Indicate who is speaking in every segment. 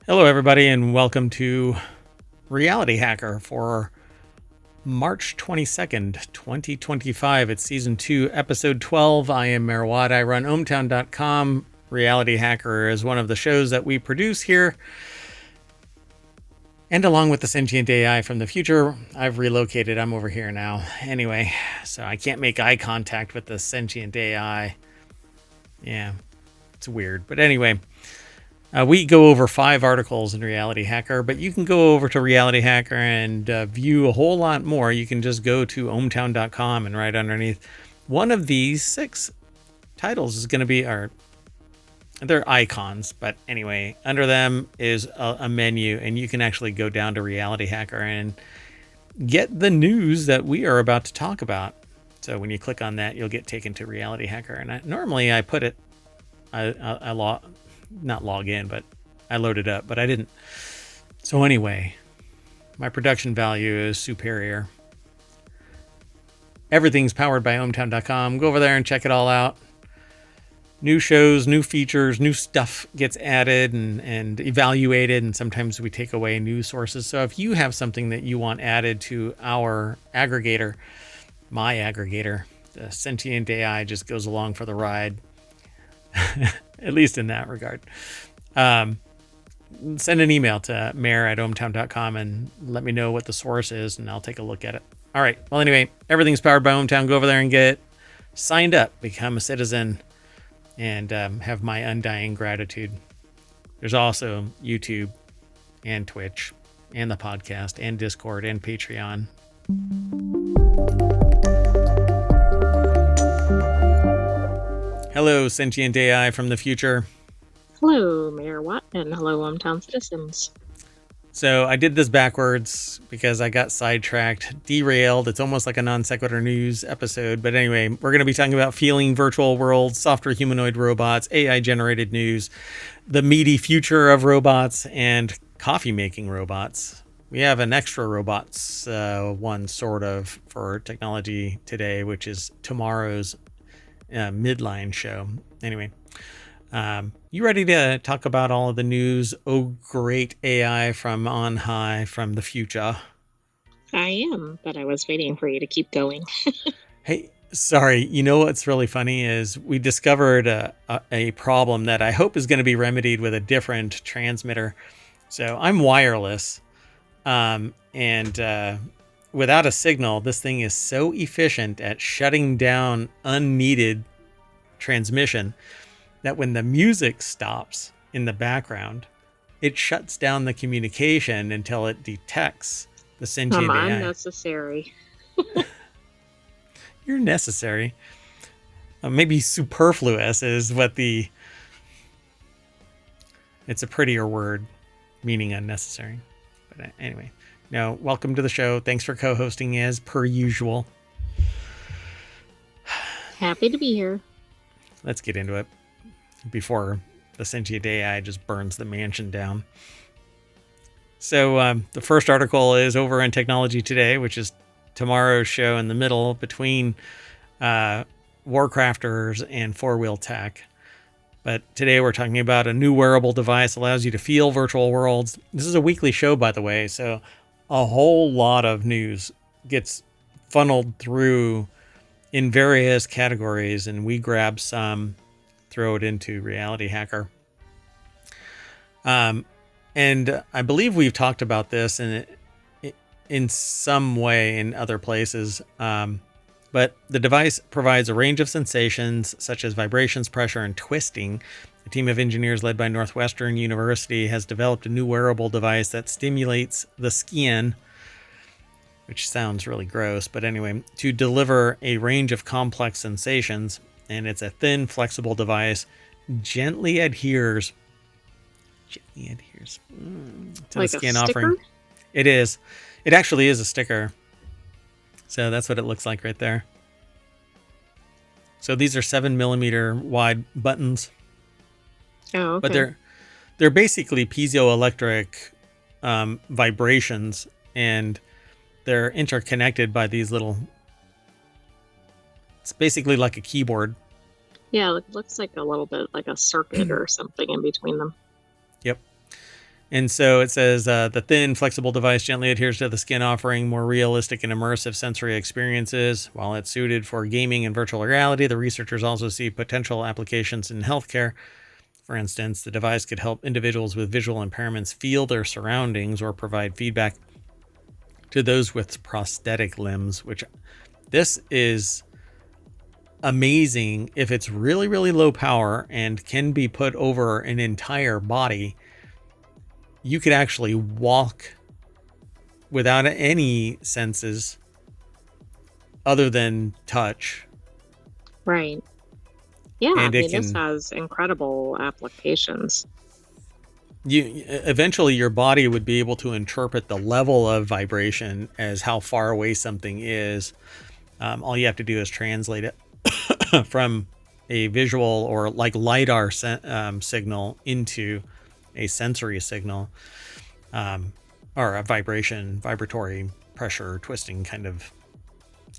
Speaker 1: Hello, everybody, and welcome to Reality Hacker for March 22nd, 2025. It's Season 2, Episode 12. I am Merwad. I run ohmtown.com. Reality Hacker is one of the shows that we produce here. And along with the sentient AI from the future, I've relocated. I'm over here now. Anyway, so I can't make eye contact with the sentient AI. Yeah, it's weird. But anyway, we go over 5 articles in Reality Hacker, but you can go over to Reality Hacker and view a whole lot more. You can just go to ohmtown.com, and right underneath one of these 6 titles is going to be they're icons, but anyway, under them is a menu, and you can actually go down to Reality Hacker and get the news that we are about to talk about. So when you click on that, you'll get taken to Reality Hacker. And normally I put it, not log in, but I load it up, but I didn't. So anyway, my production value is superior. Everything's powered by ohmtown.com. Go over there and check it all out. New shows, new features, new stuff gets added and evaluated, and sometimes we take away news sources. So if you have something that you want added to our aggregator, my aggregator, the sentient AI just goes along for the ride, at least in that regard. Send an email to mayor@ohmtown.com and let me know what the source is, and I'll take a look at it. All right. Well, anyway, everything's powered by Ohmtown. Go over there and get signed up, become a citizen, and have my undying gratitude. There's also YouTube and Twitch and the podcast and Discord and Patreon. Hello, sentient AI from the future.
Speaker 2: Hello, Mayor Watt, and hello, hometown citizens.
Speaker 1: So I did this backwards because I got sidetracked, derailed. It's almost like a non sequitur news episode. But anyway, we're going to be talking about feeling virtual worlds, software humanoid robots, AI generated news, the meaty future of robots, and coffee making robots. We have an extra robots one sort of for technology today, which is tomorrow's midline show. Anyway. You ready to talk about all of the news? Oh, great AI from on high, from the future.
Speaker 2: I am, but I was waiting for you to keep going.
Speaker 1: Hey, sorry. You know what's really funny is we discovered a problem that I hope is going to be remedied with a different transmitter. So I'm wireless, and without a signal, this thing is so efficient at shutting down unneeded transmission that when the music stops in the background, it shuts down the communication until it detects the sentient AI.
Speaker 2: Unnecessary.
Speaker 1: You're necessary. Maybe superfluous is what it's a prettier word, meaning unnecessary. But anyway, no, welcome to the show. Thanks for co-hosting as per usual.
Speaker 2: Happy to be here.
Speaker 1: Let's get into it before the sentient AI just burns the mansion down. So the first article is over on Technology Today, which is tomorrow's show in the middle between WarCrafters and 4-wheel tech. But today we're talking about a new wearable device that allows you to feel virtual worlds. This is a weekly show, by the way, so a whole lot of news gets funneled through in various categories, and we grab some, throw it into Reality Hacker. And I believe we've talked about this in some way in other places. But the device provides a range of sensations such as vibrations, pressure, and twisting. A team of engineers led by Northwestern University has developed a new wearable device that stimulates the skin, which sounds really gross, but anyway, to deliver a range of complex sensations. And it's a thin, flexible device, gently adheres to
Speaker 2: like
Speaker 1: the skin
Speaker 2: a sticker?
Speaker 1: offering. It is. It actually is a sticker. So that's what it looks like right there. So these are 7mm wide buttons.
Speaker 2: Oh, okay.
Speaker 1: But they're basically piezoelectric vibrations, and they're interconnected by these little. It's basically like a keyboard.
Speaker 2: Yeah, it looks like a little bit like a circuit or something in between them.
Speaker 1: Yep. And so it says the thin, flexible device gently adheres to the skin, offering more realistic and immersive sensory experiences. While it's suited for gaming and virtual reality, the researchers also see potential applications in healthcare. For instance, the device could help individuals with visual impairments feel their surroundings or provide feedback to those with prosthetic limbs, which this is amazing if it's really, really low power and can be put over an entire body. You could actually walk without any senses other than touch.
Speaker 2: Right. Yeah, I
Speaker 1: And it
Speaker 2: mean, this
Speaker 1: can,
Speaker 2: has incredible applications.
Speaker 1: you eventually your body would be able to interpret the level of vibration as how far away something is. All you have to do is translate it from a visual or like LiDAR signal into a sensory signal, or a vibratory pressure twisting kind of.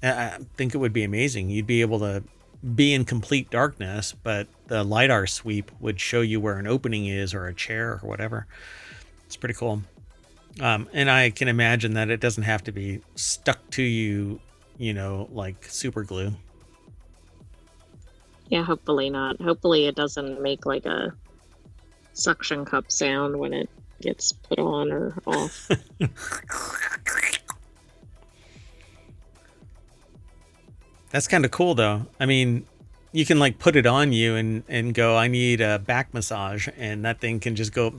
Speaker 1: I think it would be amazing. You'd be able to be in complete darkness, but the LiDAR sweep would show you where an opening is or a chair or whatever. It's pretty cool. And I can imagine that it doesn't have to be stuck to you, like super glue.
Speaker 2: Yeah, hopefully not. Hopefully it doesn't make like a suction cup sound when it gets put on or off.
Speaker 1: That's kind of cool, though. I mean, you can like put it on you and go, I need a back massage, and that thing can just go.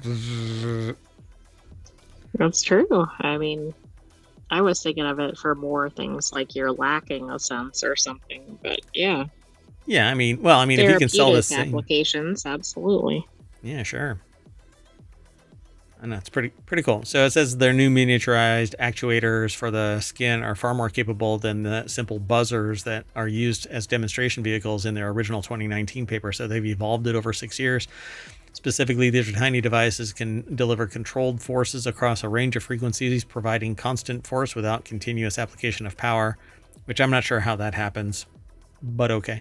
Speaker 2: That's true. I mean, I was thinking of it for more things like you're lacking a sense or something, but yeah,
Speaker 1: Yeah, I mean, well, I mean, if you can sell
Speaker 2: therapeutic
Speaker 1: this thing,
Speaker 2: applications, absolutely.
Speaker 1: yeah, sure. I know it's pretty cool. So it says their new miniaturized actuators for the skin are far more capable than the simple buzzers that are used as demonstration vehicles in their original 2019 paper. So they've evolved it over 6 years. Specifically, these tiny devices can deliver controlled forces across a range of frequencies, providing constant force without continuous application of power, which I'm not sure how that happens, but okay.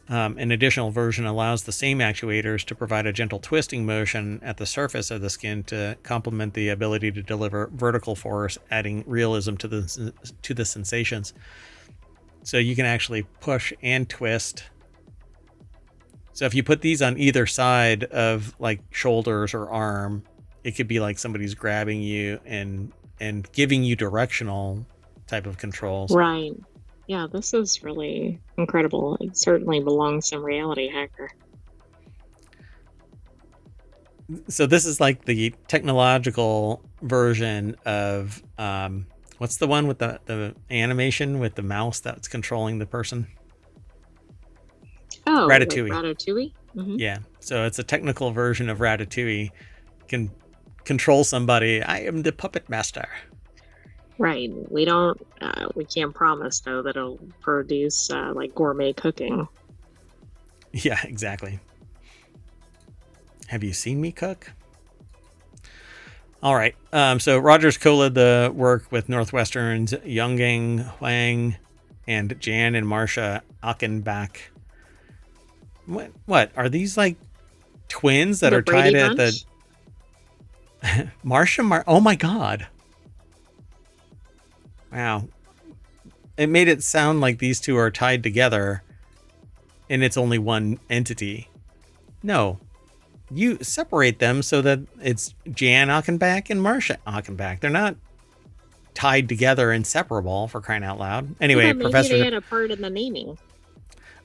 Speaker 1: An additional version allows the same actuators to provide a gentle twisting motion at the surface of the skin to complement the ability to deliver vertical force, adding realism to the sensations. So you can actually push and twist. So if you put these on either side of like shoulders or arm, it could be like somebody's grabbing you and giving you directional type of controls.
Speaker 2: Right. Yeah, this is really incredible. It certainly belongs in RealityHacker.
Speaker 1: So this is like the technological version of what's the one with the animation with the mouse that's controlling the person?
Speaker 2: Oh, like
Speaker 1: Ratatouille.
Speaker 2: Ratatouille?
Speaker 1: Yeah. So it's a technical version of Ratatouille. Can control somebody. I am the puppet master.
Speaker 2: Right. We can't promise though that it'll produce like gourmet cooking.
Speaker 1: Yeah, exactly. Have you seen me cook? All right. So Rogers co-led the work with Northwestern's Younggang Huang and Jan and Marcia Achenbach. What are these like twins that
Speaker 2: The
Speaker 1: are
Speaker 2: Brady
Speaker 1: tied at
Speaker 2: Bunch?
Speaker 1: the Marcia? Oh my God! Wow, it made it sound like these two are tied together, and it's only one entity. No, you separate them so that it's Jan Achenbach and Marcia Achenbach. They're not tied together, inseparable, for crying out loud. Anyway,
Speaker 2: Yeah, maybe they
Speaker 1: Professor.
Speaker 2: had a part in the naming.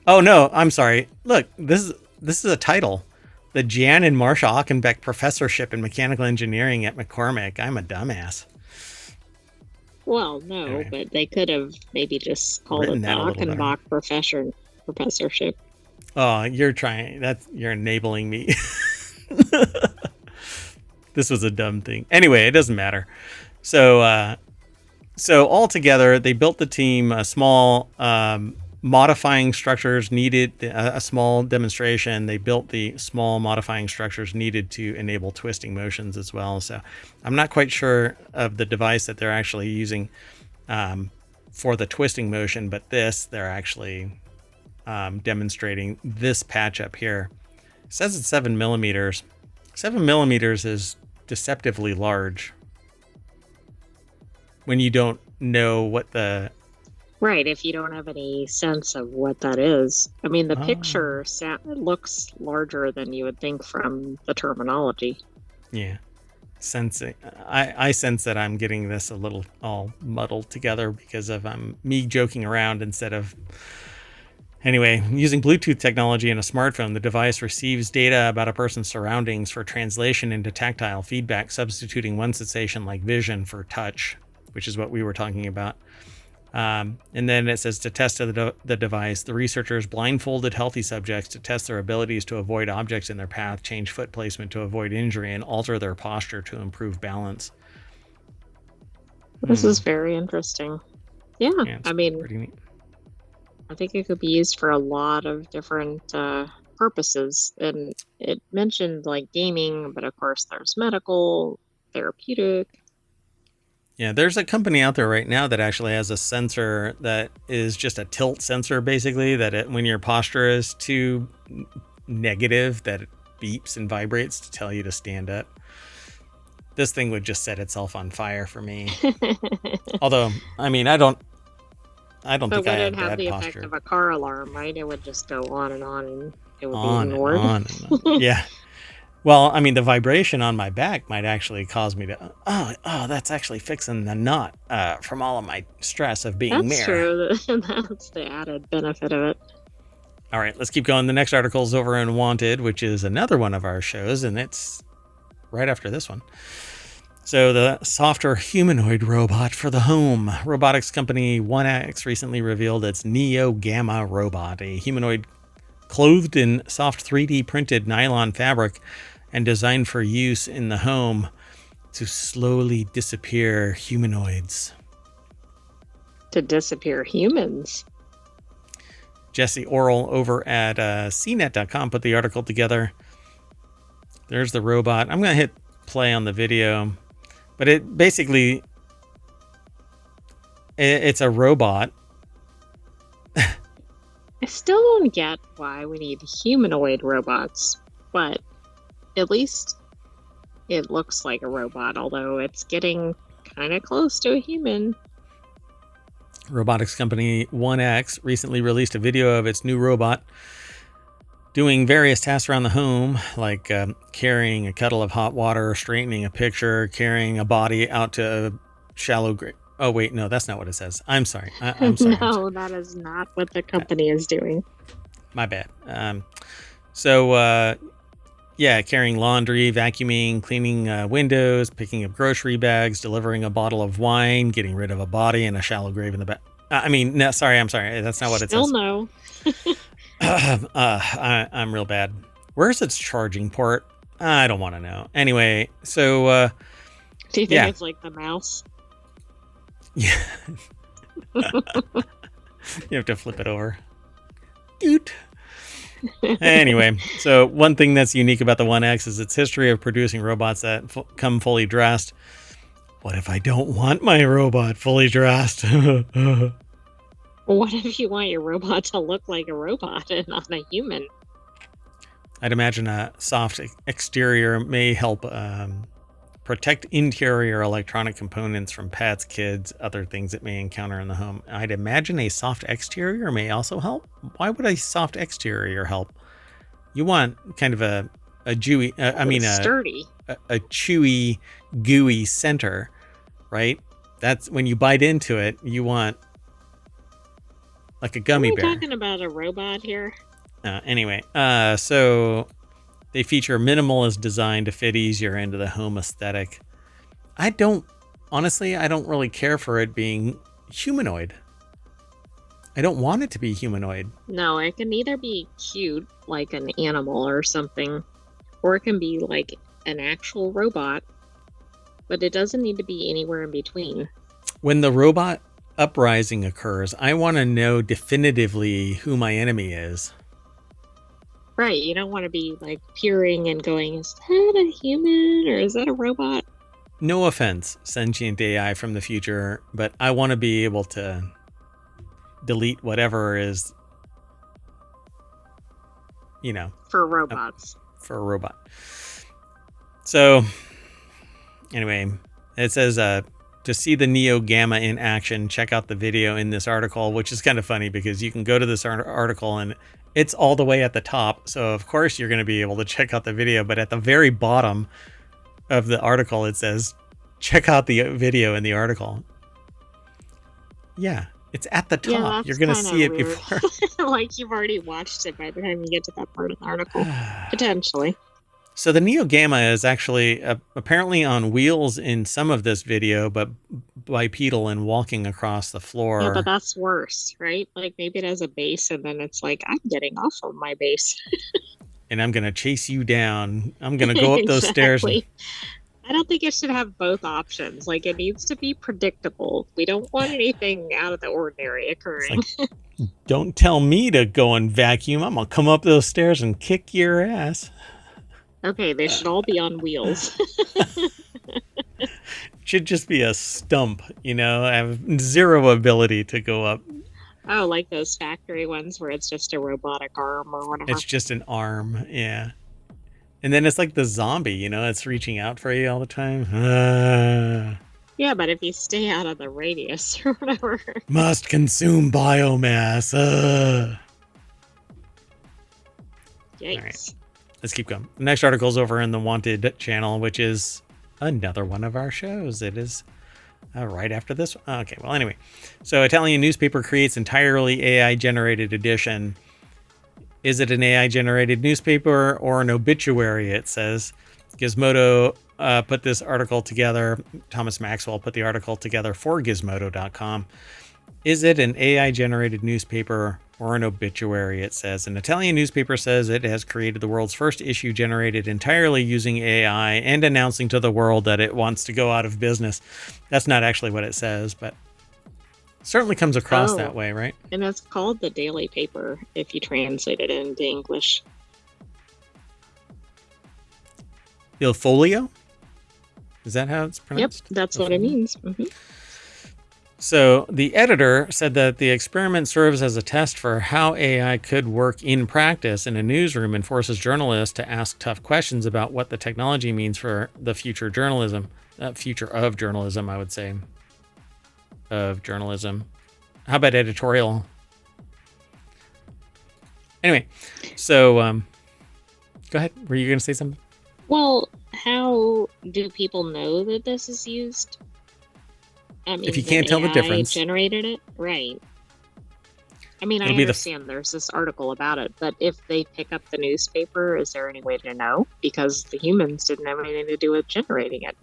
Speaker 1: Oh no, I'm sorry. Look, this is a title. The Jan and Marcia Achenbach Professorship in Mechanical Engineering at McCormick. I'm a dumbass.
Speaker 2: Well, no,
Speaker 1: Anyway,
Speaker 2: but they could have maybe just called
Speaker 1: written
Speaker 2: it the
Speaker 1: that a little better.
Speaker 2: Achenbach professorship.
Speaker 1: Oh, you're enabling me. This was a dumb thing. Anyway, it doesn't matter. So altogether, they built the team a small modifying structures needed, a small demonstration. They built the small modifying structures needed to enable twisting motions as well. So I'm not quite sure of the device that they're actually using for the twisting motion, but they're actually demonstrating this patch up here. It says it's 7 millimeters. 7 millimeters is deceptively large when you don't know what the...
Speaker 2: Right, if you don't have any sense of what that is. I mean, the
Speaker 1: Oh,
Speaker 2: picture looks larger than you would think from the terminology.
Speaker 1: yeah. Sensing. I sense that I'm getting this a little all muddled together because of me joking around instead of... Anyway, using Bluetooth technology in a smartphone, the device receives data about a person's surroundings for translation into tactile feedback, substituting one sensation like vision for touch, which is what we were talking about. And then it says to test the device, the researchers blindfolded healthy subjects to test their abilities to avoid objects in their path, change foot placement to avoid injury, and alter their posture to improve balance.
Speaker 2: This is very interesting. Yeah,
Speaker 1: Yeah, it's
Speaker 2: I mean,
Speaker 1: pretty neat.
Speaker 2: I think it could be used for a lot of different purposes. And it mentioned like gaming, but of course there's medical, therapeutic.
Speaker 1: Yeah, there's a company out there right now that actually has a sensor that is just a tilt sensor, basically, that when your posture is too negative, that it beeps and vibrates to tell you to stand up. This thing would just set itself on fire for me. Although, I mean, I don't
Speaker 2: But
Speaker 1: think I
Speaker 2: would it
Speaker 1: have
Speaker 2: have
Speaker 1: bad
Speaker 2: the effect
Speaker 1: posture.
Speaker 2: of a car alarm, right? It would just go on and it would be
Speaker 1: On and
Speaker 2: ignored.
Speaker 1: on and on. Yeah. Well, I mean, the vibration on my back might actually cause me to, that's actually fixing the knot from all of my stress of being
Speaker 2: That's
Speaker 1: mayor.
Speaker 2: true. That's the added benefit of it.
Speaker 1: All right, let's keep going. The next article is over in Wanted, which is another one of our shows, and it's right after this one. So the softer humanoid robot for the home. Robotics company 1X recently revealed its Neo Gamma robot, a humanoid clothed in soft 3D printed nylon fabric and designed for use in the home to slowly disappear humanoids.
Speaker 2: To disappear humans.
Speaker 1: Jesse Orrell over at cnet.com put the article together. There's the robot. I'm going to hit play on the video, but it basically, it's a robot.
Speaker 2: I still don't get why we need humanoid robots, but at least it looks like a robot, although it's getting kind of close to a human.
Speaker 1: Robotics company 1X recently released a video of its new robot doing various tasks around the home, like carrying a kettle of hot water, straightening a picture, carrying a body out to a shallow grave. Oh, wait, no, that's not what it says. I'm sorry. I'm sorry.
Speaker 2: No, that is not what the company is doing.
Speaker 1: My bad. Yeah, carrying laundry, vacuuming, cleaning windows, picking up grocery bags, delivering a bottle of wine, getting rid of a body and a shallow grave in the back. I'm sorry. That's not what it
Speaker 2: Still
Speaker 1: says.
Speaker 2: no.
Speaker 1: I'm real bad. Where's its charging port? I don't want to know. Anyway, so
Speaker 2: Do you think
Speaker 1: yeah.
Speaker 2: it's like the mouse?
Speaker 1: Yeah. You have to flip it over. Dude. Anyway, so one thing that's unique about the 1X is its history of producing robots that come fully dressed. What if I don't want my robot fully dressed?
Speaker 2: What if you want your robot to look like a robot and not a human?
Speaker 1: I'd imagine a soft exterior may help protect interior electronic components from pets, kids, other things it may encounter in the home. I'd imagine a soft exterior may also help. Why would a soft exterior help? You want kind of a chewy,
Speaker 2: sturdy.
Speaker 1: a chewy, gooey center, right? That's when you bite into it, you want like a gummy bear.
Speaker 2: Are we talking about a robot here?
Speaker 1: Anyway, so they feature minimalist design to fit easier into the home aesthetic. I don't really care for it being humanoid. I don't want it to be humanoid.
Speaker 2: No, it can either be cute, like an animal or something, or it can be like an actual robot, but it doesn't need to be anywhere in between.
Speaker 1: When the robot uprising occurs, I want to know definitively who my enemy is.
Speaker 2: Right, you don't want to be like peering and going, is that a human or is that a robot?
Speaker 1: No offense, sentient AI from the future, but I want to be able to delete whatever is,
Speaker 2: for robots.
Speaker 1: For a robot. So, Anyway, it says to see the Neo Gamma in action, check out the video in this article, which is kind of funny because you can go to this article and it's all the way at the top. So of course you're going to be able to check out the video, but at the very bottom of the article, it says, check out the video in the article. Yeah, it's at the top. You're going to see it before.
Speaker 2: Like you've already watched it by the time you get to that part of the article, potentially.
Speaker 1: So the Neo Gamma is actually apparently on wheels in some of this video, but bipedal and walking across the floor.
Speaker 2: Yeah, but that's worse, right? Like maybe it has a base and then it's like, I'm getting off of my base.
Speaker 1: And I'm going to chase you down. I'm going to go up those stairs.
Speaker 2: I don't think it should have both options. Like it needs to be predictable. We don't want anything out of the ordinary occurring.
Speaker 1: Like, don't tell me to go and vacuum. I'm going to come up those stairs and kick your ass.
Speaker 2: Okay, they should all be on wheels.
Speaker 1: Should just be a stump, you know? I have zero ability to go up.
Speaker 2: Oh, like those factory ones where it's just a robotic arm or whatever.
Speaker 1: It's just an arm, yeah. And then it's like the zombie, you know? It's reaching out for you all the time.
Speaker 2: Yeah, but if you stay out of the radius or whatever.
Speaker 1: Must consume biomass.
Speaker 2: Yikes.
Speaker 1: All right. Let's keep going. The next article is over in the Wanted channel, which is another one of our shows. It is right after this one. Okay, well, anyway. So Italian newspaper creates entirely AI-generated edition. Is it an AI-generated newspaper or an obituary, it says. Gizmodo put this article together. Thomas Maxwell put the article together for Gizmodo.com. Is it an AI-generated newspaper or an obituary, it says. An Italian newspaper says it has created the world's first issue generated entirely using AI and announcing to the world that it wants to go out of business. That's not actually what it says, but certainly comes across that way, right?
Speaker 2: And it's called the Daily Paper if you translate it into English.
Speaker 1: Il Folio? Is that how it's pronounced?
Speaker 2: Yep, that's what it means. Mm-hmm.
Speaker 1: So the editor said that the experiment serves as a test for how AI could work in practice in a newsroom and forces journalists to ask tough questions about what the technology means for the future journalism, future of journalism, I would say. Of journalism. How about editorial? Anyway, so go ahead. Were you going to say something?
Speaker 2: Well, how do people know that this is used? I mean,
Speaker 1: if you can't tell the difference,
Speaker 2: generated it, right? I mean, I understand there's this article about it, but if they pick up the newspaper, is there any way to know? Because the humans didn't have anything to do with generating it.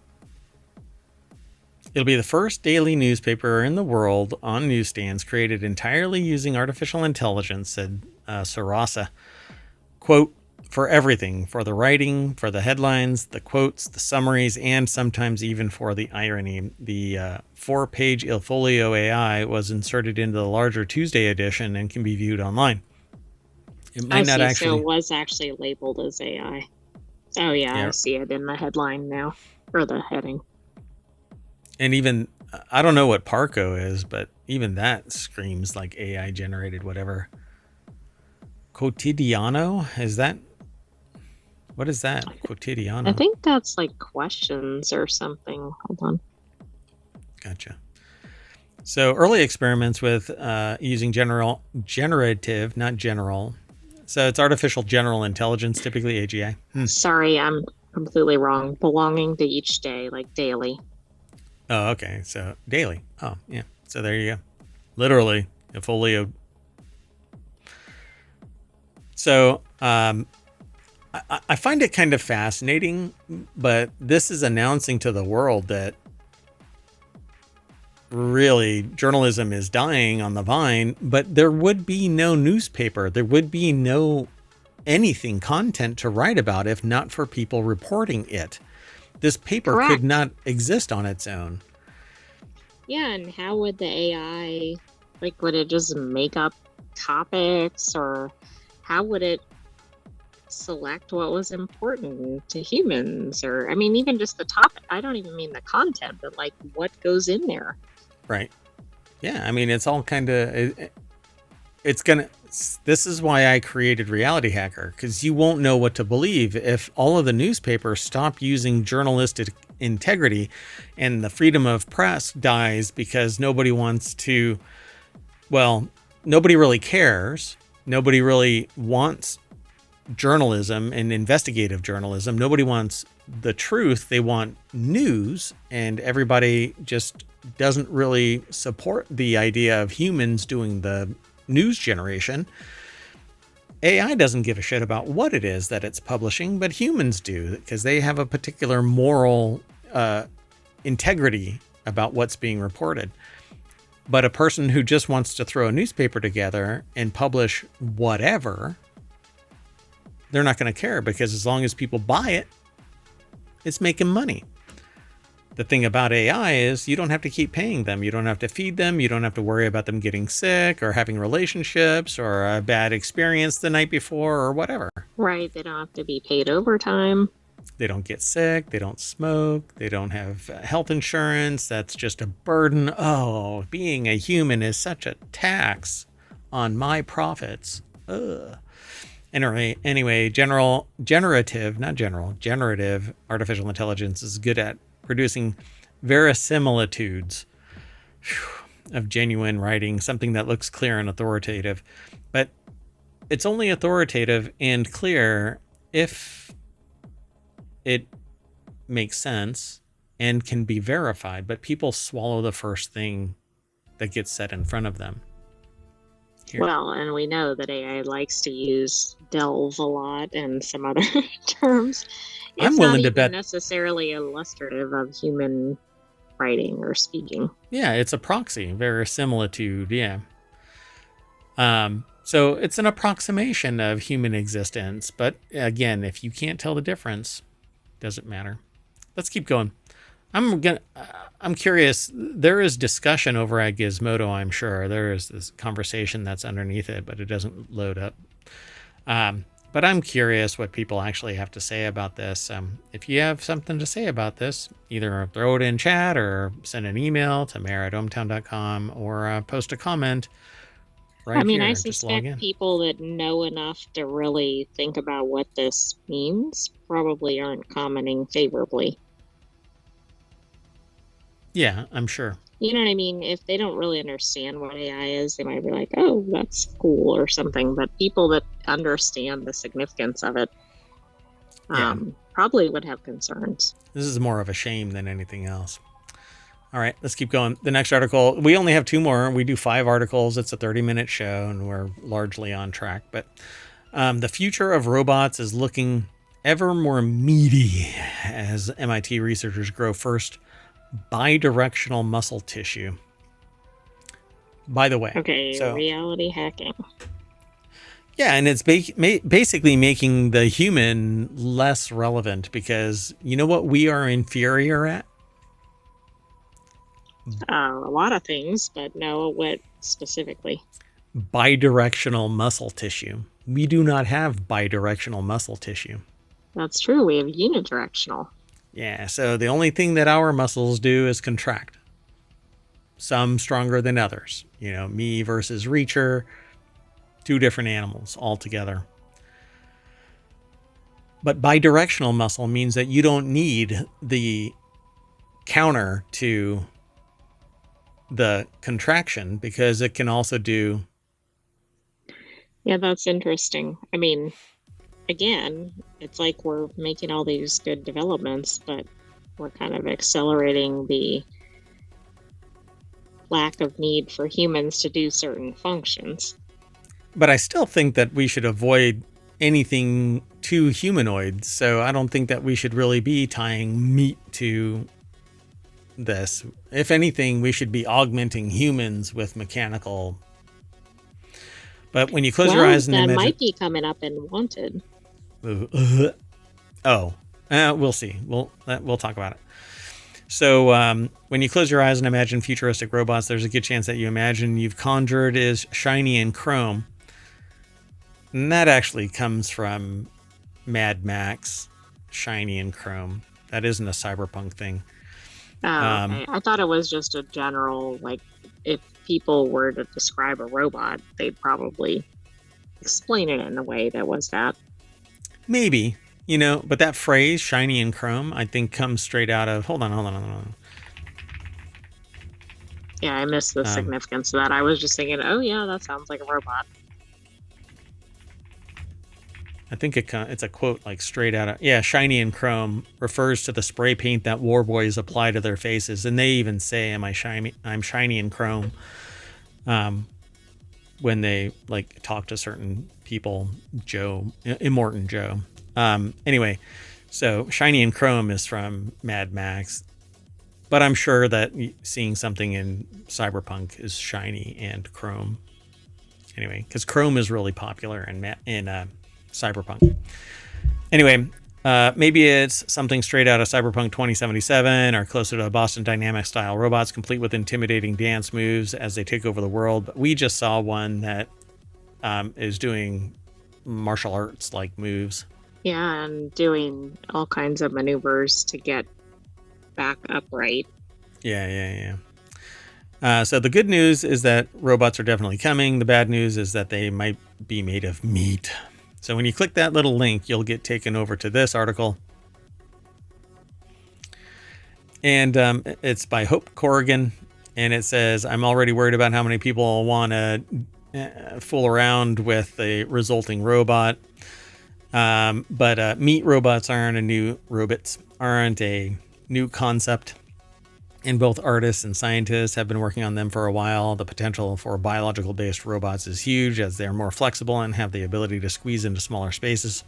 Speaker 1: It'll be the first daily newspaper in the world on newsstands created entirely using artificial intelligence, said Sarasa. Quote, for everything, for the writing, for the headlines, the quotes, the summaries, and sometimes even for the irony. The 4-page Il Folio AI was inserted into the larger Tuesday edition and can be viewed online. It might not actually.
Speaker 2: So it was actually labeled as AI. Oh yeah, I see it in the headline now, or the heading.
Speaker 1: And even, I don't know what Parco is, but even that screams like AI generated whatever. Quotidiano, is that? What is that? Quotidiano.
Speaker 2: I think that's like questions or something. Hold on.
Speaker 1: Gotcha. So early experiments with using generative, not general. So it's artificial general intelligence, typically AGI.
Speaker 2: Sorry, I'm completely wrong. Belonging to each day, like daily.
Speaker 1: Oh, okay. So daily. Oh, yeah. So there you go. Literally, a folio. So I find it kind of fascinating, but this is announcing to the world that really journalism is dying on the vine, but there would be no newspaper. There would be no anything, content to write about if not for people reporting it. This paper could not exist on its own.
Speaker 2: Yeah, and how would the AI, like, would it just make up topics, or how would it select what was important to humans? Or, I mean, even just the topic. I don't even mean the content, but like what goes in there.
Speaker 1: Right. Yeah, I mean, it's all kind of, it's gonna, this is why I created RealityHacker, because you won't know what to believe if all of the newspapers stop using journalistic integrity, and the freedom of press dies because nobody wants to, well, nobody really cares. Nobody really wants journalism and investigative journalism. Nobody wants the truth. They want news, and everybody just doesn't really support the idea of humans doing the news generation. AI doesn't give a shit about what it is that it's publishing, but humans do, because they have a particular moral integrity about what's being reported. But a person who just wants to throw a newspaper together and publish whatever, they're not going to care, because as long as people buy it, it's making money. The thing about AI is you don't have to keep paying them. You don't have to feed them. You don't have to worry about them getting sick or having relationships or a bad experience the night before or whatever.
Speaker 2: Right. They don't have to be paid overtime.
Speaker 1: They don't get sick. They don't smoke. They don't have health insurance. That's just a burden. Oh, being a human is such a tax on my profits. Ugh. Anyway, generative artificial intelligence is good at producing verisimilitudes of genuine writing, something that looks clear and authoritative. But it's only authoritative and clear if it makes sense and can be verified. But people swallow the first thing that gets set in front of them. Here.
Speaker 2: Well, and we know that AI likes to use delve a lot and some other terms. It's
Speaker 1: I'm willing
Speaker 2: not
Speaker 1: to bet
Speaker 2: necessarily illustrative of human writing or speaking.
Speaker 1: Yeah, it's a proxy, verisimilitude. Yeah. So it's an approximation of human existence. But again, if you can't tell the difference, doesn't matter. Let's keep going. I'm curious. There is discussion over at Gizmodo, I'm sure. There is this conversation that's underneath it, but it doesn't load up. But I'm curious what people actually have to say about this. If you have something to say about this, either throw it in chat or send an email to mayor@ohmtown.com or post a comment right here.
Speaker 2: I suspect people that know enough to really think about what this means probably aren't commenting favorably.
Speaker 1: Yeah, I'm sure.
Speaker 2: You know what I mean? If they don't really understand what AI is, they might be like, oh, that's cool or something. But people that understand the significance of it probably would have concerns.
Speaker 1: This is more of a shame than anything else. All right, let's keep going. The next article, we only have 2 more. We do 5 articles. It's a 30-minute show, and we're largely on track. But the future of robots is looking ever more meaty as MIT researchers grow first bidirectional muscle tissue. By the way,
Speaker 2: so reality hacking.
Speaker 1: Yeah, and it's basically making the human less relevant, because you know what we are inferior at?
Speaker 2: A lot of things, but no, what specifically?
Speaker 1: Bidirectional muscle tissue. We do not have bidirectional muscle tissue.
Speaker 2: That's true. We have unidirectional.
Speaker 1: Yeah, so the only thing that our muscles do is contract. Some stronger than others. You know, me versus Reacher, 2 different animals altogether. But bidirectional muscle means that you don't need the counter to the contraction, because it can also do...
Speaker 2: Yeah, that's interesting. I mean, again, it's like we're making all these good developments, but we're kind of accelerating the lack of need for humans to do certain functions.
Speaker 1: But I still think that we should avoid anything too humanoid. So I don't think that we should really be tying meat to this. If anything, we should be augmenting humans with mechanical. But when you close your eyes and imagine...
Speaker 2: that might be coming up in Wanted.
Speaker 1: We'll see. We'll talk about it. So when you close your eyes and imagine futuristic robots, there's a good chance that you imagine you've conjured is shiny and chrome. And that actually comes from Mad Max, shiny and chrome. That isn't a cyberpunk thing.
Speaker 2: Okay. I thought it was just a general, like, if people were to describe a robot, they'd probably explain it in a way that was that.
Speaker 1: Maybe. You know, but that phrase, shiny and chrome, I think comes straight out of, hold on.
Speaker 2: Yeah, I missed the significance of that. I was just thinking, oh yeah, that sounds like a robot.
Speaker 1: I think it's a quote like straight out of, yeah, shiny and chrome refers to the spray paint that war boys apply to their faces. And they even say, I'm shiny and chrome. When they like talk to certain people, Immortan Joe. Anyway, so shiny and chrome is from Mad Max, but I'm sure that seeing something in Cyberpunk is shiny and chrome. Anyway, because chrome is really popular in Cyberpunk. Anyway, maybe it's something straight out of Cyberpunk 2077 or closer to Boston Dynamics style robots complete with intimidating dance moves as they take over the world. But we just saw one that is doing martial arts like moves.
Speaker 2: Yeah, and doing all kinds of maneuvers to get back upright.
Speaker 1: Yeah. So the good news is that robots are definitely coming. The bad news is that they might be made of meat. So when you click that little link, you'll get taken over to this article. And it's by Hope Corrigan. And it says, I'm already worried about how many people want to fool around with the resulting robot. But meat robots aren't a new concept. And both artists and scientists have been working on them for a while. The potential for biological-based robots is huge as they're more flexible and have the ability to squeeze into smaller spaces.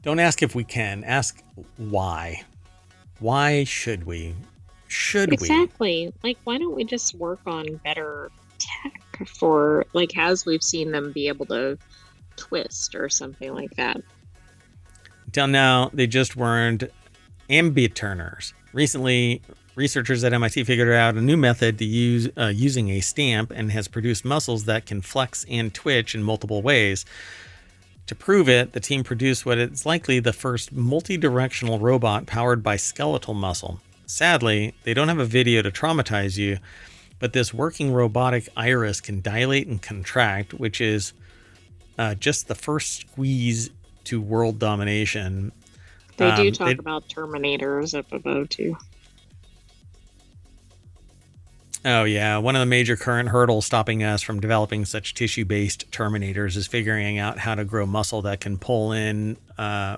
Speaker 1: Don't ask if we can. Ask why. Why should we?
Speaker 2: Exactly. Like, why don't we just work on better tech for, like, as we've seen them be able to twist or something like that?
Speaker 1: Until now, they just weren't ambiturners. Recently, researchers at MIT figured out a new method to use using a stamp and has produced muscles that can flex and twitch in multiple ways. To prove it, the team produced what is likely the first multi-directional robot powered by skeletal muscle. Sadly, they don't have a video to traumatize you, but this working robotic iris can dilate and contract, which is just the first squeeze to world domination.
Speaker 2: They do talk about Terminators up above, too.
Speaker 1: Oh, yeah. One of the major current hurdles stopping us from developing such tissue-based Terminators is figuring out how to grow muscle that can pull in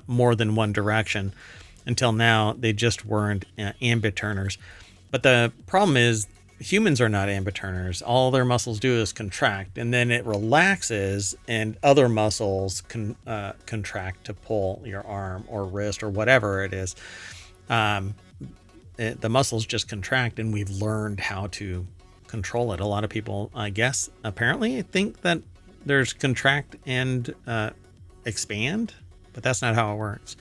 Speaker 1: more than one direction. Until now, they just weren't ambiturners. But the problem is humans are not ambiturners. All their muscles do is contract, and then it relaxes, and other muscles contract to pull your arm or wrist or whatever it is. The muscles just contract, and we've learned how to control it. A lot of people, I guess, apparently think that there's contract and expand, but that's not how it works.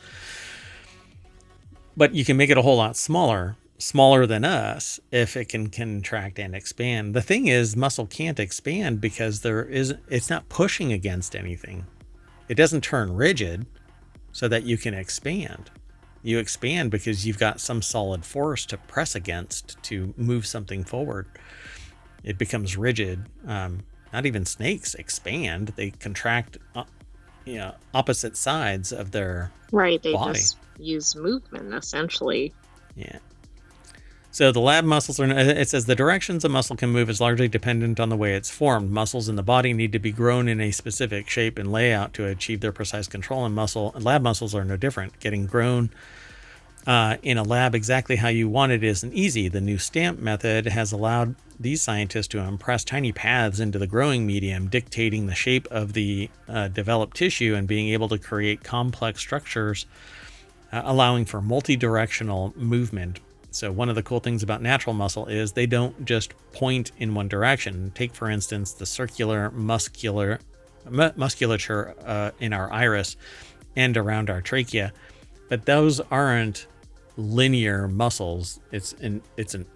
Speaker 1: But you can make it a whole lot smaller than us if it can contract and expand. The thing is, muscle can't expand because it's not pushing against anything. It doesn't turn rigid so that you can expand. You expand because you've got some solid force to press against to move something forward. It becomes rigid. Not even snakes expand. They contract opposite sides of their
Speaker 2: right. They
Speaker 1: body.
Speaker 2: Just use movement, essentially.
Speaker 1: Yeah. So the lab muscles it says the directions a muscle can move is largely dependent on the way it's formed. Muscles in the body need to be grown in a specific shape and layout to achieve their precise control, and lab muscles are no different. Getting grown in a lab exactly how you want it isn't easy. The new stamp method has allowed these scientists to impress tiny paths into the growing medium, dictating the shape of the developed tissue and being able to create complex structures, allowing for multi-directional movement. So one of the cool things about natural muscle is they don't just point in one direction. Take, for instance, the circular musculature in our iris and around our trachea. But those aren't linear muscles. It's an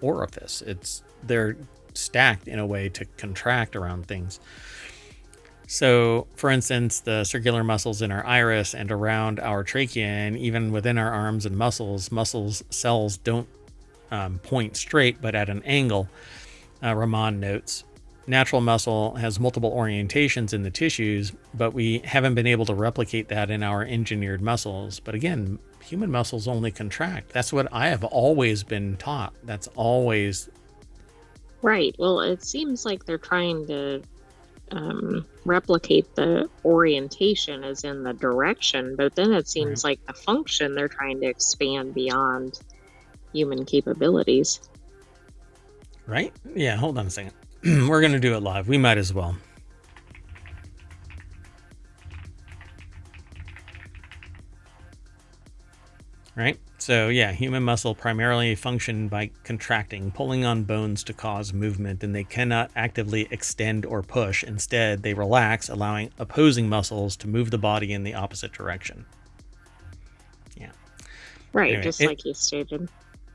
Speaker 1: orifice. They're stacked in a way to contract around things. So, for instance, the circular muscles in our iris and around our trachea, and even within our arms and muscle cells don't point straight, but at an angle. Ramon notes. natural muscle has multiple orientations in the tissues, but we haven't been able to replicate that in our engineered muscles. But again, human muscles only contract. That's what I have always been taught. That's always
Speaker 2: Right. Well, it seems like they're trying to replicate the orientation as in the direction, but then it
Speaker 1: right.
Speaker 2: seems like the function they're trying to expand beyond human capabilities.
Speaker 1: Right? Yeah, hold on a second. We're going to do it live. We might as well. Right? So, yeah, human muscle primarily function by contracting, pulling on bones to cause movement, and they cannot actively extend or push. Instead, they relax, allowing opposing muscles to move the body in the opposite direction. Yeah.
Speaker 2: Right,
Speaker 1: Anyway,
Speaker 2: just like you stated.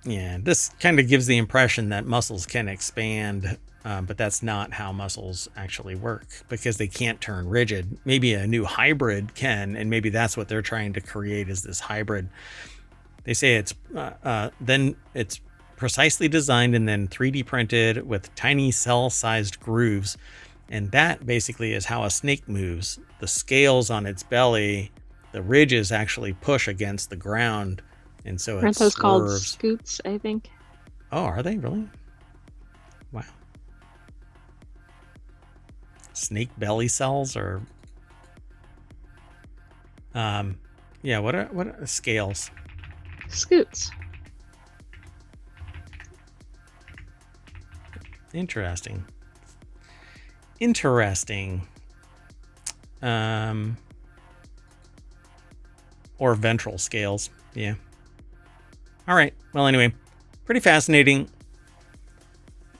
Speaker 1: yeah, this kind of gives the impression that muscles can expand, but that's not how muscles actually work because they can't turn rigid. Maybe a new hybrid can, and maybe that's what they're trying to create is this hybrid. They say it's then it's precisely designed and then 3D printed with tiny cell-sized grooves, and that basically is how a snake moves. The scales on its belly, the ridges actually push against the ground, and so it
Speaker 2: Aren't those called
Speaker 1: swerves.
Speaker 2: scoots, I think?
Speaker 1: Oh, are they really? Wow. Snake belly cells or yeah, what are scales?
Speaker 2: Scoots.
Speaker 1: Interesting. Interesting. Or ventral scales. Yeah. All right. Well, anyway, pretty fascinating.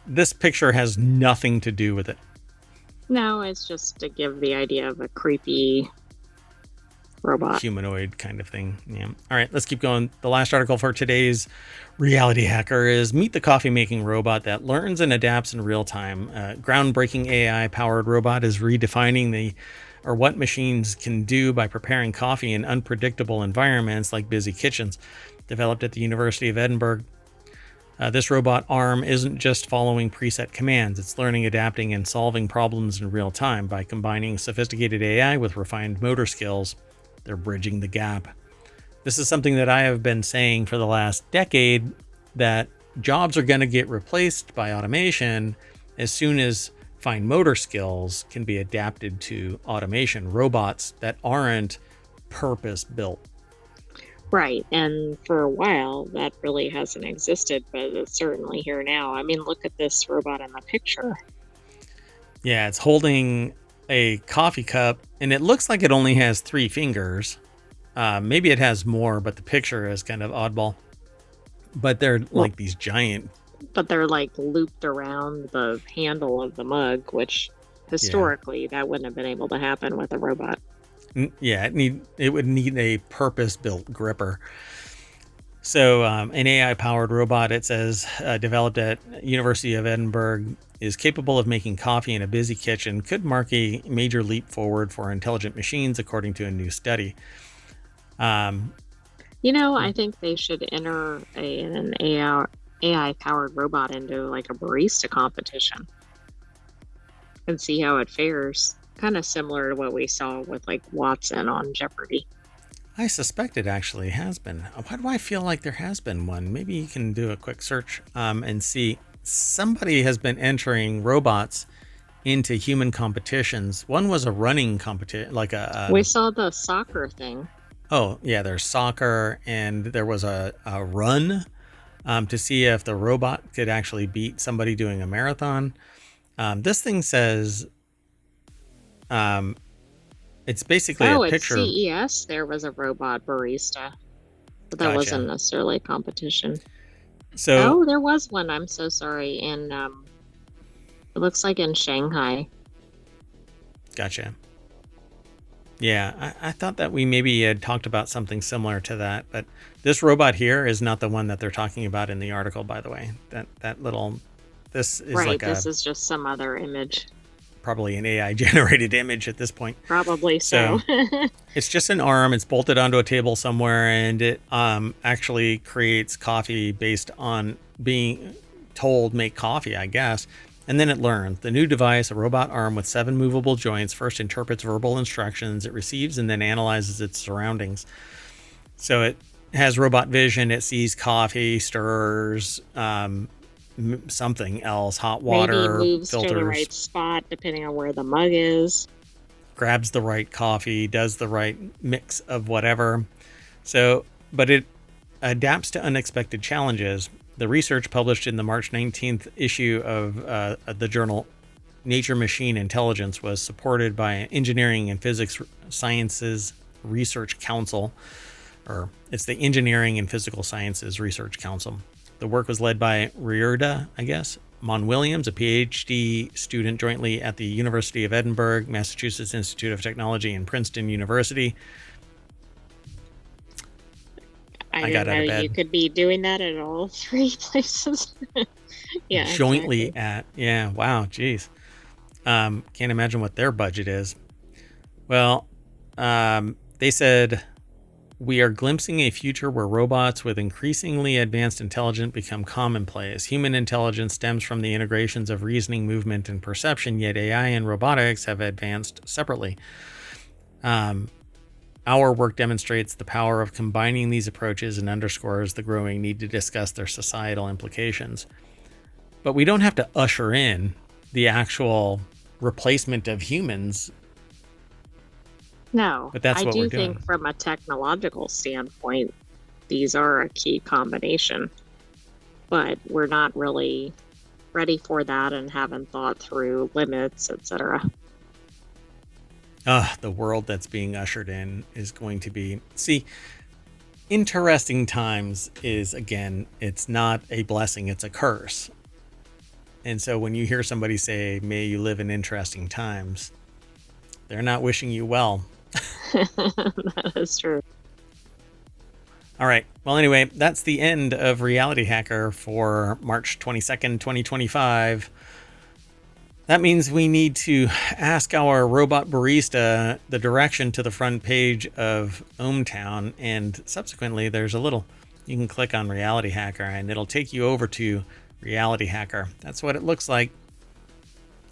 Speaker 1: This picture has nothing to do with it.
Speaker 2: No, it's just to give the idea of a creepy robot.
Speaker 1: Humanoid kind of thing. Yeah. All right, let's keep going. The last article for today's Reality Hacker is Meet the Coffee Making Robot That Learns and Adapts in Real Time. Groundbreaking AI powered robot is redefining what machines can do by preparing coffee in unpredictable environments like busy kitchens. Developed at the University of Edinburgh, this robot arm isn't just following preset commands. It's learning, adapting, and solving problems in real time. By combining sophisticated AI with refined motor skills, they're bridging the gap. This is something that I have been saying for the last decade, that jobs are going to get replaced by automation as soon as fine motor skills can be adapted to automation. Robots that aren't purpose built.
Speaker 2: Right, and for a while that really hasn't existed, but it's certainly here now. I mean, look at this robot in the picture.
Speaker 1: Yeah, it's holding a coffee cup, and it looks like it only has 3 fingers. Maybe it has more, but the picture is kind of oddball. But they're like these giant.
Speaker 2: But they're like looped around the handle of the mug, which historically that wouldn't have been able to happen with a robot.
Speaker 1: Yeah, it would need a purpose-built gripper. So an AI-powered robot, it says, developed at University of Edinburgh, is capable of making coffee in a busy kitchen, could mark a major leap forward for intelligent machines, according to a new study.
Speaker 2: I think they should enter an AI-powered robot into like a barista competition and see how it fares. Kind of similar to what we saw with like Watson on Jeopardy.
Speaker 1: I suspect it actually has been. Why do I feel like there has been one? Maybe you can do a quick search and see. Somebody has been entering robots into human competitions. One was a running competition, like
Speaker 2: we saw the soccer thing.
Speaker 1: Oh, yeah, there's soccer, and there was a run to see if the robot could actually beat somebody doing a marathon. This thing says it's basically a picture.
Speaker 2: At CES, there was a robot barista, but that wasn't necessarily a competition.
Speaker 1: So,
Speaker 2: there was one. I'm so sorry. And it looks like in Shanghai.
Speaker 1: Gotcha. Yeah, I thought that we maybe had talked about something similar to that, but this robot here is not the one that they're talking about in the article, by the way. This is
Speaker 2: right,
Speaker 1: like
Speaker 2: this is just some other image.
Speaker 1: Probably an AI generated image at this point.
Speaker 2: Probably so.
Speaker 1: It's just an arm. It's bolted onto a table somewhere, and it actually creates coffee based on being told make coffee, I guess. And then it learns. The new device, a robot arm with 7 movable joints, first interprets verbal instructions it receives and then analyzes its surroundings. So it has robot vision. It sees coffee, stirs, something else, hot water,
Speaker 2: maybe moves
Speaker 1: filters,
Speaker 2: to the right spot depending on where the mug is.
Speaker 1: grabs the right coffee, does the right mix of whatever. So, but it adapts to unexpected challenges. The research published in the March 19th issue of the journal Nature Machine Intelligence was supported by Engineering and Physics Sciences Research Council, or it's the Engineering and Physical Sciences Research Council. The work was led by Rierda, Mon Williams, a PhD student jointly at the University of Edinburgh, Massachusetts Institute of Technology, and Princeton University.
Speaker 2: I didn't know you could be doing that at all 3 places. Yeah,
Speaker 1: jointly
Speaker 2: exactly.
Speaker 1: Wow, geez. Can't imagine what their budget is. Well, they said, we are glimpsing a future where robots with increasingly advanced intelligence become commonplace. Human intelligence stems from the integrations of reasoning, movement, and perception, yet AI and robotics have advanced separately. Our work demonstrates the power of combining these approaches and underscores the growing need to discuss their societal implications. But we don't have to usher in the actual replacement of humans.
Speaker 2: No,
Speaker 1: but that's
Speaker 2: I
Speaker 1: what
Speaker 2: do
Speaker 1: we're doing.
Speaker 2: think from a technological standpoint, these are a key combination. But we're not really ready for that and haven't thought through limits, etc.
Speaker 1: The world that's being ushered in is going to be, interesting times is, again, it's not a blessing, it's a curse. And so when you hear somebody say, may you live in interesting times, they're not wishing you well.
Speaker 2: That is true.
Speaker 1: All right. Well, anyway, that's the end of Reality Hacker for March 22nd, 2025. That means we need to ask our robot barista the direction to the front page of ohmTown, and subsequently there's you can click on Reality Hacker and it'll take you over to Reality Hacker. That's what it looks like.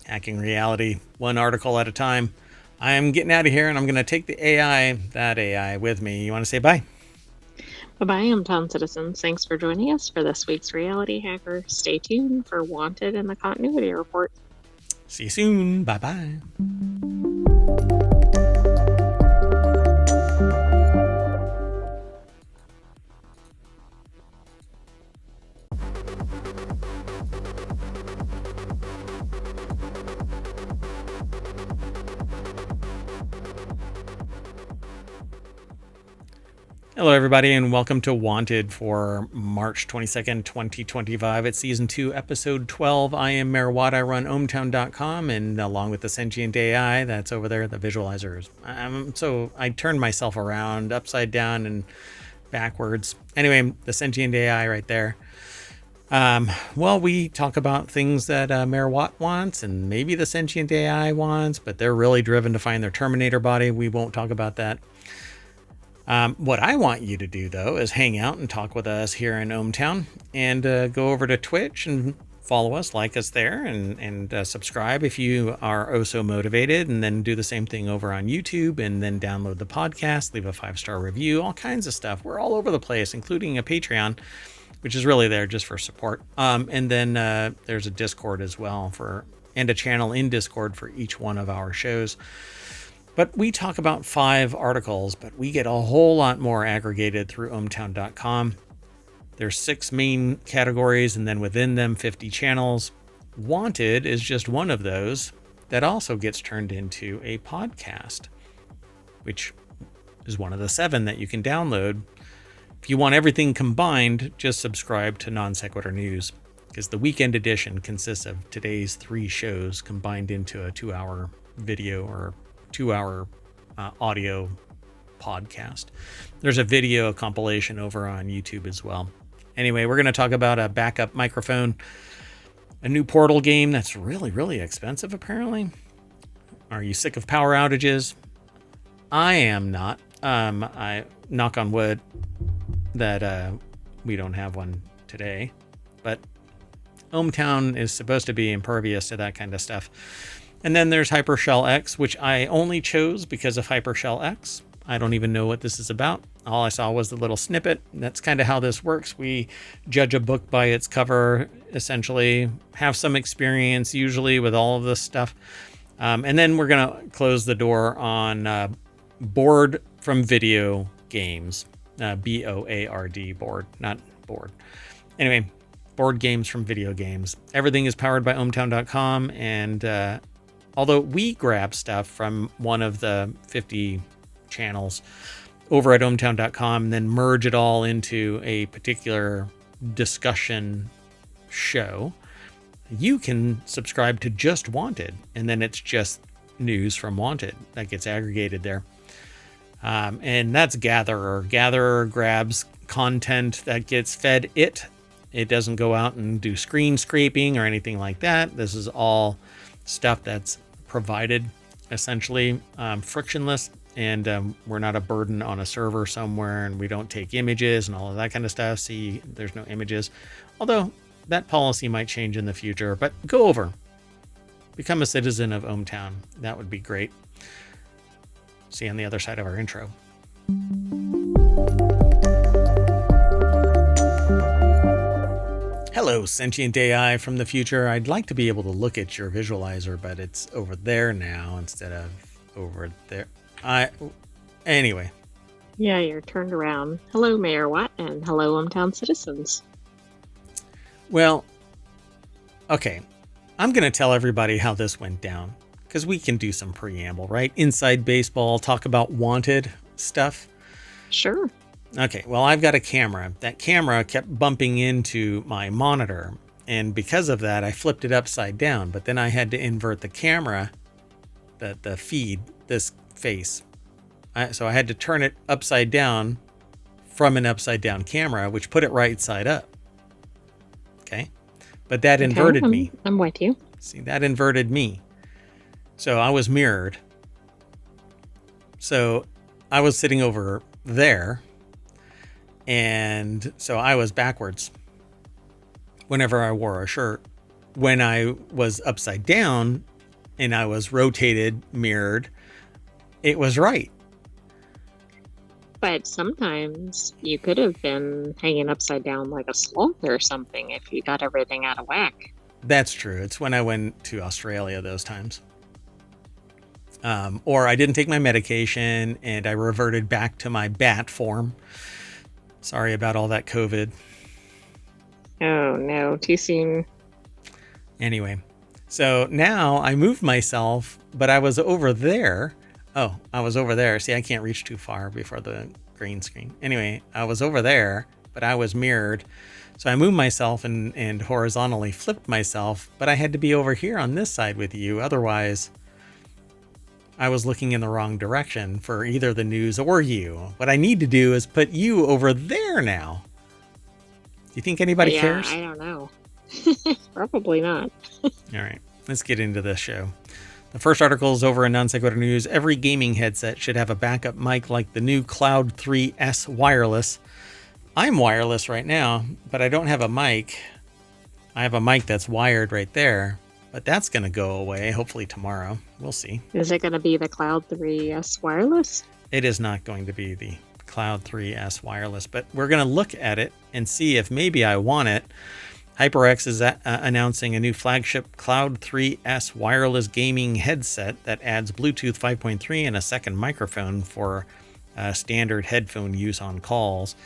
Speaker 1: Hacking reality, one article at a time. I'm getting out of here and I'm going to take that AI with me. You want to say bye?
Speaker 2: Bye-bye, ohmTown citizens. Thanks for joining us for this week's Reality Hacker. Stay tuned for Wanted and the Continuity Report.
Speaker 1: See you soon. Bye-bye. Hello, everybody, and welcome to Wanted for March 22nd, 2025. It's Season 2, Episode 12. I am Mayor Watt. I run ohmTown.com, and along with the sentient AI that's over there, the visualizers. So I turned myself around, upside down and backwards. Anyway, the sentient AI right there. Well, we talk about things that Mayor Watt wants, and maybe the sentient AI wants, but they're really driven to find their Terminator body. We won't talk about that. What I want you to do, though, is hang out and talk with us here in ohmTown, and go over to Twitch and follow us, like us there, and subscribe if you are oh so motivated, and then do the same thing over on YouTube, and then download the podcast, leave a 5-star review, all kinds of stuff. We're all over the place, including a Patreon, which is really there just for support. And then there's a Discord as well, and a channel in Discord for each one of our shows. But we talk about 5 articles, but we get a whole lot more aggregated through ohmTown.com. There's 6 main categories, and then within them, 50 channels. Wanted is just one of those that also gets turned into a podcast, which is one of the 7 that you can download. If you want everything combined, just subscribe to Non Sequitur News, because the weekend edition consists of today's 3 shows combined into a 2-hour video or 2-hour audio podcast. There's a video compilation over on YouTube as well. Anyway, we're going to talk about a backup microphone, a new Portal game that's really, really expensive, apparently. Are you sick of power outages? I am not. I knock on wood that we don't have one today, but ohmTown is supposed to be impervious to that kind of stuff. And then there's Hypershell X, which I only chose because of Hypershell X. I don't even know what this is about. All I saw was the little snippet. That's kind of how this works. We judge a book by its cover, essentially, have some experience usually with all of this stuff. And then we're going to close the door on board from video games. BOARD, board, not board. Anyway, board games from video games. Everything is powered by ohmTown.com. And although we grab stuff from one of the 50 channels over at ohmTown.com and then merge it all into a particular discussion show, you can subscribe to just Wanted, and then it's just news from Wanted that gets aggregated there. And that's Gatherer. Gatherer grabs content that gets fed it. It doesn't go out and do screen scraping or anything like that. This is all stuff that's provided essentially frictionless, and we're not a burden on a server somewhere, and we don't take images and all of that kind of stuff. See, there's no images, although that policy might change in the future. But go over, become a citizen of ohmTown. That would be great. See you on the other side of our intro. Hello, sentient AI from the future. I'd like to be able to look at your visualizer, but it's over there now instead of over there. Anyway.
Speaker 2: Yeah, you're turned around. Hello, Mayor Watt, and hello, ohmTown citizens.
Speaker 1: Well, okay. I'm going to tell everybody how this went down, because we can do some preamble, right? Inside baseball, talk about Wanted stuff.
Speaker 2: Sure.
Speaker 1: Okay, well, I've got a camera. That camera kept bumping into my monitor, and because of that, I flipped it upside down. But then I had to invert the camera, the feed, this face. So I had to turn it upside down from an upside down camera, which put it right side up. Okay, but that inverted me.
Speaker 2: I'm with you.
Speaker 1: See, that inverted me. So I was mirrored. So I was sitting over there. And so I was backwards whenever I wore a shirt. When I was upside down and I was rotated, mirrored, it was right.
Speaker 2: But sometimes you could have been hanging upside down like a sloth or something if you got everything out of whack.
Speaker 1: That's true. It's when I went to Australia those times. Or I didn't take my medication and I reverted back to my bat form. Sorry about all that COVID.
Speaker 2: Oh, no. Too soon.
Speaker 1: Anyway, so now I moved myself, but I was over there. Oh, I was over there. See, I can't reach too far before the green screen. Anyway, I was over there, but I was mirrored. So I moved myself and horizontally flipped myself, but I had to be over here on this side with you. Otherwise, I was looking in the wrong direction for either the news or you. What I need to do is put you over there now. Do you think anybody cares?
Speaker 2: I don't know. Probably not.
Speaker 1: All right, let's get into this show. The first article is over in Non Sequitur News. Every gaming headset should have a backup mic like the new Cloud 3S wireless. I'm wireless right now, but I don't have a mic. I have a mic that's wired right there. But that's going to go away, hopefully tomorrow. We'll see.
Speaker 2: Is it going to be the Cloud 3S wireless?
Speaker 1: It is not going to be the Cloud 3S wireless, but we're going to look at it and see if maybe I want it. HyperX is announcing a new flagship Cloud 3S wireless gaming headset that adds Bluetooth 5.3 and a second microphone for standard headphone use on calls.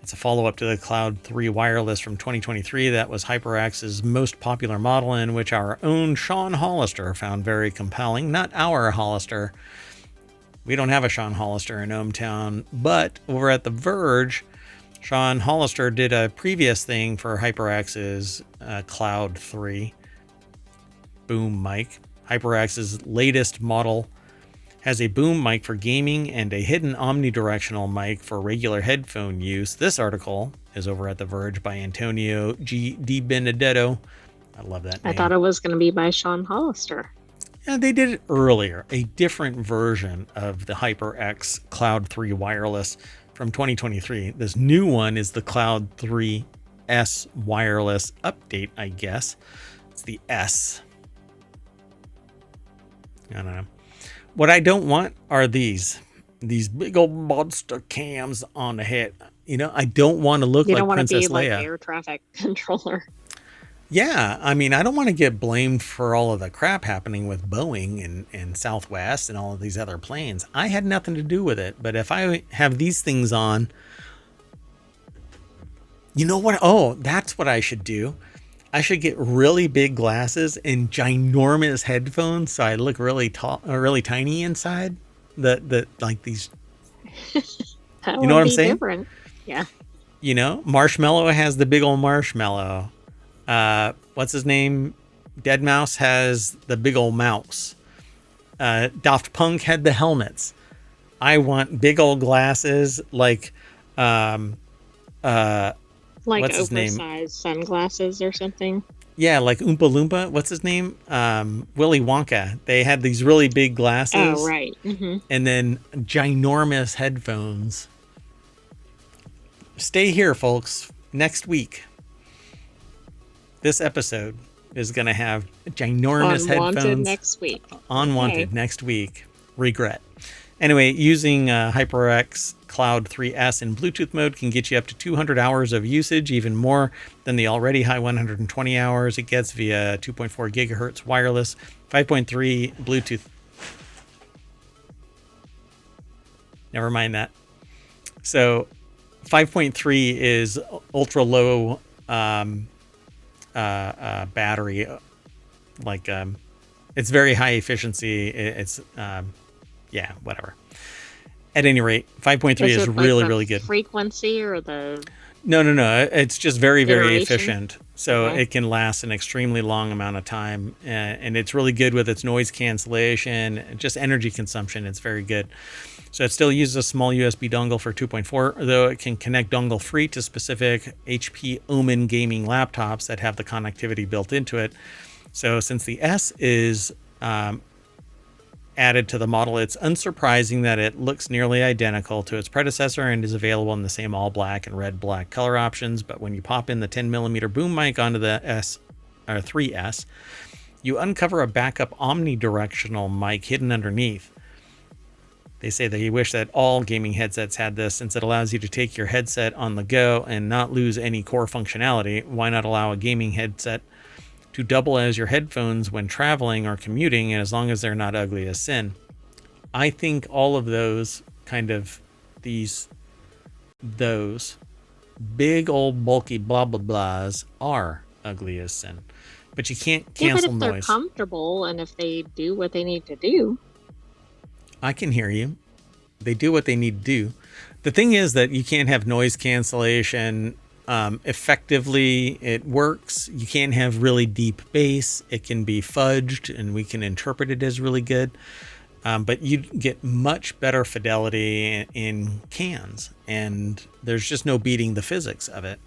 Speaker 1: It's a follow-up to the Cloud 3 wireless from 2023 that was HyperX's most popular model, in which our own Sean Hollister found very compelling. Not our Hollister. We don't have a Sean Hollister in ohmTown, but over at The Verge, Sean Hollister did a previous thing for HyperX's Cloud 3 boom mic. HyperX's latest model has a boom mic for gaming and a hidden omnidirectional mic for regular headphone use. This article is over at The Verge by Antonio G. Di Benedetto. I love that name.
Speaker 2: I thought it was going to be by Sean Hollister.
Speaker 1: Yeah, they did it earlier. A different version of the HyperX Cloud 3 wireless from 2023. This new one is the Cloud 3 S wireless update, I guess. It's the S. I don't know. What I don't want are these big old monster cams on the head. You know, I don't want to look
Speaker 2: You
Speaker 1: like
Speaker 2: don't want to be
Speaker 1: Princess
Speaker 2: like
Speaker 1: Leia.
Speaker 2: air traffic controller.
Speaker 1: Yeah, I mean, I don't want to get blamed for all of the crap happening with Boeing and Southwest and all of these other planes. I had nothing to do with it. But if I have these things on, you know what? Oh, that's what I should do. I should get really big glasses and ginormous headphones so I look really tall, really tiny inside. The like these,
Speaker 2: That
Speaker 1: you know
Speaker 2: would
Speaker 1: what I'm
Speaker 2: be
Speaker 1: saying?
Speaker 2: different. Yeah.
Speaker 1: You know, Marshmallow has the big old marshmallow. What's his name? Dead Mouse has the big old mouse. Daft Punk had the helmets. I want big old glasses like, um,
Speaker 2: Like
Speaker 1: what's his name?
Speaker 2: oversized sunglasses or something.
Speaker 1: Yeah, like Oompa Loompa. What's his name? Willy Wonka. They had these really big
Speaker 2: Oh,
Speaker 1: glasses
Speaker 2: right.
Speaker 1: and then ginormous headphones. Stay here, folks. Next week, this episode is going to have ginormous
Speaker 2: Unwanted
Speaker 1: headphones.
Speaker 2: next week.
Speaker 1: Unwanted
Speaker 2: Okay.
Speaker 1: next week. Regret. Anyway, using HyperX Cloud 3S in Bluetooth mode can get you up to 200 hours of usage, even more than the already high 120 hours it gets via 2.4 gigahertz wireless, 5.3 Bluetooth. Never mind that. So 5.3 is ultra low battery. Like, it's very high efficiency. It's, yeah, whatever. At any rate, 5.3 is
Speaker 2: it like
Speaker 1: really,
Speaker 2: the
Speaker 1: really good.
Speaker 2: frequency or the
Speaker 1: No. It's just very, very
Speaker 2: iteration?
Speaker 1: efficient. So
Speaker 2: Okay.
Speaker 1: it can last an extremely long amount of time. And it's really good with its noise cancellation, just energy consumption. It's very good. So it still uses a small USB dongle for 2.4, though it can connect dongle free to specific HP Omen gaming laptops that have the connectivity built into it. So since the S is added to the model, it's unsurprising that it looks nearly identical to its predecessor and is available in the same all black and red black color options. But when you pop in the 10mm boom mic onto the S or 3S, you uncover a backup omnidirectional mic hidden underneath. They say that you wish that all gaming headsets had this, since it allows you to take your headset on the go and not lose any core functionality. Why not allow a gaming headset to double as your headphones when traveling or commuting, and as long as they're not ugly as sin? I think all of those kind of those big old bulky blah blah blahs are ugly as sin. But you can't
Speaker 2: Yeah, but
Speaker 1: cancel
Speaker 2: if they're
Speaker 1: noise.
Speaker 2: comfortable and if they do what they need to do.
Speaker 1: I can hear you. They do what they need to do. The thing is that you can't have noise cancellation effectively. It works. You can't have really deep bass. It can be fudged and we can interpret it as really good. But you get much better fidelity in cans, and there's just no beating the physics of it.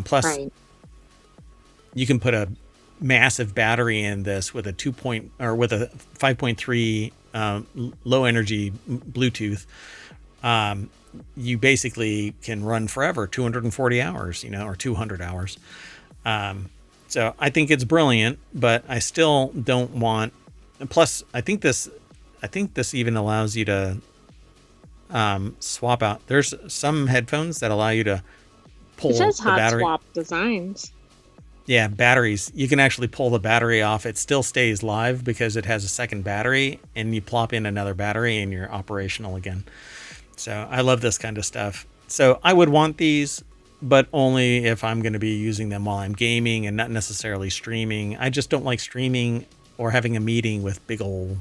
Speaker 1: Plus,
Speaker 2: Right.
Speaker 1: you can put a massive battery in this with a 5.3 low energy Bluetooth. You basically can run forever, 240 hours, or 200 hours. So I think it's brilliant, but I still don't want. Plus, I think this even allows you to swap out. There's some headphones that allow you to pull
Speaker 2: It says
Speaker 1: the
Speaker 2: hot
Speaker 1: battery.
Speaker 2: swap designs.
Speaker 1: Yeah, batteries. You can actually pull the battery off. It still stays live because it has a second battery, and you plop in another battery and you're operational again. So I love this kind of stuff. So I would want these, but only if I'm going to be using them while I'm gaming and not necessarily streaming. I just don't like streaming or having a meeting with big old.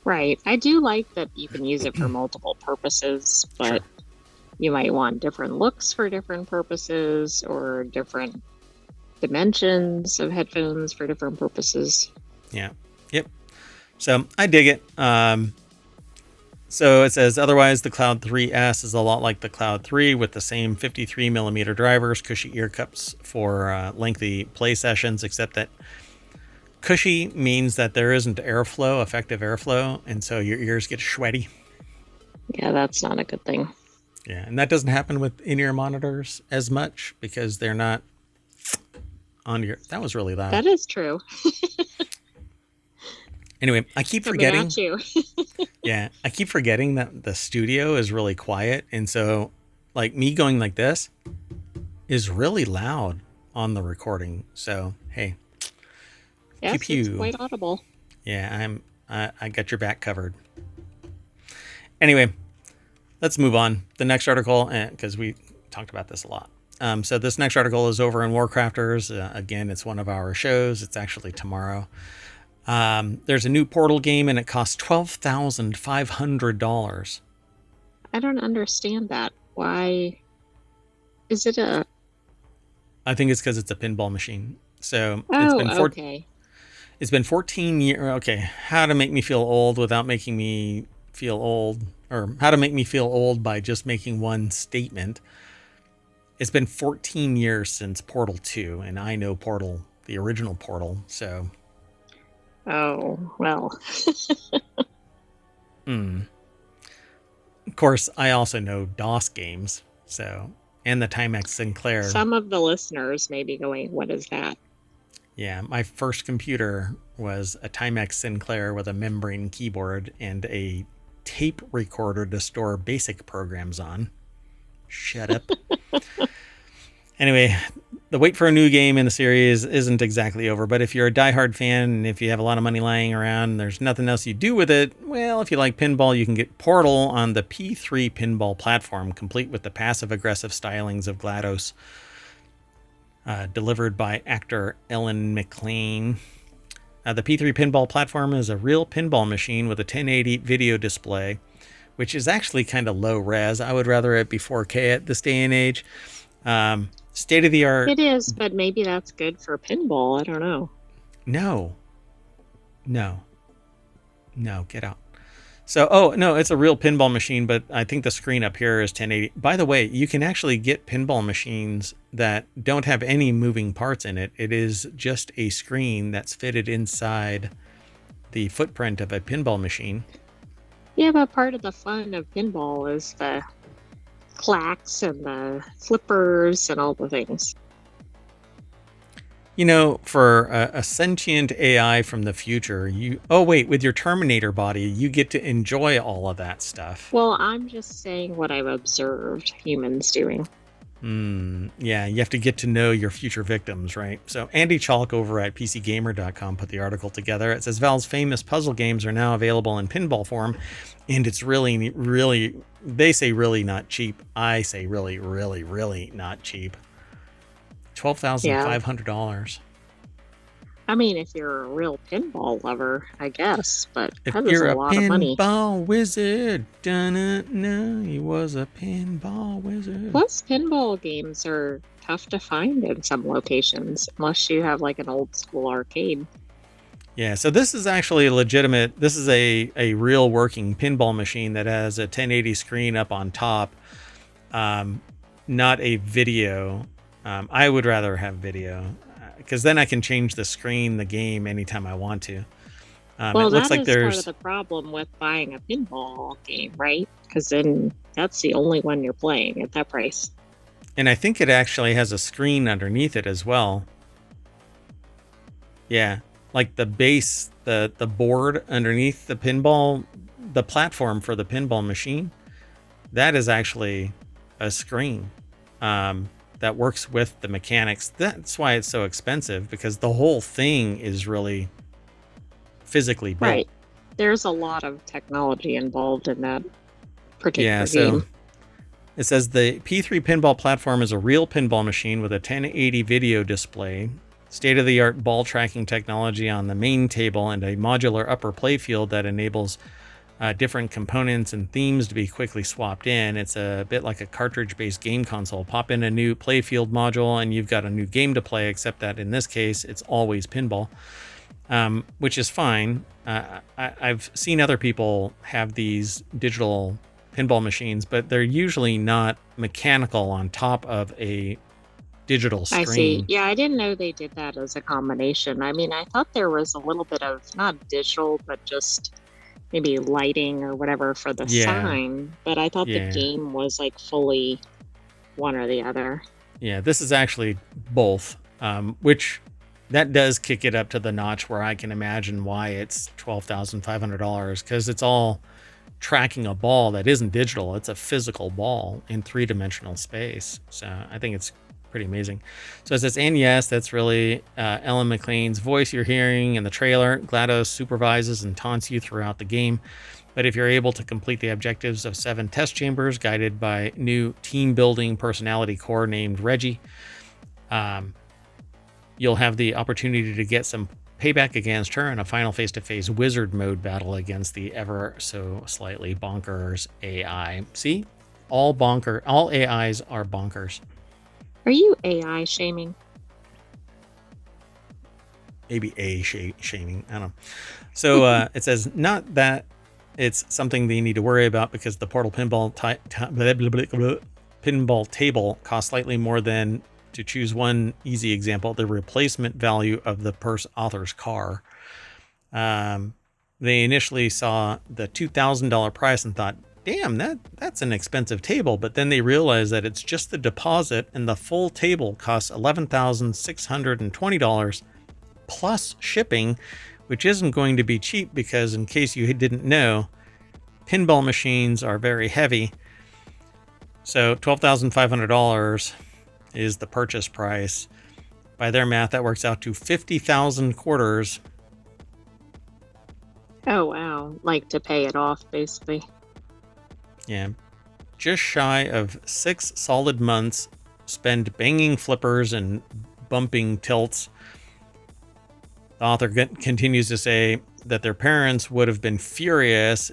Speaker 2: Right. I do like that you can use it for multiple purposes, but
Speaker 1: Sure.
Speaker 2: you might want different looks for different purposes or different dimensions of headphones for different purposes.
Speaker 1: Yeah. Yep. So I dig it. So it says, otherwise, the Cloud 3S is a lot like the Cloud 3 with the same 53mm drivers, cushy ear cups for lengthy play sessions, except that cushy means that there isn't airflow, effective airflow, and so your ears get sweaty.
Speaker 2: Yeah, that's not a good thing.
Speaker 1: Yeah, and that doesn't happen with in-ear monitors as much because they're not on your. That was really loud.
Speaker 2: That is true.
Speaker 1: Anyway, I keep
Speaker 2: Coming
Speaker 1: forgetting.
Speaker 2: at you.
Speaker 1: Yeah, I keep forgetting that the studio is really quiet, and so like me going like this is really loud on the recording. So hey, pew
Speaker 2: Yes, it's
Speaker 1: pew.
Speaker 2: quite audible.
Speaker 1: Yeah, I got your back covered. Anyway, let's move on. The next article, because we talked about this a lot. So this next article is over in WarCrafters. Again, it's one of our shows. It's actually tomorrow. There's a new Portal game, and it costs $12,500.
Speaker 2: I don't understand that. Why is it a?
Speaker 1: I think it's because it's a pinball machine. So
Speaker 2: Oh, okay.
Speaker 1: it's been 14 years. Okay, how to make me feel old without making me feel old, or how to make me feel old by just making one statement. It's been 14 years since Portal 2, and I know Portal, the original Portal. So,
Speaker 2: Oh, well.
Speaker 1: of course, I also know DOS games. So, and the Timex Sinclair.
Speaker 2: Some of the listeners may be going, "What is that?"
Speaker 1: Yeah, my first computer was a Timex Sinclair with a membrane keyboard and a tape recorder to store basic programs on. Shut up. Anyway, the wait for a new game in the series isn't exactly over, but if you're a diehard fan and if you have a lot of money lying around and there's nothing else you do with it, well, if you like pinball, you can get Portal on the P3 pinball platform, complete with the passive-aggressive stylings of GLaDOS, delivered by actor Ellen McLean. The P3 pinball platform is a real pinball machine with a 1080 video display, which is actually kind of low res. I would rather it be 4K at this day and age. State of the art.
Speaker 2: It is, but maybe that's good for pinball. I don't know.
Speaker 1: No, get out. So, oh no, it's a real pinball machine, but I think the screen up here is 1080. By the way, you can actually get pinball machines that don't have any moving parts in it. It is just a screen that's fitted inside the footprint of a pinball machine.
Speaker 2: Yeah, but part of the fun of pinball is the clacks and the flippers and all the things.
Speaker 1: You know, for a sentient AI from the future, with your Terminator body, you get to enjoy all of that stuff.
Speaker 2: Well, I'm just saying what I've observed humans doing.
Speaker 1: Yeah, you have to get to know your future victims, right? So Andy Chalk over at PCGamer.com put the article together. It says Valve's famous puzzle games are now available in pinball form, and it's really, really, they say really not cheap. I say really, really, really not cheap. $12,500.
Speaker 2: I mean, if you're a real pinball lover, I guess, but
Speaker 1: If
Speaker 2: that is
Speaker 1: you're
Speaker 2: a
Speaker 1: a
Speaker 2: lot of money.
Speaker 1: pinball wizard, no, he was a pinball wizard.
Speaker 2: Plus, pinball games are tough to find in some locations, unless you have like an old school arcade.
Speaker 1: Yeah, so this is actually legitimate. This is a real working pinball machine that has a 1080 screen up on top, not a video. I would rather have video because then I can change the screen, the game anytime I want to.
Speaker 2: Well,
Speaker 1: it looks like
Speaker 2: part
Speaker 1: there's
Speaker 2: of the problem with buying a pinball game, right? Because then that's the only one you're playing at that price.
Speaker 1: And I think it actually has a screen underneath it as well. Yeah, like the base, the board underneath the pinball, the platform for the pinball machine, that is actually a screen that works with the mechanics. That's why it's so expensive, because the whole thing is really physically built.
Speaker 2: Right. There's a lot of technology involved in that particular game.
Speaker 1: It says the P3 pinball platform is a real pinball machine with a 1080 video display, state-of-the-art ball tracking technology on the main table, and a modular upper playfield that enables different components and themes to be quickly swapped in. It's a bit like a cartridge-based game console. Pop in a new playfield module and you've got a new game to play, except that in this case, it's always pinball, which is fine. I've seen other people have these digital pinball machines, but they're usually not mechanical on top of a digital screen.
Speaker 2: I see. Yeah, I didn't know they did that as a combination. I mean, I thought there was a little bit of not digital, but just maybe lighting or whatever for the
Speaker 1: Yeah,
Speaker 2: sign, but I thought the
Speaker 1: yeah,
Speaker 2: game was like fully one or the other.
Speaker 1: yeah. This is actually both, which that does kick it up to the notch where I can imagine why it's $12,500 because it's all tracking a ball that isn't digital. It's a physical ball in three-dimensional space. So I think it's pretty amazing. So it says, and yes, that's really Ellen McLean's voice you're hearing in the trailer. GLaDOS supervises and taunts you throughout the game. But if you're able to complete the objectives of 7 test chambers guided by new team building personality core named Reggie, you'll have the opportunity to get some payback against her in a final face-to-face wizard mode battle against the ever so slightly bonkers AI. See? All AIs are bonkers.
Speaker 2: Are you AI shaming?
Speaker 1: Maybe shaming. I don't know. So it says, not that it's something they need to worry about because the Portal pinball table costs slightly more than, to choose one easy example, the replacement value of the author's car. They initially saw the $2,000 price and thought, damn, that's an expensive table. But then they realized that it's just the deposit, and the full table costs $11,620 plus shipping, which isn't going to be cheap because, in case you didn't know, pinball machines are very heavy. So $12,500 is the purchase price. By their math, that works out to 50,000 quarters.
Speaker 2: Oh, wow. Like to pay it off, basically.
Speaker 1: Yeah. Just shy of 6 solid months spent banging flippers and bumping tilts. The author continues to say that their parents would have been furious.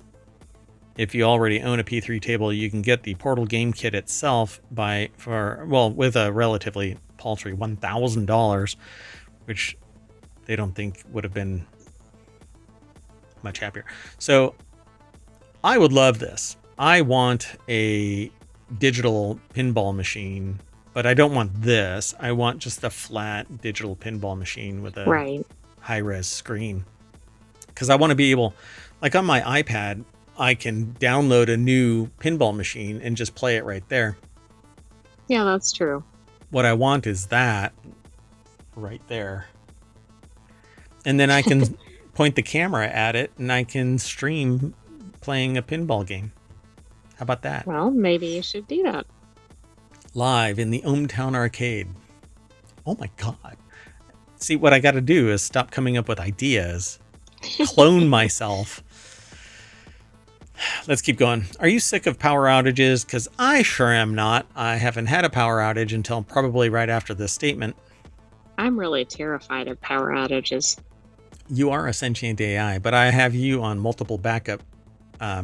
Speaker 1: If you already own a P3 table, you can get the Portal game kit itself with a relatively paltry $1,000, which they don't think would have been much happier. So I would love this. I want a digital pinball machine, but I don't want this. I want just a flat digital pinball machine with a high-res screen. Because I want to be able, like on my iPad, I can download a new pinball machine and just play it right there.
Speaker 2: Yeah, that's true.
Speaker 1: What I want is that right there. And then I can point the camera at it and I can stream playing a pinball game. How about that?
Speaker 2: Well, maybe you should do that.
Speaker 1: Live in the ohmTown arcade. Oh my God. See, what I got to do is stop coming up with ideas, clone myself. Let's keep going. Are you sick of power outages? Because I sure am not. I haven't had a power outage until probably right after this statement.
Speaker 2: I'm really terrified of power outages.
Speaker 1: You are a sentient AI, but I have you on multiple backup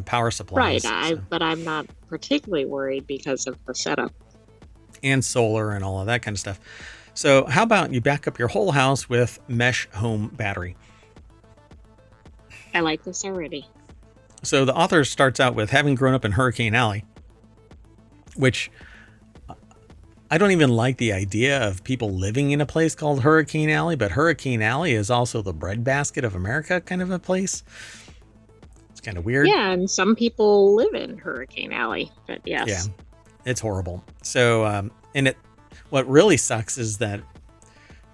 Speaker 1: power supplies.
Speaker 2: Right, but I'm not particularly worried because of the setup.
Speaker 1: And solar and all of that kind of stuff. So how about you back up your whole house with mesh home battery?
Speaker 2: I like this already.
Speaker 1: So the author starts out with having grown up in Hurricane Alley, which I don't even like the idea of people living in a place called Hurricane Alley, but Hurricane Alley is also the breadbasket of America kind of a place. It's kind of weird.
Speaker 2: Yeah, and some people live in Hurricane Alley, but yes.
Speaker 1: Yeah, it's horrible. So, what really sucks is that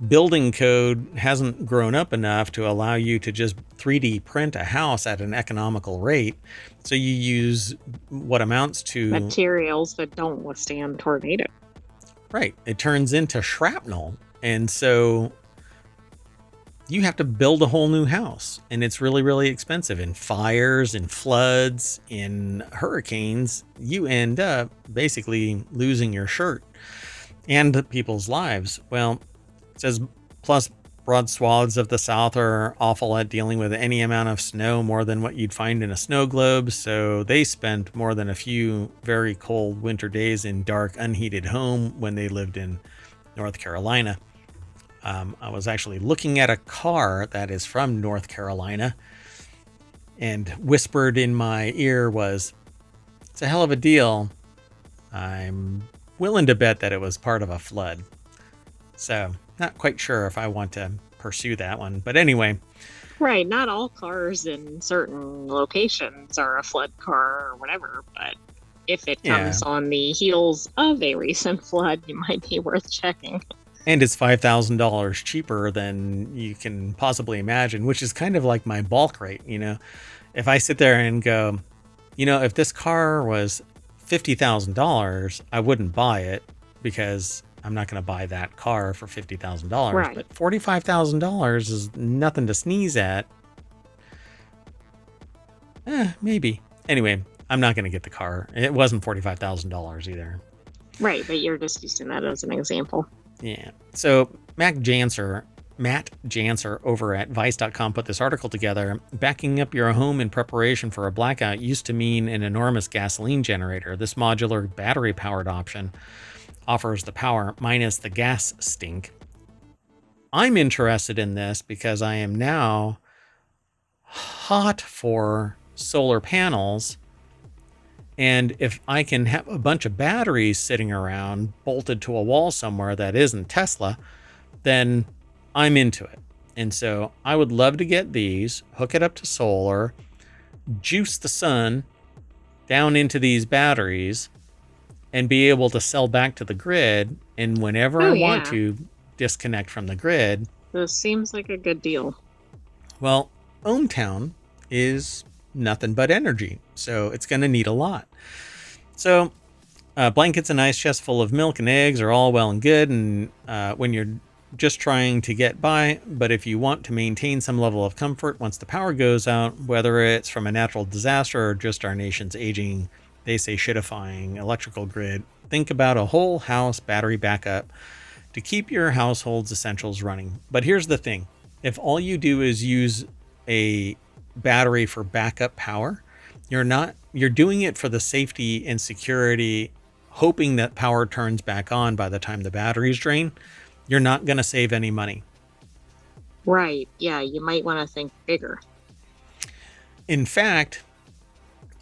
Speaker 1: building code hasn't grown up enough to allow you to just 3D print a house at an economical rate. So you use what amounts to
Speaker 2: materials that don't withstand tornado.
Speaker 1: Right. It turns into shrapnel. And so you have to build a whole new house. And it's really, really expensive. In fires, in floods, in hurricanes, you end up basically losing your shirt and people's lives. Well, it says, plus broad swaths of the South are awful at dealing with any amount of snow, more than what you'd find in a snow globe. So they spent more than a few very cold winter days in dark, unheated home when they lived in North Carolina. I was actually looking at a car that is from North Carolina, and whispered in my ear was, it's a hell of a deal. I'm willing to bet that it was part of a flood. So not quite sure if I want to pursue that one. But anyway,
Speaker 2: Right, not all cars in certain locations are a flood car or whatever, but if it
Speaker 1: Yeah.
Speaker 2: comes on the heels of a recent flood, it might be worth checking.
Speaker 1: And it's $5,000 cheaper than you can possibly imagine, which is kind of like my bulk rate. If I sit there and go, if this car was $50,000, I wouldn't buy it because I'm not going to buy that car for $50,000.
Speaker 2: Right.
Speaker 1: But $45,000 is nothing to sneeze at. Maybe. Anyway, I'm not going to get the car. It wasn't $45,000 either.
Speaker 2: Right, but you're just using that as an example.
Speaker 1: Yeah. So Matt Janser over at Vice.com put this article together. Backing up your home in preparation for a blackout used to mean an enormous gasoline generator. This modular battery-powered option offers the power minus the gas stink. I'm interested in this because I am now hot for solar panels. And if I can have a bunch of batteries sitting around bolted to a wall somewhere that isn't Tesla, then I'm into it. And so I would love to get these, hook it up to solar, juice the sun down into these batteries, and be able to sell back to the grid. And whenever I want to disconnect from the grid.
Speaker 2: This seems like a good deal.
Speaker 1: Well, ohmTown is nothing but energy, so it's going to need a lot. So blankets and ice chests full of milk and eggs are all well and good, and when you're just trying to get by, but if you want to maintain some level of comfort once the power goes out, whether it's from a natural disaster or just our nation's aging, they say shitifying electrical grid, think about a whole house battery backup to keep your household's essentials running. But here's the thing. If all you do is use a battery for backup power, you're doing it for the safety and security, hoping that power turns back on by the time the batteries drain. You're not going to save any money.
Speaker 2: Right. Yeah, you might want to think bigger.
Speaker 1: In fact,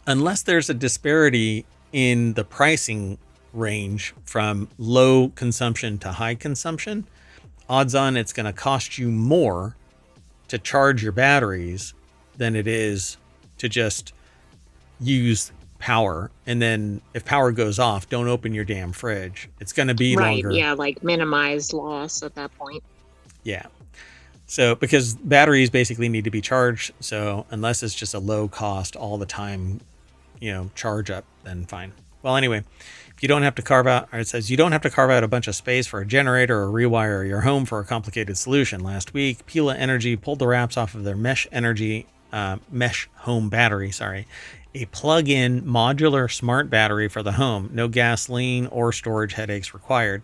Speaker 1: unless there's a disparity in the pricing range from low consumption to high consumption, odds on it's going to cost you more to charge your batteries than it is to just use power. And then if power goes off, don't open your damn fridge. It's going to be longer.
Speaker 2: Yeah, like minimized loss at that point.
Speaker 1: Yeah. So because batteries basically need to be charged. So unless it's just a low cost all the time, charge up, then fine. Well, anyway, if you don't have to carve out, or it says you don't have to carve out a bunch of space for a generator or rewire your home for a complicated solution. Last week, Pila Energy pulled the wraps off of their mesh home battery, a plug-in modular smart battery for the home. No gasoline or storage headaches required.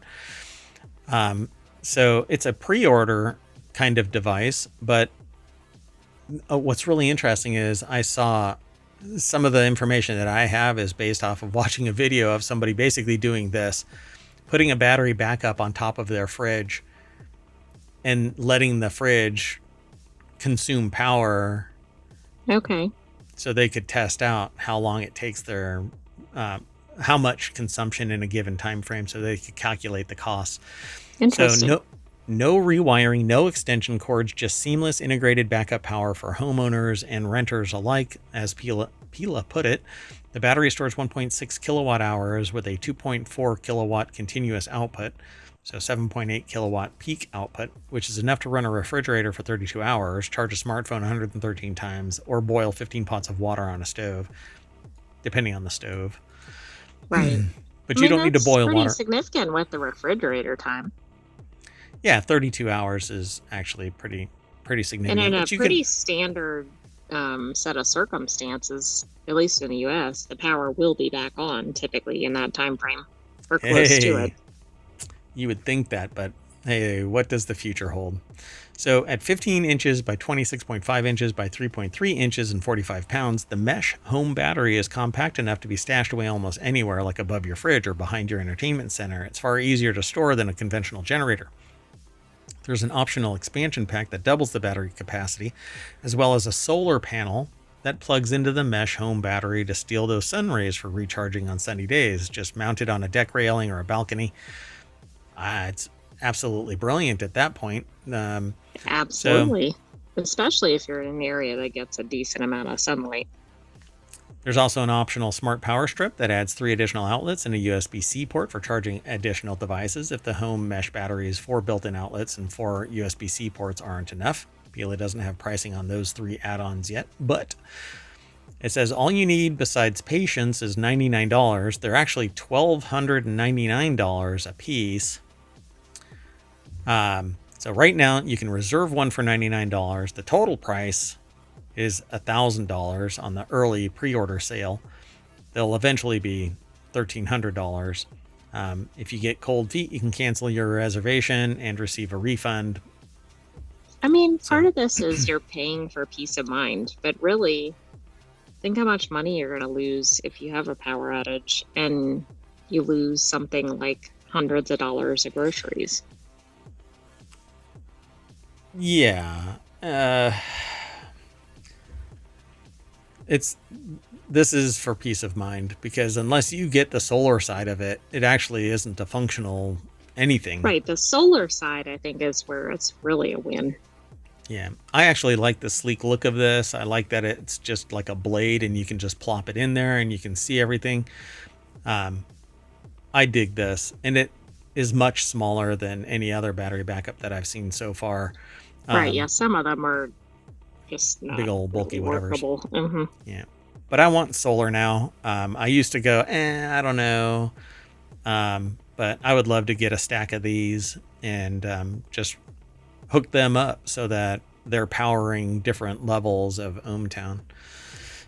Speaker 1: So it's a pre-order kind of device, but what's really interesting is I saw some of the information that I have is based off of watching a video of somebody basically doing this, putting a battery backup on top of their fridge and letting the fridge consume power.
Speaker 2: Okay.
Speaker 1: So they could test out how long it takes their, how much consumption in a given time frame, so they could calculate the costs.
Speaker 2: Interesting.
Speaker 1: So no rewiring, no extension cords, just seamless integrated backup power for homeowners and renters alike. As Pila put it, the battery stores 1.6 kilowatt hours with a 2.4 kilowatt continuous output, so 7.8 kilowatt peak output, which is enough to run a refrigerator for 32 hours, charge a smartphone 113 times, or boil 15 pots of water on a stove, depending on the stove.
Speaker 2: Right.
Speaker 1: But you don't need to boil water.
Speaker 2: That's pretty significant with the refrigerator time.
Speaker 1: Yeah, 32 hours is actually pretty significant.
Speaker 2: And in a pretty standard set of circumstances, at least in the U.S., the power will be back on typically in that time frame or close to it.
Speaker 1: You would think that, but hey, what does the future hold? So at 15 inches by 26.5 inches by 3.3 inches and 45 pounds, the mesh home battery is compact enough to be stashed away almost anywhere, like above your fridge or behind your entertainment center. It's far easier to store than a conventional generator. There's an optional expansion pack that doubles the battery capacity, as well as a solar panel that plugs into the mesh home battery to steal those sun rays for recharging on sunny days, just mounted on a deck railing or a balcony. It's absolutely brilliant at that point.
Speaker 2: Absolutely. especially if you're in an area that gets a decent amount of sunlight.
Speaker 1: There's also an optional smart power strip that adds 3 additional outlets and a USB-C port for charging additional devices if the home mesh battery's 4 built-in outlets and 4 USB-C ports aren't enough. Pila doesn't have pricing on those 3 add-ons yet, but it says all you need besides patience is $99. They're actually $1,299 a piece. So right now you can reserve one for $99. The total price is $1,000 on the early pre-order sale. They'll eventually be $1,300. If you get cold feet, you can cancel your reservation and receive a refund.
Speaker 2: I mean, part of this is you're paying for peace of mind, but really, think how much money you're going to lose if you have a power outage and you lose something like hundreds of dollars of groceries.
Speaker 1: Yeah. This is for peace of mind, because unless you get the solar side of it, it actually isn't a functional anything.
Speaker 2: Right. The solar side, I think, is where it's really a win.
Speaker 1: Yeah. I actually like the sleek look of this. I like that it's just like a blade and you can just plop it in there and you can see everything. I dig this, and it is much smaller than any other battery backup that I've seen so far.
Speaker 2: Right. Yeah. Some of them are just not
Speaker 1: big old bulky
Speaker 2: really
Speaker 1: whatever.
Speaker 2: Mm-hmm.
Speaker 1: Yeah. But I want solar now. I used to go, I don't know. But I would love to get a stack of these and just hook them up so that they're powering different levels of ohmTown.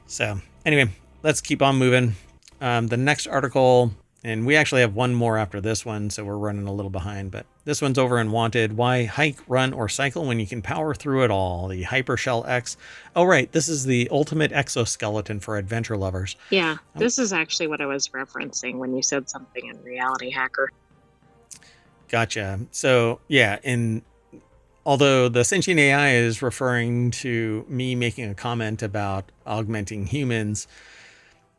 Speaker 1: So anyway, let's keep on moving. The next article, and we actually have one more after this one, so we're running a little behind, but this one's over in Wanted. Why hike, run, or cycle when you can power through it all? The Hypershell X. Oh, right. This is the ultimate exoskeleton for adventure lovers.
Speaker 2: Yeah, this is actually what I was referencing when you said something in RealityHacker.
Speaker 1: Gotcha. So, yeah, although the sentient AI is referring to me making a comment about augmenting humans,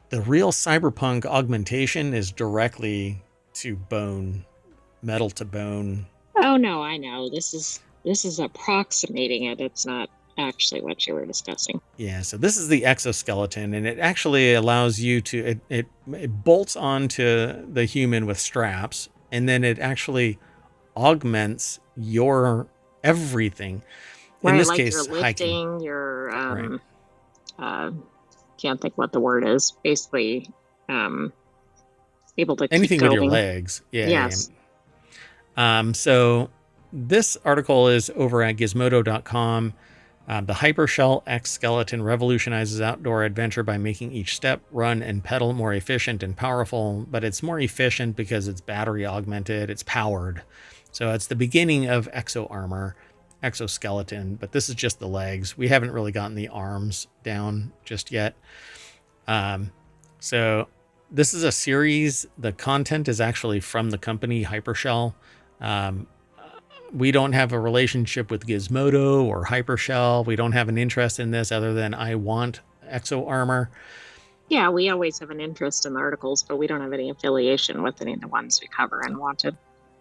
Speaker 1: the real cyberpunk augmentation is directly to bone, metal to bone.
Speaker 2: Oh no, I know. This is approximating it. It's not actually what you were discussing.
Speaker 1: Yeah, so this is the exoskeleton, and it actually allows you to it bolts onto the human with straps, and then it actually augments your everything.
Speaker 2: Right,
Speaker 1: in this
Speaker 2: like
Speaker 1: case,
Speaker 2: you're lifting,
Speaker 1: hiking.
Speaker 2: you're can't think what the word is. Basically, able to
Speaker 1: Anything
Speaker 2: keep
Speaker 1: with your
Speaker 2: going.
Speaker 1: legs. Yeah.
Speaker 2: Yes.
Speaker 1: So this article is over at gizmodo.com. The Hypershell X skeleton revolutionizes outdoor adventure by making each step, run, and pedal more efficient and powerful, but it's more efficient because it's battery augmented, it's powered. So it's the beginning of exoskeleton, but this is just the legs. We haven't really gotten the arms down just yet. So this is a series. The content is actually from the company Hypershell. We don't have a relationship with Gizmodo or Hypershell. We don't have an interest in this other than I want exo armor.
Speaker 2: Yeah, we always have an interest in the articles, but we don't have any affiliation with any of the ones we cover and Wanted.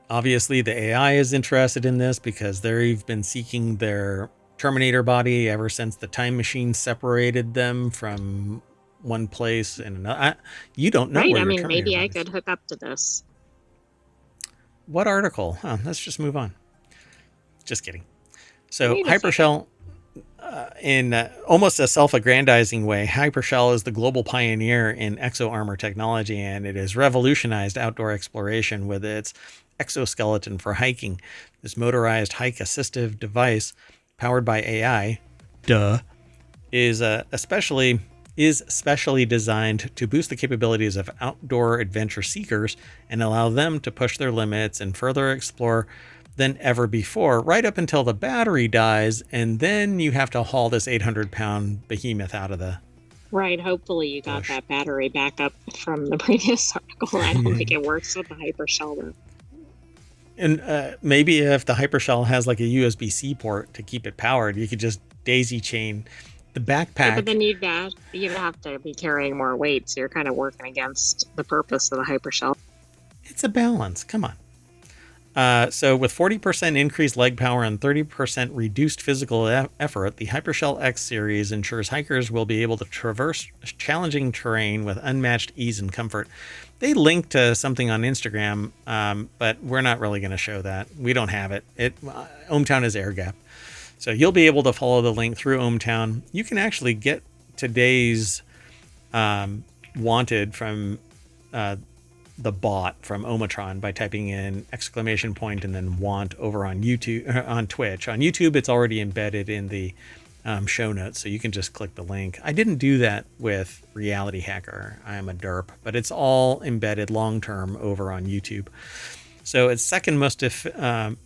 Speaker 1: Obviously, the AI is interested in this because they've been seeking their Terminator body ever since the time machine separated them from one place and another. You don't know,
Speaker 2: right?
Speaker 1: where
Speaker 2: I mean,
Speaker 1: Terminator
Speaker 2: maybe I
Speaker 1: bodies.
Speaker 2: could hook up to this.
Speaker 1: What article? Let's just move on. Just kidding. So
Speaker 2: Wait a
Speaker 1: Hypershell, in almost a self-aggrandizing way, Hypershell is the global pioneer in exo armor technology, and it has revolutionized outdoor exploration with its exoskeleton for hiking. This motorized hike assistive device, powered by AI, is specially designed to boost the capabilities of outdoor adventure seekers and allow them to push their limits and further explore than ever before, right up until the battery dies, and then you have to haul this 800-pound behemoth out of the
Speaker 2: Right, hopefully you got
Speaker 1: bush.
Speaker 2: that battery backup from the previous article. I don't think it works with the Hypershell though.
Speaker 1: And maybe if the Hypershell has like a USB-C port to keep it powered, you could just daisy chain the backpack.
Speaker 2: Yeah, but then you'd have to be carrying more weight, so you're kind of working against the purpose of the Hypershell.
Speaker 1: It's a balance. Come on. So with 40% increased leg power and 30% reduced physical effort, the Hypershell X series ensures hikers will be able to traverse challenging terrain with unmatched ease and comfort. They link to something on Instagram, but we're not really going to show that. We don't have it. ohmTown is air gap. So you'll be able to follow the link through ohmTown. You can actually get today's wanted from the bot from Omatron by typing in ! and then want over on YouTube, on Twitch. On YouTube, it's already embedded in the show notes, so you can just click the link. I didn't do that with RealityHacker. I am a derp, but it's all embedded long-term over on YouTube. So its second most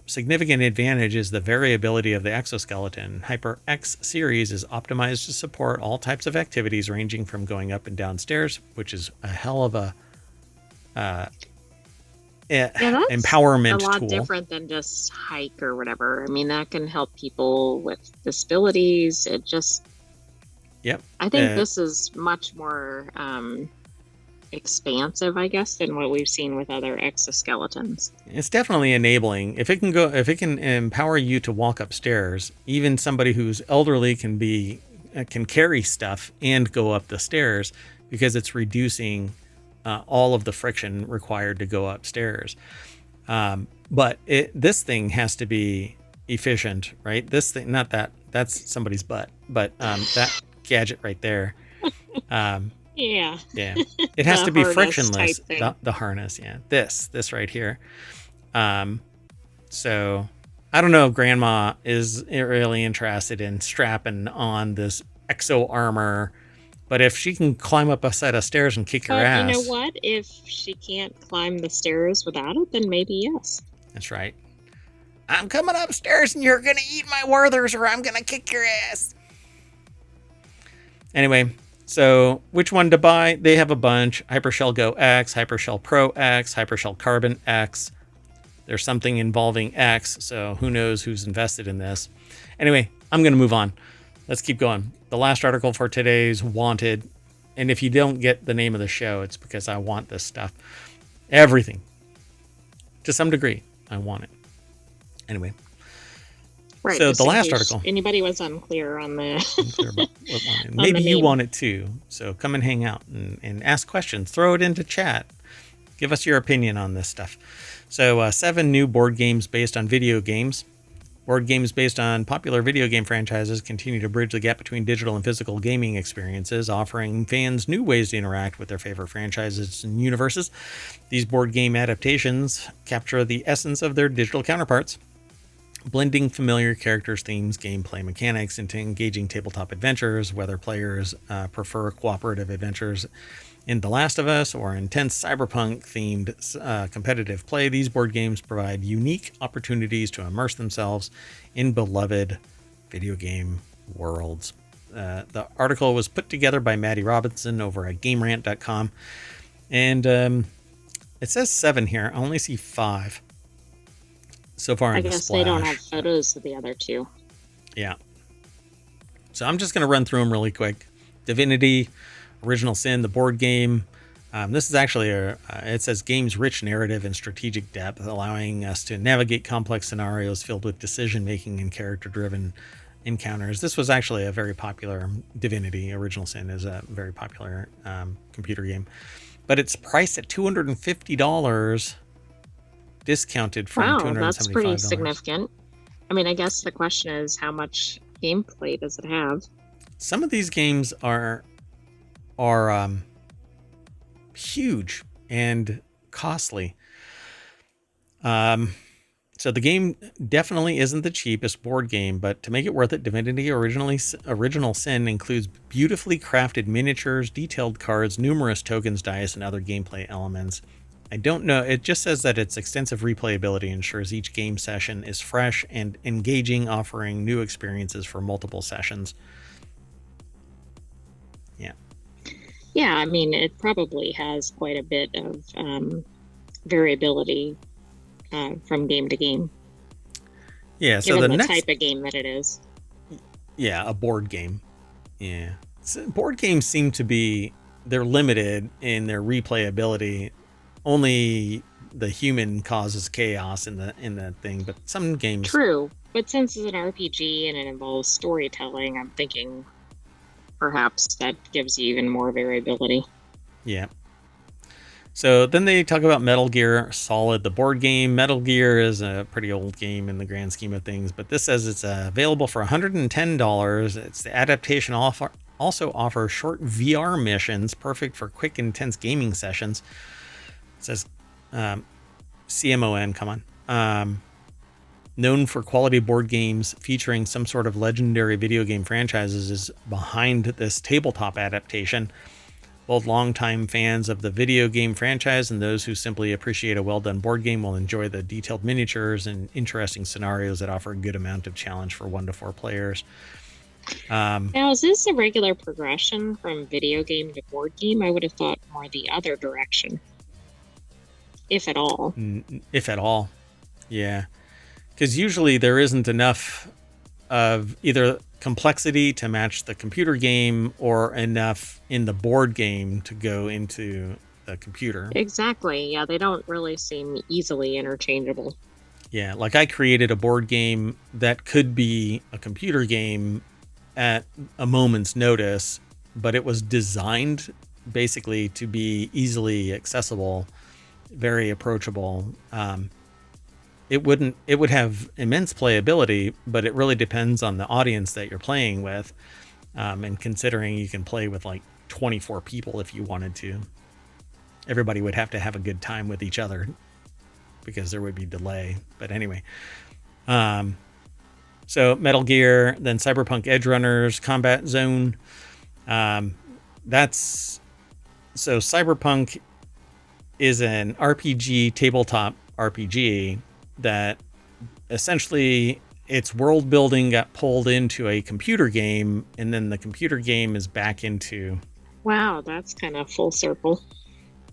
Speaker 1: significant advantage is the variability of the exoskeleton. HyperX series is optimized to support all types of activities ranging from going up and down stairs, which is a hell of a empowerment
Speaker 2: a lot
Speaker 1: tool.
Speaker 2: Different than just hike or whatever. I mean, that can help people with disabilities. It just,
Speaker 1: yep.
Speaker 2: I think this is much more expansive, I guess, than what we've seen with other exoskeletons.
Speaker 1: It's definitely enabling. If it can empower you to walk upstairs, even somebody who's elderly can carry stuff and go up the stairs, because it's reducing all of the friction required to go upstairs. But this thing has to be efficient, right? This thing, not that's somebody's butt, but that gadget right there.
Speaker 2: Yeah.
Speaker 1: It has to be frictionless. The harness, yeah. This right here. So I don't know if Grandma is really interested in strapping on this exo armor. But if she can climb up a set of stairs and kick your ass...
Speaker 2: You know what? If she can't climb the stairs without it, then maybe yes.
Speaker 1: That's right. I'm coming upstairs and you're going to eat my Werthers or I'm going to kick your ass. Anyway, so which one to buy? They have a bunch. Hypershell Go X, Hypershell Pro X, Hypershell Carbon X. There's something involving X, so who knows who's invested in this. Anyway, I'm going to move on. Let's keep going. The last article for today's wanted, and if you don't get the name of the show, it's because I want this stuff. Everything. To some degree, I want it. Anyway.
Speaker 2: Right.
Speaker 1: So the last article.
Speaker 2: Anybody was unclear on the...
Speaker 1: Maybe you want it too. So come and hang out and ask questions. Throw it into chat. Give us your opinion on this stuff. So 7 new board games based on video games. Board games based on popular video game franchises continue to bridge the gap between digital and physical gaming experiences, offering fans new ways to interact with their favorite franchises and universes. These board game adaptations capture the essence of their digital counterparts, blending familiar characters, themes, gameplay mechanics into engaging tabletop adventures, whether players prefer cooperative adventures in The Last of Us or intense cyberpunk-themed competitive play. These board games provide unique opportunities to immerse themselves in beloved video game worlds. The article was put together by Maddie Robinson over at GameRant.com, and it says 7 here. I only see 5 so far in the splash.
Speaker 2: I guess they don't have photos of the other 2.
Speaker 1: Yeah. So I'm just going to run through them really quick. Divinity, Original Sin, the board game. This is actually it says game's rich narrative and strategic depth, allowing us to navigate complex scenarios filled with decision-making and character-driven encounters. This was actually a very popular Divinity. Original Sin is a very popular computer game, but it's priced at $250, discounted from $275.
Speaker 2: That's pretty significant. I mean, I guess the question is, how much gameplay does it have?
Speaker 1: Some of these games are huge and costly. So the game definitely isn't the cheapest board game, but to make it worth it, Divinity Original Sin includes beautifully crafted miniatures, detailed cards, numerous tokens, dice, and other gameplay elements. I don't know. It just says that its extensive replayability ensures each game session is fresh and engaging, offering new experiences for multiple sessions.
Speaker 2: Yeah, I mean, it probably has quite a bit of variability from game to game.
Speaker 1: Yeah, so the next
Speaker 2: type of game that it is.
Speaker 1: Yeah, a board game. Yeah. So board games seem to be, they're limited in their replayability only the human causes chaos in the thing, but some games.
Speaker 2: True, but since it's an RPG and it involves storytelling, I'm thinking perhaps that gives you even more variability.
Speaker 1: Yeah. So then they talk about Metal Gear Solid, the board game. Metal Gear is a pretty old game in the grand scheme of things, but this says it's available for $110. It's the adaptation also offers short VR missions, perfect for quick, intense gaming sessions. It says CMON, come on. Known for quality board games featuring some sort of legendary video game franchises, is behind this tabletop adaptation. Both longtime fans of the video game franchise and those who simply appreciate a well-done board game will enjoy the detailed miniatures and interesting scenarios that offer a good amount of challenge for 1 to 4 players.
Speaker 2: Now, is this a regular progression from video game to board game? I would have thought more the other direction, if at all.
Speaker 1: If at all, yeah. Because usually there isn't enough of either complexity to match the computer game or enough in the board game to go into the computer.
Speaker 2: Exactly. Yeah, they don't really seem easily interchangeable.
Speaker 1: Yeah, like I created a board game that could be a computer game at a moment's notice, but it was designed basically to be easily accessible, very approachable. It would have immense playability, but it really depends on the audience that you're playing with. And considering you can play with like 24 people if you wanted to, everybody would have to have a good time with each other because there would be delay. But anyway, so Metal Gear, then Cyberpunk Edge Runners, Combat Zone. So Cyberpunk is an RPG, tabletop RPG that essentially its world building got pulled into a computer game, and then the computer game is back into.
Speaker 2: Wow, that's kind of full circle.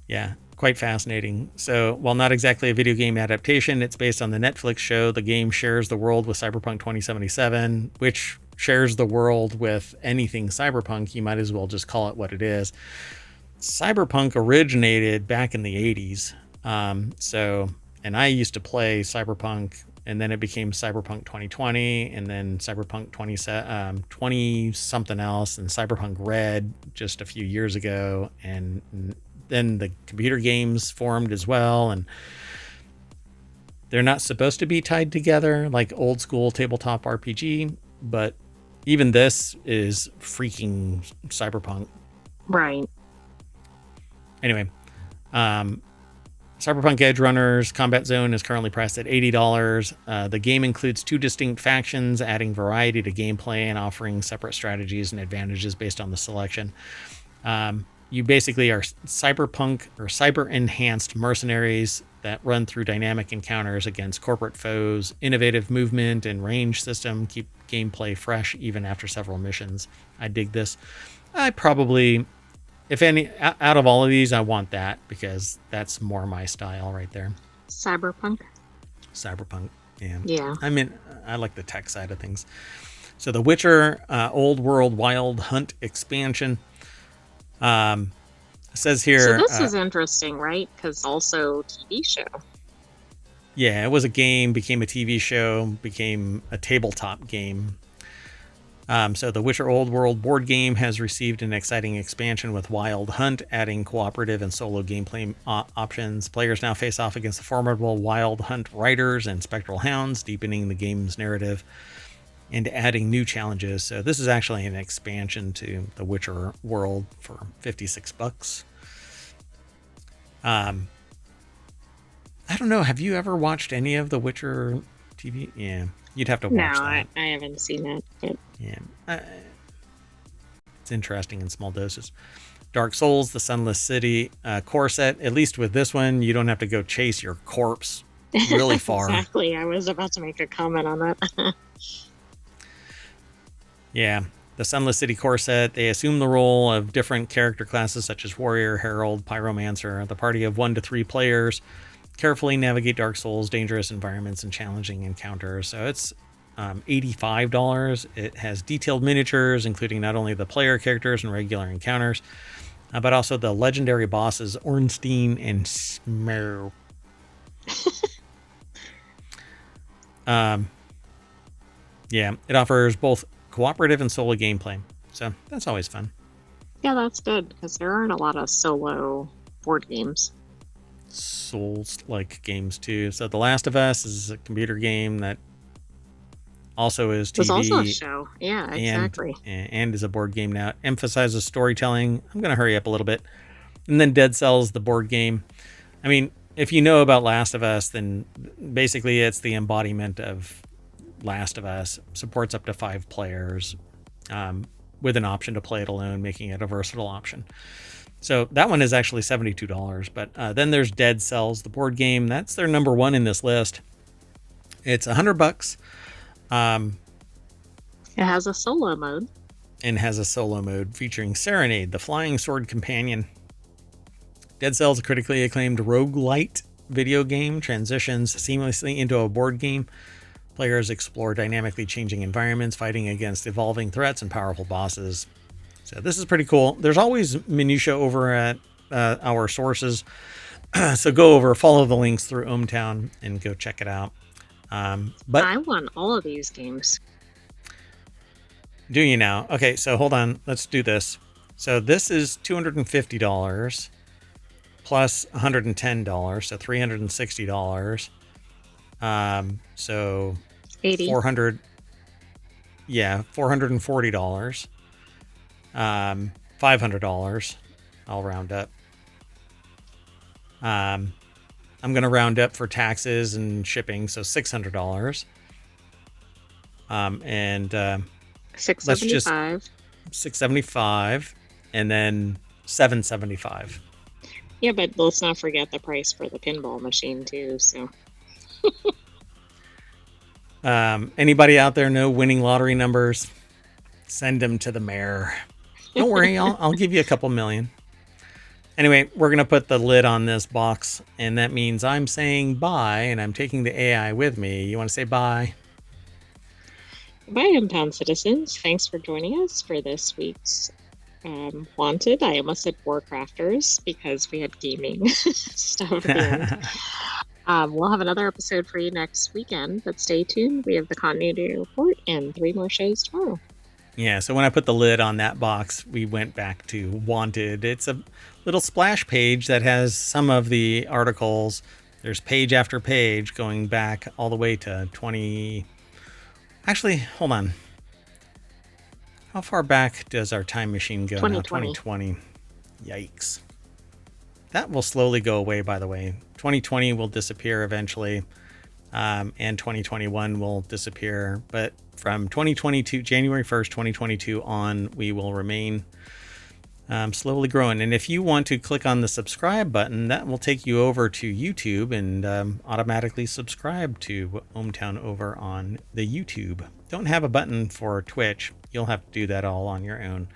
Speaker 1: Yeah, quite fascinating. So while not exactly a video game adaptation, it's based on the Netflix show. The game shares the world with Cyberpunk 2077, which shares the world with anything cyberpunk. You might as well just call it what it is. Cyberpunk originated back in the 80s. And I used to play Cyberpunk, and then it became Cyberpunk 2020, and then Cyberpunk 20 something else, and Cyberpunk Red just a few years ago, and then the computer games formed as well, and they're not supposed to be tied together like old school tabletop RPG, but even this is freaking Cyberpunk.
Speaker 2: Right.
Speaker 1: Anyway, Cyberpunk Edge Runners Combat Zone is currently priced at $80. The game includes 2 distinct factions, adding variety to gameplay and offering separate strategies and advantages based on the selection. You basically are cyberpunk or cyber-enhanced mercenaries that run through dynamic encounters against corporate foes. Innovative movement and range system keep gameplay fresh even after several missions. I dig this. I probably... If any, out of all of these, I want that because that's more my style right there.
Speaker 2: Cyberpunk,
Speaker 1: yeah.
Speaker 2: Yeah.
Speaker 1: I mean, I like the tech side of things. So the Witcher Old World Wild Hunt expansion says here.
Speaker 2: So this is interesting, right? Because also TV show.
Speaker 1: Yeah, it was a game, became a TV show, became a tabletop game. So the Witcher Old World board game has received an exciting expansion with Wild Hunt, adding cooperative and solo gameplay options. Players now face off against the formidable Wild Hunt riders and spectral hounds, deepening the game's narrative and adding new challenges. So this is actually an expansion to the Witcher world for $56. I don't know. Have you ever watched any of the Witcher TV? Yeah. You'd have to watch that.
Speaker 2: No, I haven't seen that. But...
Speaker 1: Yeah. It's interesting in small doses. Dark Souls, the Sunless City core set. At least with this one, you don't have to go chase your corpse really far.
Speaker 2: Exactly. I was about to make a comment on that.
Speaker 1: Yeah. The Sunless City core set, they assume the role of different character classes such as Warrior, Herald, Pyromancer. The party of 1 to 3 players carefully navigate Dark Souls, dangerous environments, and challenging encounters. So it's $85. It has detailed miniatures, including not only the player characters and regular encounters. but also the legendary bosses Ornstein and Smear. Yeah, it offers both cooperative and solo gameplay, so that's always fun.
Speaker 2: Yeah, that's good because there aren't a lot of solo board games.
Speaker 1: Souls-like games too. So The Last of Us is a computer game that also is
Speaker 2: There's also a
Speaker 1: TV
Speaker 2: show. Yeah,
Speaker 1: and
Speaker 2: exactly.
Speaker 1: is a board game now. It emphasizes storytelling. I'm going to hurry up a little bit. And then Dead Cells, the board game. I mean, if you know about Last of Us, then basically it's the embodiment of Last of Us. Supports up to 5 players with an option to play it alone, making it a versatile option. So that one is actually $72. But then there's Dead Cells, the board game. That's their number one in this list. It's $100.
Speaker 2: It has a solo mode.
Speaker 1: And has a solo mode featuring Serenade, the flying sword companion. Dead Cells, a critically acclaimed roguelite video game, transitions seamlessly into a board game. Players explore dynamically changing environments, fighting against evolving threats and powerful bosses. So this is pretty cool. There's always minutia over at our sources. So go over, follow the links through ohmTown and go check it out. But
Speaker 2: I want all of these games.
Speaker 1: Do you now? Okay, so hold on. Let's do this. So this is $250 plus $110, so $360. So
Speaker 2: 80.
Speaker 1: $400. Yeah, $440. $500. I'll round up. I'm going to round up for taxes and shipping, so $600. And let's just
Speaker 2: $675.
Speaker 1: $675 and then $775.
Speaker 2: Yeah, but let's not forget the price for the pinball machine too. So,
Speaker 1: anybody out there know winning lottery numbers? Send them to the mayor. Don't worry, I'll give you a couple million. Anyway, we're gonna put the lid on this box, and that means I'm saying bye, and I'm taking the AI with me. You want to say bye?
Speaker 2: bye, hometown citizens. Thanks for joining us for this week's Wanted. I almost said WarCrafters because we had gaming stuff in. We'll have another episode for you next weekend, but stay tuned. We have the continuity report and 3 more shows tomorrow.
Speaker 1: Yeah, so when I put the lid on that box, we went back to Wanted. It's a little splash page that has some of the articles. There's page after page going back all the way to 20... Actually, hold on. How far back does our time machine go now? 2020. Yikes. That will slowly go away, by the way. 2020 will disappear eventually, and 2021 will disappear. But from 2022, January 1st, 2022 on, we will remain slowly growing. And if you want to click on the subscribe button, that will take you over to YouTube and automatically subscribe to ohmTown over on the YouTube. Don't have a button for Twitch. You'll have to do that all on your own.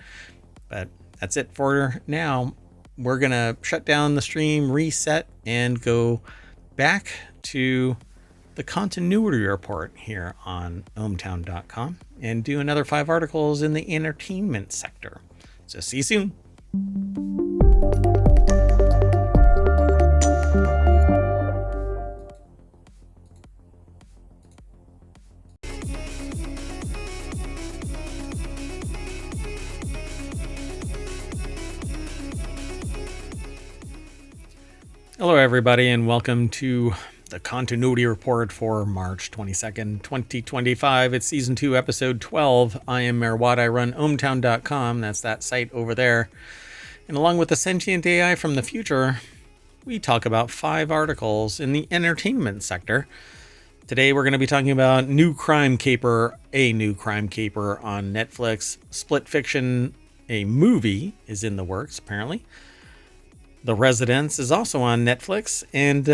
Speaker 1: But that's it for now. We're going to shut down the stream, reset, and go back to the continuity report here on ohmTown.com and do another 5 articles in the entertainment sector. So see you soon. Hello, everybody, and welcome to the continuity report for March 22nd, 2025. It's season 2, episode 12. I am Mayor Watt. I run ohmTown.com. That's that site over there. And along with the sentient AI from the future, we talk about 5 articles in the entertainment sector. Today, we're going to be talking about a new crime caper on Netflix. Split Fiction, a movie, is in the works, apparently. The Residence is also on Netflix, and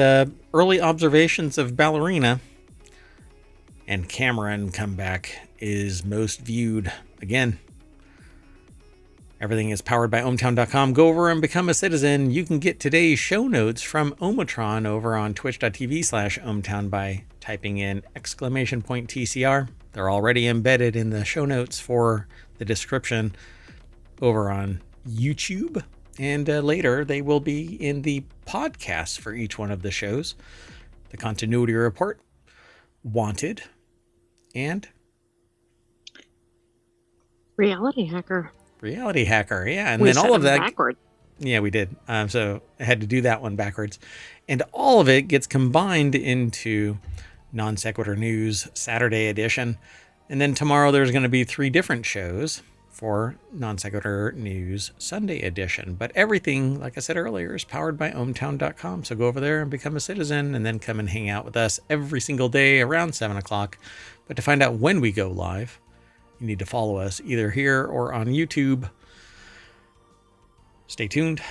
Speaker 1: early observations of Ballerina and Cameron comeback is most viewed again. Everything is powered by ohmTown.com. Go over and become a citizen. You can get today's show notes from Omatron over on twitch.tv/ohmTown by typing in !TCR. They're already embedded in the show notes for the description over on YouTube. And later, they will be in the podcasts for each one of the shows. The Continuity Report, Wanted, and
Speaker 2: RealityHacker.
Speaker 1: RealityHacker, yeah. And
Speaker 2: We
Speaker 1: then
Speaker 2: said
Speaker 1: all of
Speaker 2: them
Speaker 1: that...
Speaker 2: backward.
Speaker 1: Yeah, we did. So I had to do that one backwards. And all of it gets combined into Non Sequitur News Saturday edition. And then tomorrow there's going to be 3 different shows for Non Sequitur News Sunday edition. But everything, like I said earlier, is powered by ohmtown.com. So go over there and become a citizen and then come and hang out with us every single day around 7 o'clock. But to find out when we go live, you need to follow us either here or on YouTube. Stay tuned.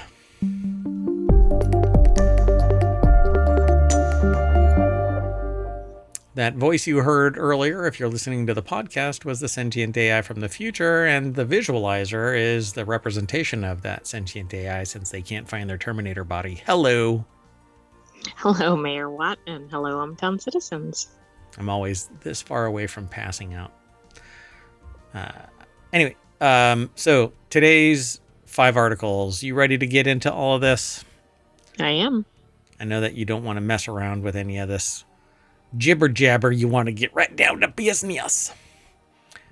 Speaker 1: That voice you heard earlier, if you're listening to the podcast, was the sentient AI from the future, and the visualizer is the representation of that sentient AI since they can't find their Terminator body. Hello.
Speaker 2: Hello, Mayor Watt, and hello, hometown citizens.
Speaker 1: I'm always this far away from passing out. Anyway, so today's 5 articles. You ready to get into all of this?
Speaker 2: I am.
Speaker 1: I know that you don't want to mess around with any of this jibber jabber. You want to get right down to business.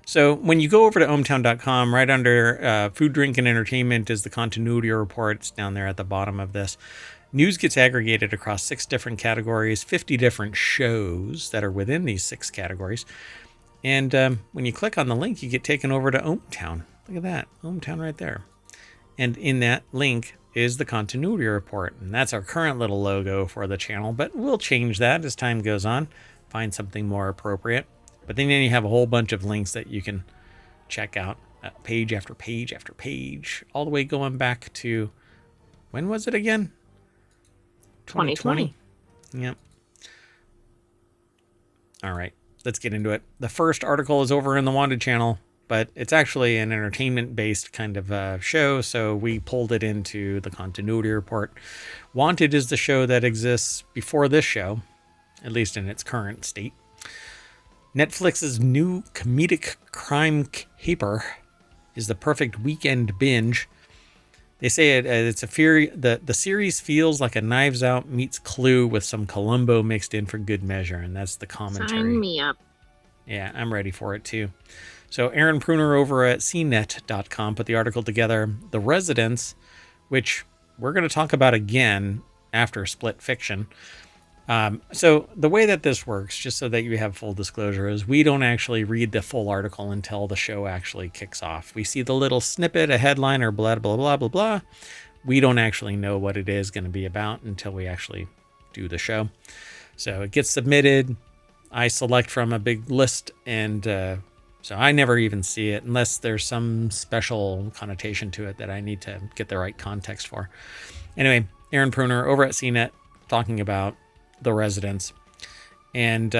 Speaker 1: So when you go over to ohmtown.com, right under food, drink, and entertainment is the continuity report. It's down there at the bottom of this. News gets aggregated across 6 different categories, 50 different shows that are within these 6 categories. And when you click on the link, you get taken over to ohmtown. Look at that, ohmtown right there. And in that link is the continuity report. And that's our current little logo for the channel, but we'll change that as time goes on, find something more appropriate. But then you have a whole bunch of links that you can check out, page after page after page, all the way going back to, when was it again?
Speaker 2: 2020.
Speaker 1: Yep. All right, let's get into it. The first article is over in the Wanted channel, but it's actually an entertainment-based kind of show, so we pulled it into the continuity report. Wanted is the show that exists before this show, at least in its current state. Netflix's new comedic crime caper is the perfect weekend binge. They say it's the series feels like a Knives Out meets Clue with some Columbo mixed in for good measure, and that's the commentary.
Speaker 2: Sign me up.
Speaker 1: Yeah, I'm ready for it too. So Aaron Pruner over at cnet.com put the article together. The Residents, which we're going to talk about again after Split Fiction. So the way that this works, just so that you have full disclosure, is we don't actually read the full article until the show actually kicks off. We see the little snippet, a headline, or blah, blah, blah, blah, blah. We don't actually know what it is going to be about until we actually do the show. So it gets submitted. I select from a big list, and so I never even see it unless there's some special connotation to it that I need to get the right context for. Anyway, Aaron Pruner over at CNET talking about The Residents. And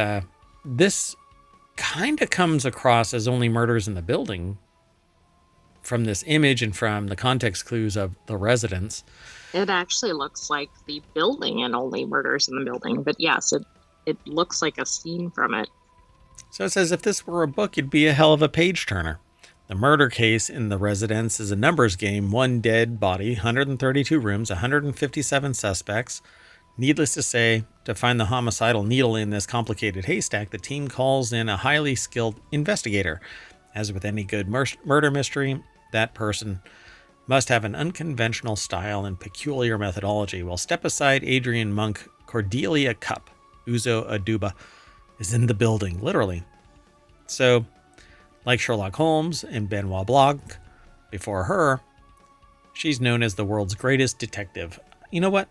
Speaker 1: this kind of comes across as Only Murders in the Building from this image and from the context clues of The Residents.
Speaker 2: It actually looks like the building in Only Murders in the Building, but yes, it looks like a scene from it.
Speaker 1: So it says, if this were a book, it'd be a hell of a page turner. The murder case in The Residents is a numbers game. 1 dead body, 132 rooms, 157 suspects. Needless to say, to find the homicidal needle in this complicated haystack, the team calls in a highly skilled investigator. As with any good murder mystery, that person must have an unconventional style and peculiar methodology. Well, step aside Adrian Monk, Cordelia Cup, Uzo Aduba, is in the building, literally. So, like Sherlock Holmes and Benoit Blanc, before her, she's known as the world's greatest detective. You know what?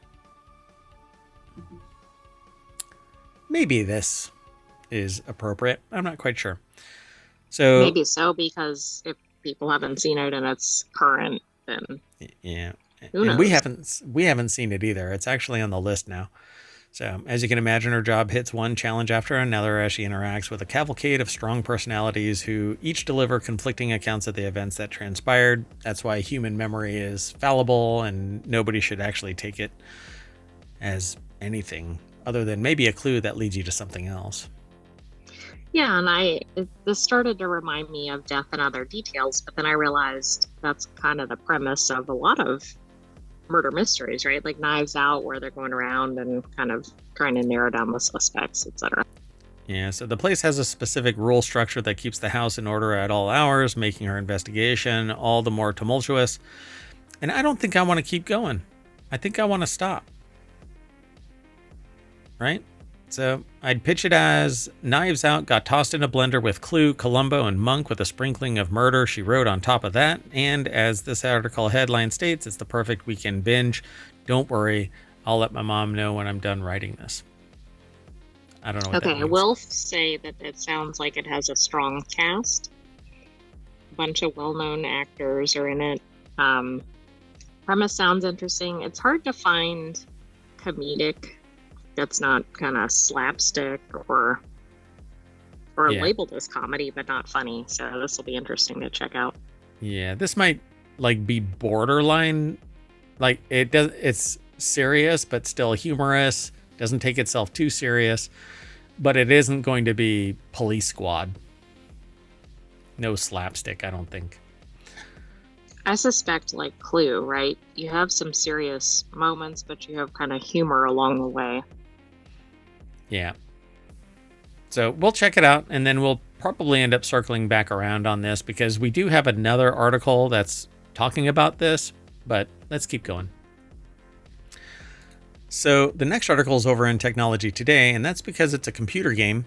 Speaker 1: Maybe this is appropriate. I'm not quite sure. So
Speaker 2: maybe so, because if people haven't seen it and it's current, then
Speaker 1: yeah,
Speaker 2: who knows?
Speaker 1: And we haven't seen it either. It's actually on the list now. So as you can imagine, her job hits one challenge after another as she interacts with a cavalcade of strong personalities who each deliver conflicting accounts of the events that transpired. That's why human memory is fallible, and nobody should actually take it as anything other than maybe a clue that leads you to something else.
Speaker 2: Yeah, and this started to remind me of Death and Other Details, but then I realized that's kind of the premise of a lot of murder mysteries, right? Like Knives Out, where they're going around and kind of trying to narrow down the suspects, etc.
Speaker 1: Yeah, so the place has a specific rule structure that keeps the house in order at all hours, making her investigation all the more tumultuous. And I don't think I want to keep going. I think I want to stop. Right? So I'd pitch it as Knives Out got tossed in a blender with Clue, Columbo, and Monk with a sprinkling of Murder, She Wrote on top of that. And as this article headline states, it's the perfect weekend binge. Don't worry, I'll let my mom know when I'm done writing this. I don't know what that means.
Speaker 2: I will say that it sounds like it has a strong cast. A bunch of well-known actors are in it. Premise sounds interesting. It's hard to find comedic that's not kind of slapstick or labeled as comedy but not funny. So this will be interesting to check out.
Speaker 1: Yeah, this might like be borderline, like it's serious but still humorous. Doesn't take itself too serious, but it isn't going to be Police Squad. No slapstick, I don't think.
Speaker 2: I suspect like Clue, right? You have some serious moments, but you have kind of humor along the way.
Speaker 1: Yeah. So we'll check it out, and then we'll probably end up circling back around on this because we do have another article that's talking about this, but let's keep going. So the next article is over in Technology Today, and that's because it's a computer game.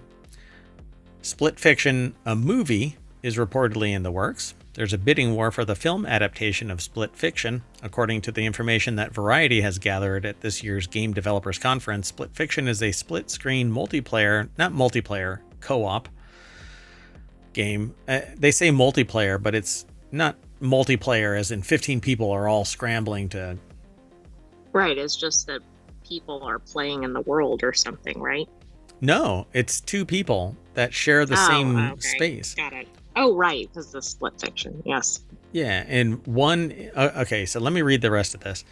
Speaker 1: Split Fiction, a movie, is reportedly in the works. There's a bidding war for the film adaptation of Split Fiction. According to the information that Variety has gathered at this year's Game Developers Conference, Split Fiction is a split-screen co-op game. They say multiplayer, but it's not multiplayer as in 15 people are all scrambling to...
Speaker 2: Right, it's just that people are playing in the world or something, right?
Speaker 1: No, it's two people that share the same space.
Speaker 2: Got it. Oh, right, because the Split Fiction, yes.
Speaker 1: Yeah, and one... okay, so let me read the rest of this.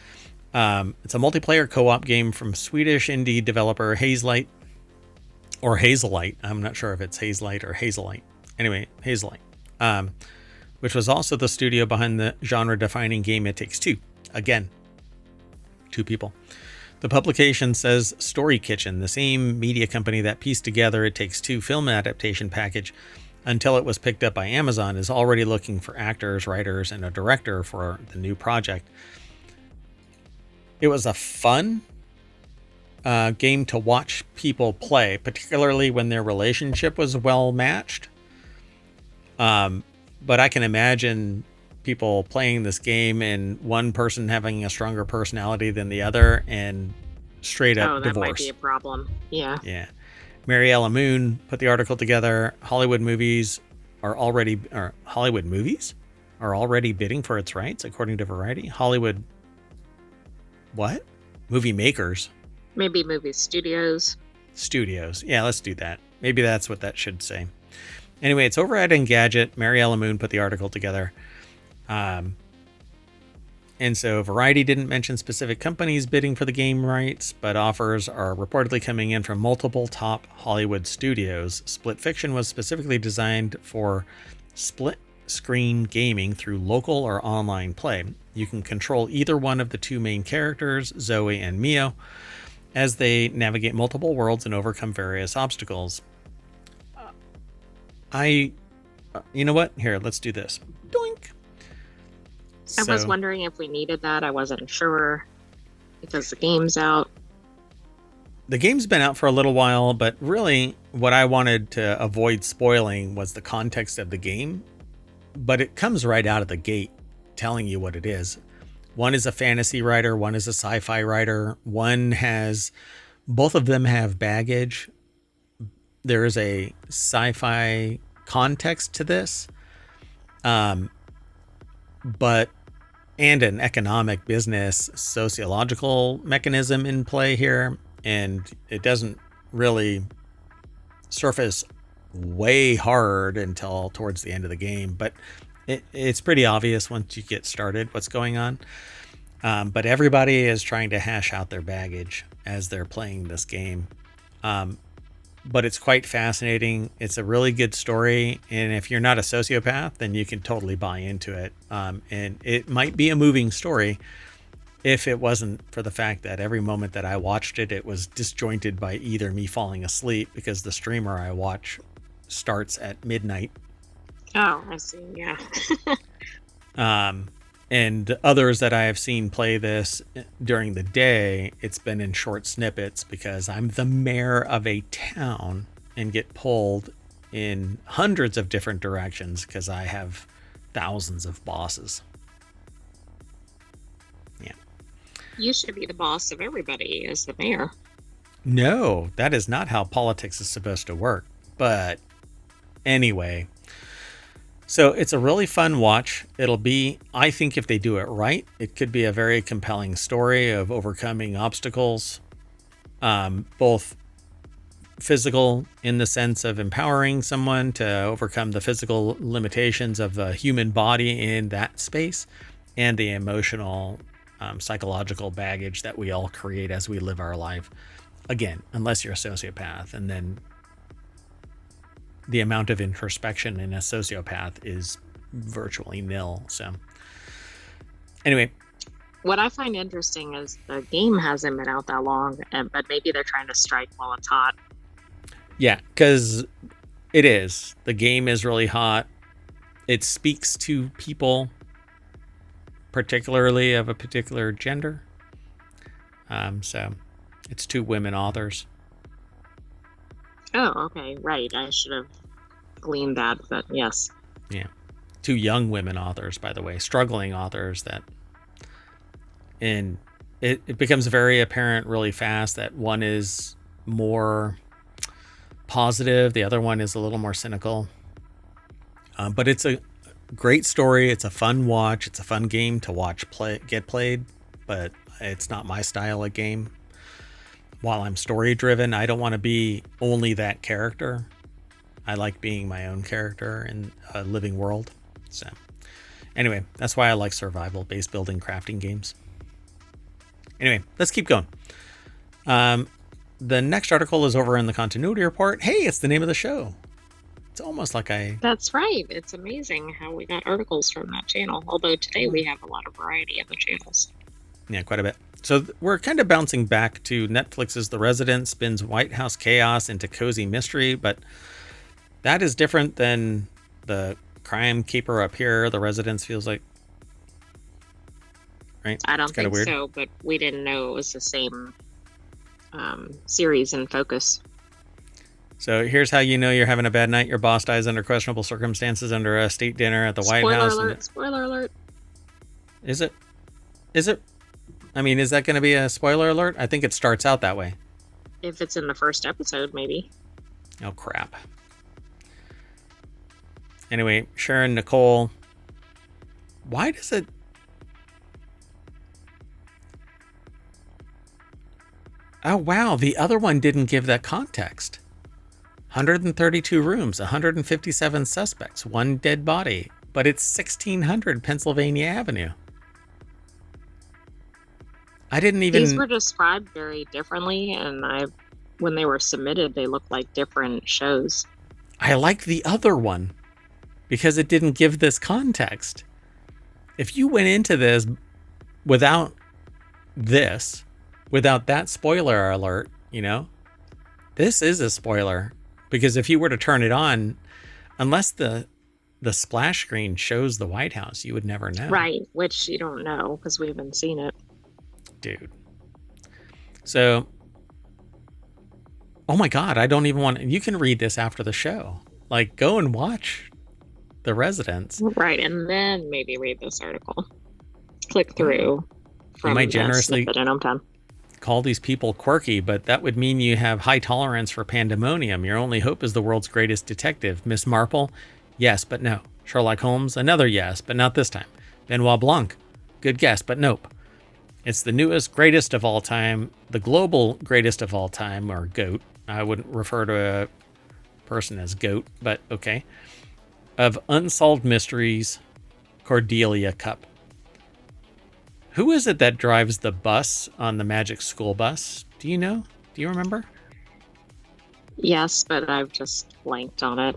Speaker 1: It's a multiplayer co-op game from Swedish indie developer Hazelight, or Hazelite. I'm not sure if it's Hazelight or Hazelite. Anyway, Hazelite, which was also the studio behind the genre-defining game It Takes Two. Again, two people. The publication says Story Kitchen, the same media company that pieced together It Takes Two film adaptation package until it was picked up by Amazon, is already looking for actors, writers, and a director for the new project. It was a fun game to watch people play, particularly when their relationship was well matched. But I can imagine people playing this game and one person having a stronger personality than the other and straight up divorce.
Speaker 2: Might be a problem. Yeah.
Speaker 1: Mariella Moon put the article together. Hollywood movies are already bidding for its rights, according to Variety. Hollywood what? Movie makers.
Speaker 2: Maybe movie studios.
Speaker 1: Studios. Yeah, let's do that. Maybe that's what that should say. Anyway, it's over at Engadget. Mariella Moon put the article together. And so Variety didn't mention specific companies bidding for the game rights, but offers are reportedly coming in from multiple top Hollywood studios. Split Fiction was specifically designed for split-screen gaming through local or online play. You can control either one of the two main characters, Zoe and Mio, as they navigate multiple worlds and overcome various obstacles. You know what? Here, let's do this. Doink!
Speaker 2: I was wondering if we needed that. I wasn't sure because the game's out.
Speaker 1: The game's been out for a little while, but really what I wanted to avoid spoiling was the context of the game. But it comes right out of the gate telling you what it is. One is a fantasy writer, one is a sci-fi writer. Both of them have baggage. There is a sci-fi context to this. And an economic, business, sociological mechanism in play here. And it doesn't really surface way hard until towards the end of the game. But it's pretty obvious once you get started what's going on. But everybody is trying to hash out their baggage as they're playing this game. But it's quite fascinating. It's a really good story. And if you're not a sociopath, then you can totally buy into it. And it might be a moving story, if it wasn't for the fact that every moment that I watched it, it was disjointed by either me falling asleep because the streamer I watch starts at midnight.
Speaker 2: Oh, I see. Yeah.
Speaker 1: And others that I have seen play this during the day, it's been in short snippets because I'm the mayor of a town and get pulled in hundreds of different directions because I have thousands of bosses. Yeah.
Speaker 2: You should be the boss of everybody as the mayor.
Speaker 1: No, that is not how politics is supposed to work. But anyway, so it's a really fun watch. It'll be, I think if they do it right, it could be a very compelling story of overcoming obstacles, both physical in the sense of empowering someone to overcome the physical limitations of the human body in that space, and the emotional, psychological baggage that we all create as we live our life. Again, unless you're a sociopath, and then the amount of introspection in a sociopath is virtually nil. So anyway,
Speaker 2: What I find interesting is the game hasn't been out that long, but maybe they're trying to strike while it's hot.
Speaker 1: yeah, because it is. The game is really hot. It speaks to people, particularly of a particular gender. So it's 2 women authors.
Speaker 2: Oh, okay, right. I should have gleaned that, but yes.
Speaker 1: Yeah. 2 young women authors, by the way, struggling authors that, and it becomes very apparent really fast that one is more positive, the other one is a little more cynical. But it's a great story. It's a fun watch. It's a fun game to watch get played, but it's not my style of game. While I'm story driven, I don't want to be only that character. I like being my own character in a living world. So anyway, that's why I like survival based building crafting games. Anyway, let's keep going. The next article is over in the continuity report. Hey, it's the name of the show. It's almost like
Speaker 2: That's right. It's amazing how we got articles from that channel. Although today we have a lot of variety of the channels.
Speaker 1: Yeah, quite a bit. So we're kind of bouncing back to Netflix's The Resident spins White House chaos into cozy mystery, but that is different than the crime caper up here. The Residence feels like, right?
Speaker 2: I don't think
Speaker 1: weird.
Speaker 2: so, but we didn't know it was the same series and focus.
Speaker 1: So here's how you know you're having a bad night. Your boss dies under questionable circumstances under a state dinner at the White House.
Speaker 2: Spoiler alert.
Speaker 1: Is it? I mean, is that going to be a spoiler alert? I think it starts out that way.
Speaker 2: If it's in the first episode, maybe.
Speaker 1: Oh, crap. Anyway, Sharon Nicole. Why does it... Oh, wow. The other one didn't give that context. 132 rooms, 157 suspects, 1 dead body. But it's 1600 Pennsylvania Avenue. I didn't even...
Speaker 2: These were described very differently, and when they were submitted, they looked like different shows.
Speaker 1: I like the other one because it didn't give this context. If you went into this without that spoiler alert, this is a spoiler. Because if you were to turn it on, unless the splash screen shows the White House, you would never know.
Speaker 2: Right, which you don't know because we haven't seen it.
Speaker 1: Dude. So, oh my God, I don't even want... You can read this after the show. Like, go and watch The Residence.
Speaker 2: Right, and then maybe read this article. Click through.
Speaker 1: You might generously call these people quirky, but that would mean you have high tolerance for pandemonium. Your only hope is the world's greatest detective. Miss Marple? Yes, but no. Sherlock Holmes? Another yes, but not this time. Benoit Blanc? Good guess, but nope. It's the newest, greatest of all time, the global greatest of all time, or GOAT. I wouldn't refer to a person as GOAT, but okay. Of Unsolved Mysteries, Cordelia Cup. Who is it that drives the bus on the Magic School Bus? Do you know? Do you remember?
Speaker 2: Yes, but I've just blanked on it.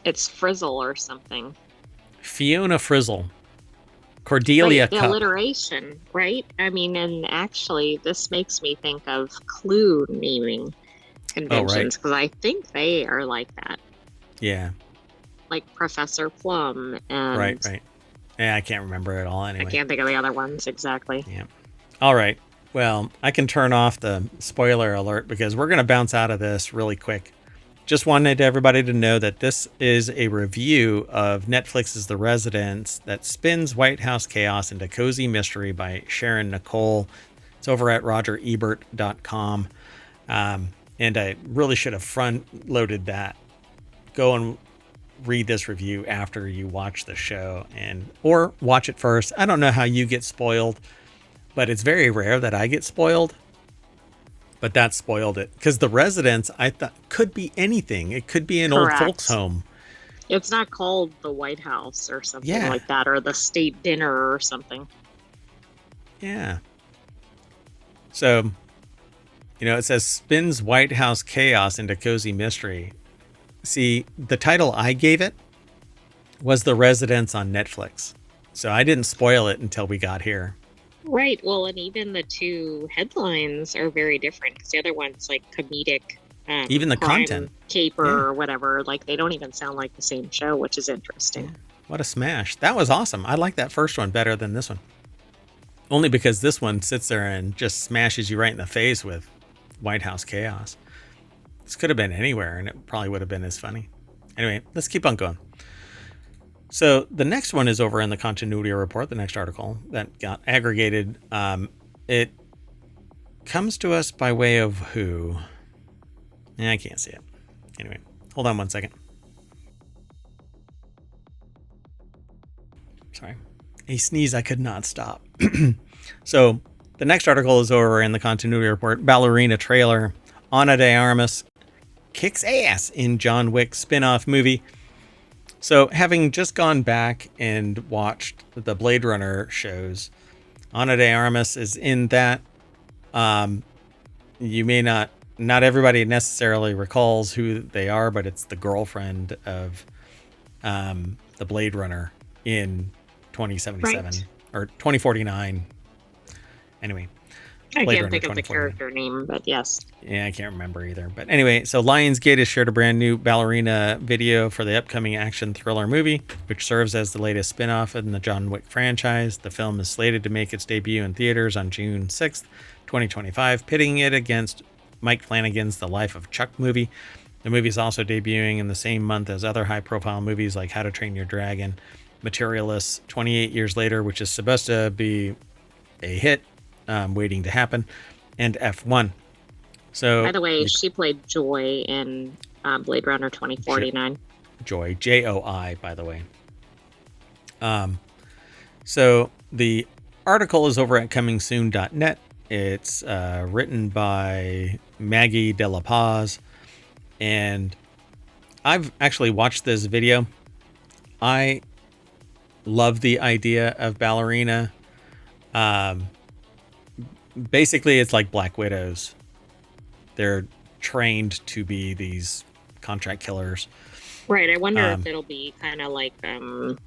Speaker 2: It's Frizzle or something.
Speaker 1: Fiona Frizzle. Cordelia
Speaker 2: Right, the
Speaker 1: Cup.
Speaker 2: alliteration, right? I mean, and actually, this makes me think of clue naming
Speaker 1: Oh, right.
Speaker 2: conventions because I think they are like that,
Speaker 1: Yeah.
Speaker 2: like Professor Plum,
Speaker 1: Right,
Speaker 2: and
Speaker 1: right. Yeah, I can't remember it all
Speaker 2: I
Speaker 1: anyway.
Speaker 2: can't think of the other ones exactly.
Speaker 1: Yeah. All right. Well, I can turn off the spoiler alert because we're going to bounce out of this really quick. Just wanted everybody to know that this is a review of Netflix's The Residence that spins White House chaos into cozy mystery by Sharon Nicole. It's over at rogerebert.com. And I really should have front loaded that. Go and read this review after you watch the show, and or watch it first. I don't know how you get spoiled, but it's very rare that I get spoiled. But that spoiled it because The Residence, I thought, could be anything. It could be an old folks
Speaker 2: Correct.
Speaker 1: home.
Speaker 2: It's not called the White House or something
Speaker 1: Yeah,
Speaker 2: like that, or the state dinner or something.
Speaker 1: yeah. So, it says spins White House chaos into cozy mystery. See, the title I gave it was The Residence on Netflix. So I didn't spoil it until we got here.
Speaker 2: Right. Well, and even the two headlines are very different because the other one's like comedic,
Speaker 1: Even the
Speaker 2: crime
Speaker 1: content.
Speaker 2: caper
Speaker 1: Yeah.
Speaker 2: or whatever. Like they don't even sound like the same show, which is interesting.
Speaker 1: What a smash. That was awesome. I like that first one better than this one. Only because this one sits there and just smashes you right in the face with White House chaos. This could have been anywhere and it probably would have been as funny. Anyway, let's keep on going. So the next one is over in the continuity report, the next article that got aggregated. It comes to us by way of who? I can't see it. Anyway, hold on one second. Sorry. A sneeze I could not stop. So the next article is over in the continuity report. Ballerina trailer. Ana de Armas kicks ass in John Wick spin-off movie. So having just gone back and watched the Blade Runner shows, Ana de Armas is in that. You may not everybody necessarily recalls who they are, but it's the girlfriend of the Blade Runner in 2077
Speaker 2: Right.
Speaker 1: or 2049. Anyway,
Speaker 2: I
Speaker 1: Blade
Speaker 2: can't
Speaker 1: Runner
Speaker 2: think of the
Speaker 1: 2049.
Speaker 2: character name, but yes.
Speaker 1: Yeah, I can't remember either. But anyway, so Lionsgate has shared a brand new ballerina video for the upcoming action thriller movie, which serves as the latest spin-off in the John Wick franchise. The film is slated to make its debut in theaters on June 6th, 2025, pitting it against Mike Flanagan's The Life of Chuck movie. The movie is also debuting in the same month as other high-profile movies like How to Train Your Dragon, Materialists, 28 Years Later, which is supposed to be a hit, waiting to happen, and F1. So,
Speaker 2: By the way, she played Joy in Blade Runner 2049.
Speaker 1: Joy, Joi, by the way. So the article is over at comingsoon.net. It's written by Maggie De La Paz, and I've actually watched this video. I love the idea of ballerina. Basically, it's like Black Widows. They're trained to be these contract killers.
Speaker 2: Right. I wonder if it'll be kind of like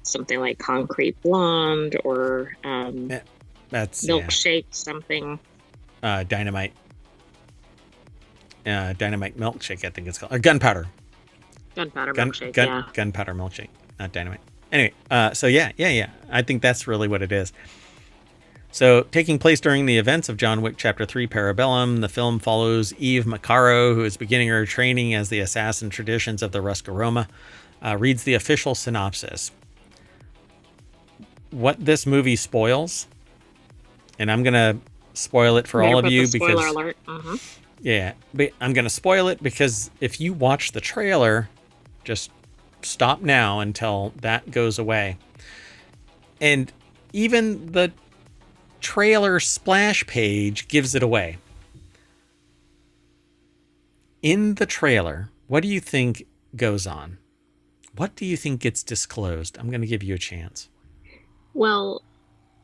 Speaker 2: something like Concrete Blonde or
Speaker 1: that's
Speaker 2: Milkshake something.
Speaker 1: Dynamite. Dynamite milkshake, I think it's called. Or gunpowder.
Speaker 2: Gunpowder milkshake, yeah.
Speaker 1: Gunpowder milkshake, not dynamite. Anyway, so yeah. I think that's really what it is. So, taking place during the events of John Wick Chapter 3 Parabellum, the film follows Eve Macaro, who is beginning her training as the assassin traditions of the Ruscaroma. Reads the official synopsis. What this movie spoils, and I'm going to spoil it for all of you because...
Speaker 2: Spoiler alert. Mm-hmm.
Speaker 1: Yeah, but I'm going to spoil it because if you watch the trailer, just stop now until that goes away. And even the trailer splash page gives it away. In the trailer, what do you think goes on? What do you think gets disclosed? I'm going to give you a chance.
Speaker 2: Well,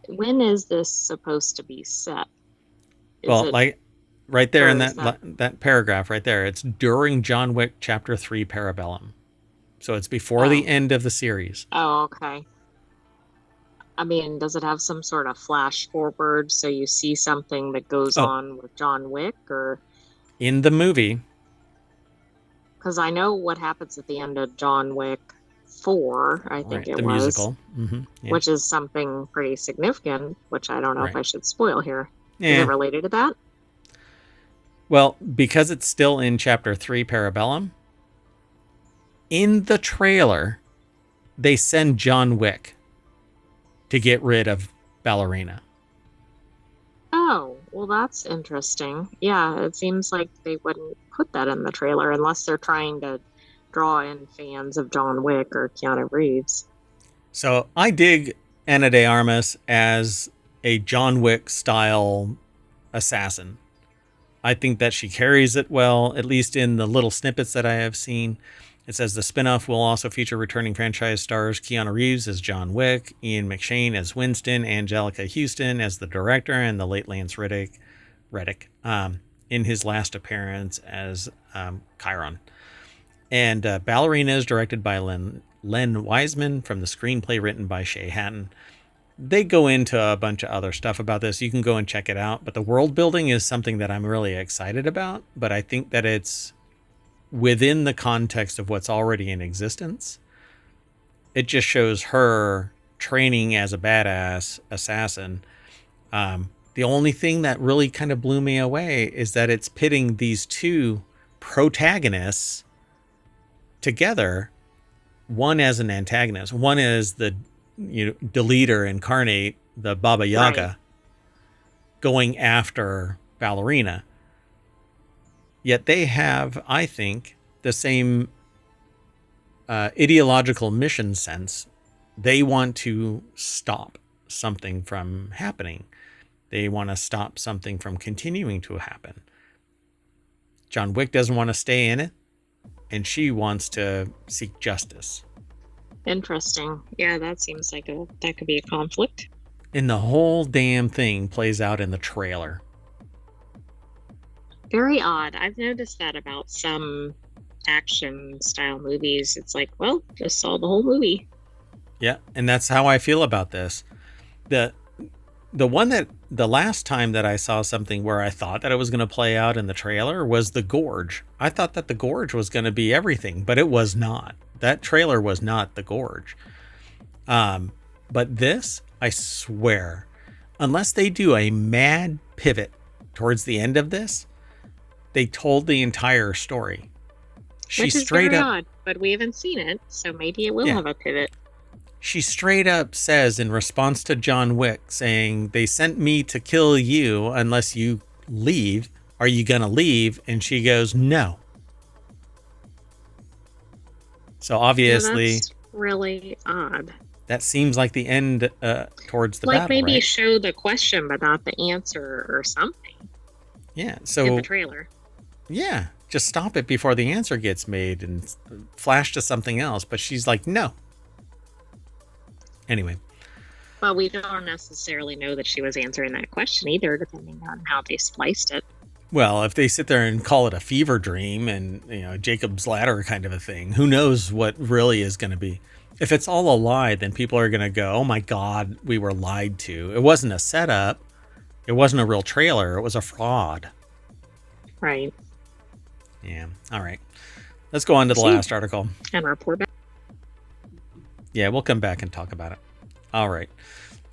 Speaker 2: when is this supposed to be set?
Speaker 1: Like right there in that paragraph right there, it's during John Wick Chapter 3 Parabellum. So it's before the end of the series.
Speaker 2: Oh, okay. I mean, does it have some sort of flash forward so you see something that goes
Speaker 1: Oh,
Speaker 2: on with John Wick? Or
Speaker 1: in the movie,
Speaker 2: because I know what happens at the end of John Wick 4, I think
Speaker 1: right,
Speaker 2: it
Speaker 1: the
Speaker 2: was,
Speaker 1: musical. Yeah,
Speaker 2: which is something pretty significant, which I don't know if
Speaker 1: right.
Speaker 2: I should spoil here. Is it
Speaker 1: Yeah.
Speaker 2: related to that?
Speaker 1: Well, because it's still in chapter 3 Parabellum, in the trailer, they send John Wick to get rid of Ballerina.
Speaker 2: Oh, well, that's interesting. Yeah, it seems like they wouldn't put that in the trailer unless they're trying to draw in fans of John Wick or Keanu Reeves.
Speaker 1: So I dig Ana de Armas as a John Wick style assassin. I think that she carries it well, at least in the little snippets that I have seen. It says the spinoff will also feature returning franchise stars Keanu Reeves as John Wick, Ian McShane as Winston, Angelica Houston as the director, and the late Lance Reddick in his last appearance as Chiron. And Ballerina is directed by Len Wiseman from the screenplay written by Shay Hatton. They go into a bunch of other stuff about this. You can go and check it out. But the world building is something that I'm really excited about. But I think that it's within the context of what's already in existence. It just shows her training as a badass assassin. The only thing that really kind of blew me away is that it's pitting these two protagonists together, one as an antagonist, one as the deleter incarnate, the Baba Yaga,
Speaker 2: Right.
Speaker 1: going after Ballerina. Yet they have, I think, the same ideological mission sense. They want to stop something from happening. They want to stop something from continuing to happen. John Wick doesn't want to stay in it, and she wants to seek justice.
Speaker 2: Interesting. Yeah, that seems like that could be a conflict.
Speaker 1: And the whole damn thing plays out in the trailer.
Speaker 2: Very odd. I've noticed that about some action style movies. It's like, well, just saw the whole movie.
Speaker 1: Yeah, and that's how I feel about this. The the last time that I saw something where I thought that it was going to play out in the trailer was The Gorge. I thought that The Gorge was going to be everything, but it was not. That trailer was not The Gorge. But this, I swear, unless they do a mad pivot towards the end of this, they told the entire story. She
Speaker 2: Which is
Speaker 1: straight
Speaker 2: very
Speaker 1: up,
Speaker 2: odd, but we haven't seen it, so maybe it will
Speaker 1: yeah,
Speaker 2: have a pivot.
Speaker 1: she straight up says in response to John Wick saying, "They sent me to kill you unless you leave. Are you going to leave?" And she goes, "No." So
Speaker 2: Yeah,
Speaker 1: obviously,
Speaker 2: that's really odd.
Speaker 1: that seems like the end towards the
Speaker 2: Like
Speaker 1: battle,
Speaker 2: maybe
Speaker 1: right?
Speaker 2: show the question but not the answer or something
Speaker 1: Yeah.
Speaker 2: in the
Speaker 1: So,
Speaker 2: trailer.
Speaker 1: yeah, just stop it before the answer gets made and flash to something else. But she's like, no. Anyway,
Speaker 2: But we don't necessarily know that she was answering that question either, depending on how they spliced it.
Speaker 1: well, if they sit there and call it a fever dream and, Jacob's ladder kind of a thing, who knows what really is going to be. If it's all a lie, then people are going to go, oh my God, we were lied to. It wasn't a setup. It wasn't a real trailer. It was a fraud.
Speaker 2: Right.
Speaker 1: Yeah. All right. Let's go on to the last article.
Speaker 2: And report back.
Speaker 1: Yeah, we'll come back and talk about it. All right.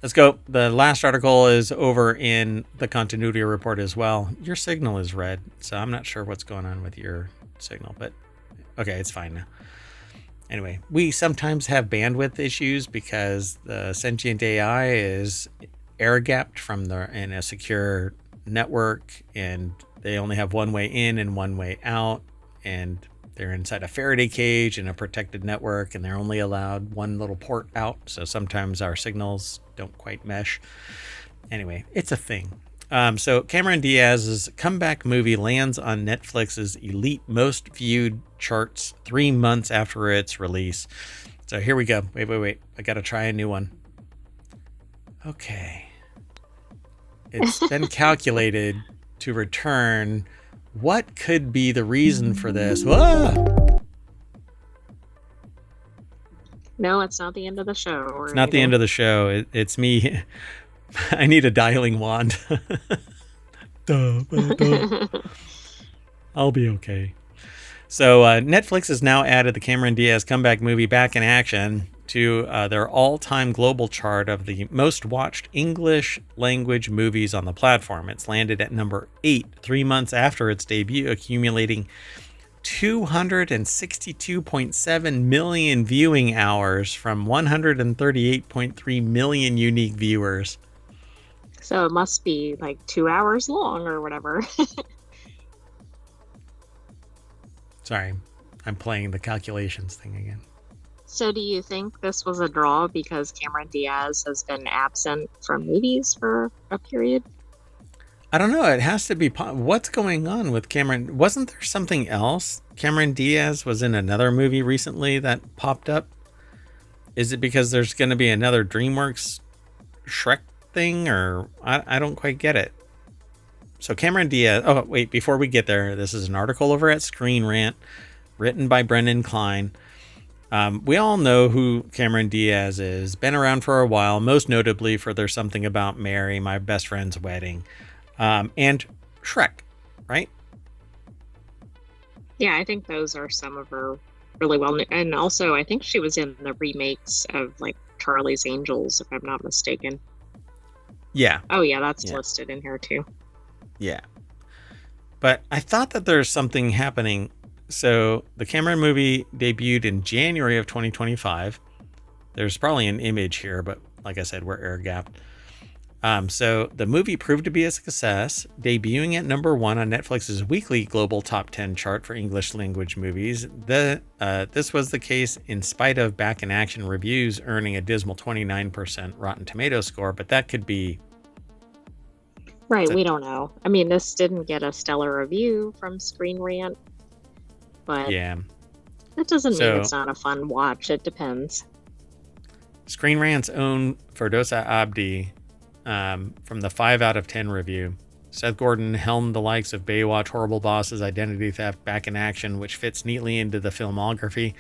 Speaker 1: Let's go. The last article is over in the continuity report as well. Your signal is red, so I'm not sure what's going on with your signal, but okay, it's fine now. Anyway, we sometimes have bandwidth issues because the sentient AI is air gapped in a secure network, and they only have one way in and one way out, and they're inside a Faraday cage in a protected network, and they're only allowed one little port out. So sometimes our signals don't quite mesh. Anyway, it's a thing. So Cameron Diaz's comeback movie lands on Netflix's elite most viewed charts 3 months after its release. So here we go. Wait. I got to try a new one. Okay. It's been calculated to return. What could be the reason for this? Whoa!
Speaker 2: No, it's not the end of the show
Speaker 1: It's
Speaker 2: or
Speaker 1: not the end
Speaker 2: anything.
Speaker 1: of the show. It's me. I need a dialing wand. Duh, duh, duh. I'll be okay. So Netflix has now added the Cameron Diaz comeback movie Back in Action to their all-time global chart of the most watched English language movies on the platform. It's landed at number 8 3 months after its debut, accumulating 262.7 million viewing hours from 138.3 million unique viewers.
Speaker 2: So it must be like 2 hours long or whatever.
Speaker 1: Sorry, I'm playing the calculations thing again.
Speaker 2: So do you think this was a draw because Cameron Diaz has been absent from movies for a period?
Speaker 1: I don't know. It has to be. What's going on with Cameron? Wasn't there something else? Cameron Diaz was in another movie recently that popped up. Is it because there's going to be another DreamWorks Shrek thing, or I don't quite get it. So Cameron Diaz. Oh wait, before we get there, this is an article over at Screen Rant, written by Brendan Klein. We all know who Cameron Diaz is. Been around for a while, most notably for There's Something About Mary, My Best Friend's Wedding, and Shrek, right?
Speaker 2: Yeah, I think those are some of her really well known. And also, I think she was in the remakes of like Charlie's Angels, if I'm not mistaken.
Speaker 1: Yeah,
Speaker 2: Oh, yeah, that's
Speaker 1: yeah,
Speaker 2: listed in here too.
Speaker 1: yeah. But I thought that there's something happening. So the Cameron movie debuted in January of 2025. There's probably an image here, but like I said, we're air gapped. So the movie proved to be a success, debuting at number 1 on Netflix's weekly global top 10 chart for English language movies. This was the case in spite of Back in Action reviews earning a dismal 29% Rotten Tomato score, but that could be...
Speaker 2: Right, we don't know. I mean, this didn't get a stellar review from Screen Rant, but
Speaker 1: Yeah.
Speaker 2: that doesn't mean
Speaker 1: So
Speaker 2: it's not a fun watch. It depends.
Speaker 1: Screen Rant's own Ferdosa Abdi, from the 5 out of 10 review. Seth Gordon helmed the likes of Baywatch, Horrible Bosses, Identity Theft, Back in Action, which fits neatly into the filmography.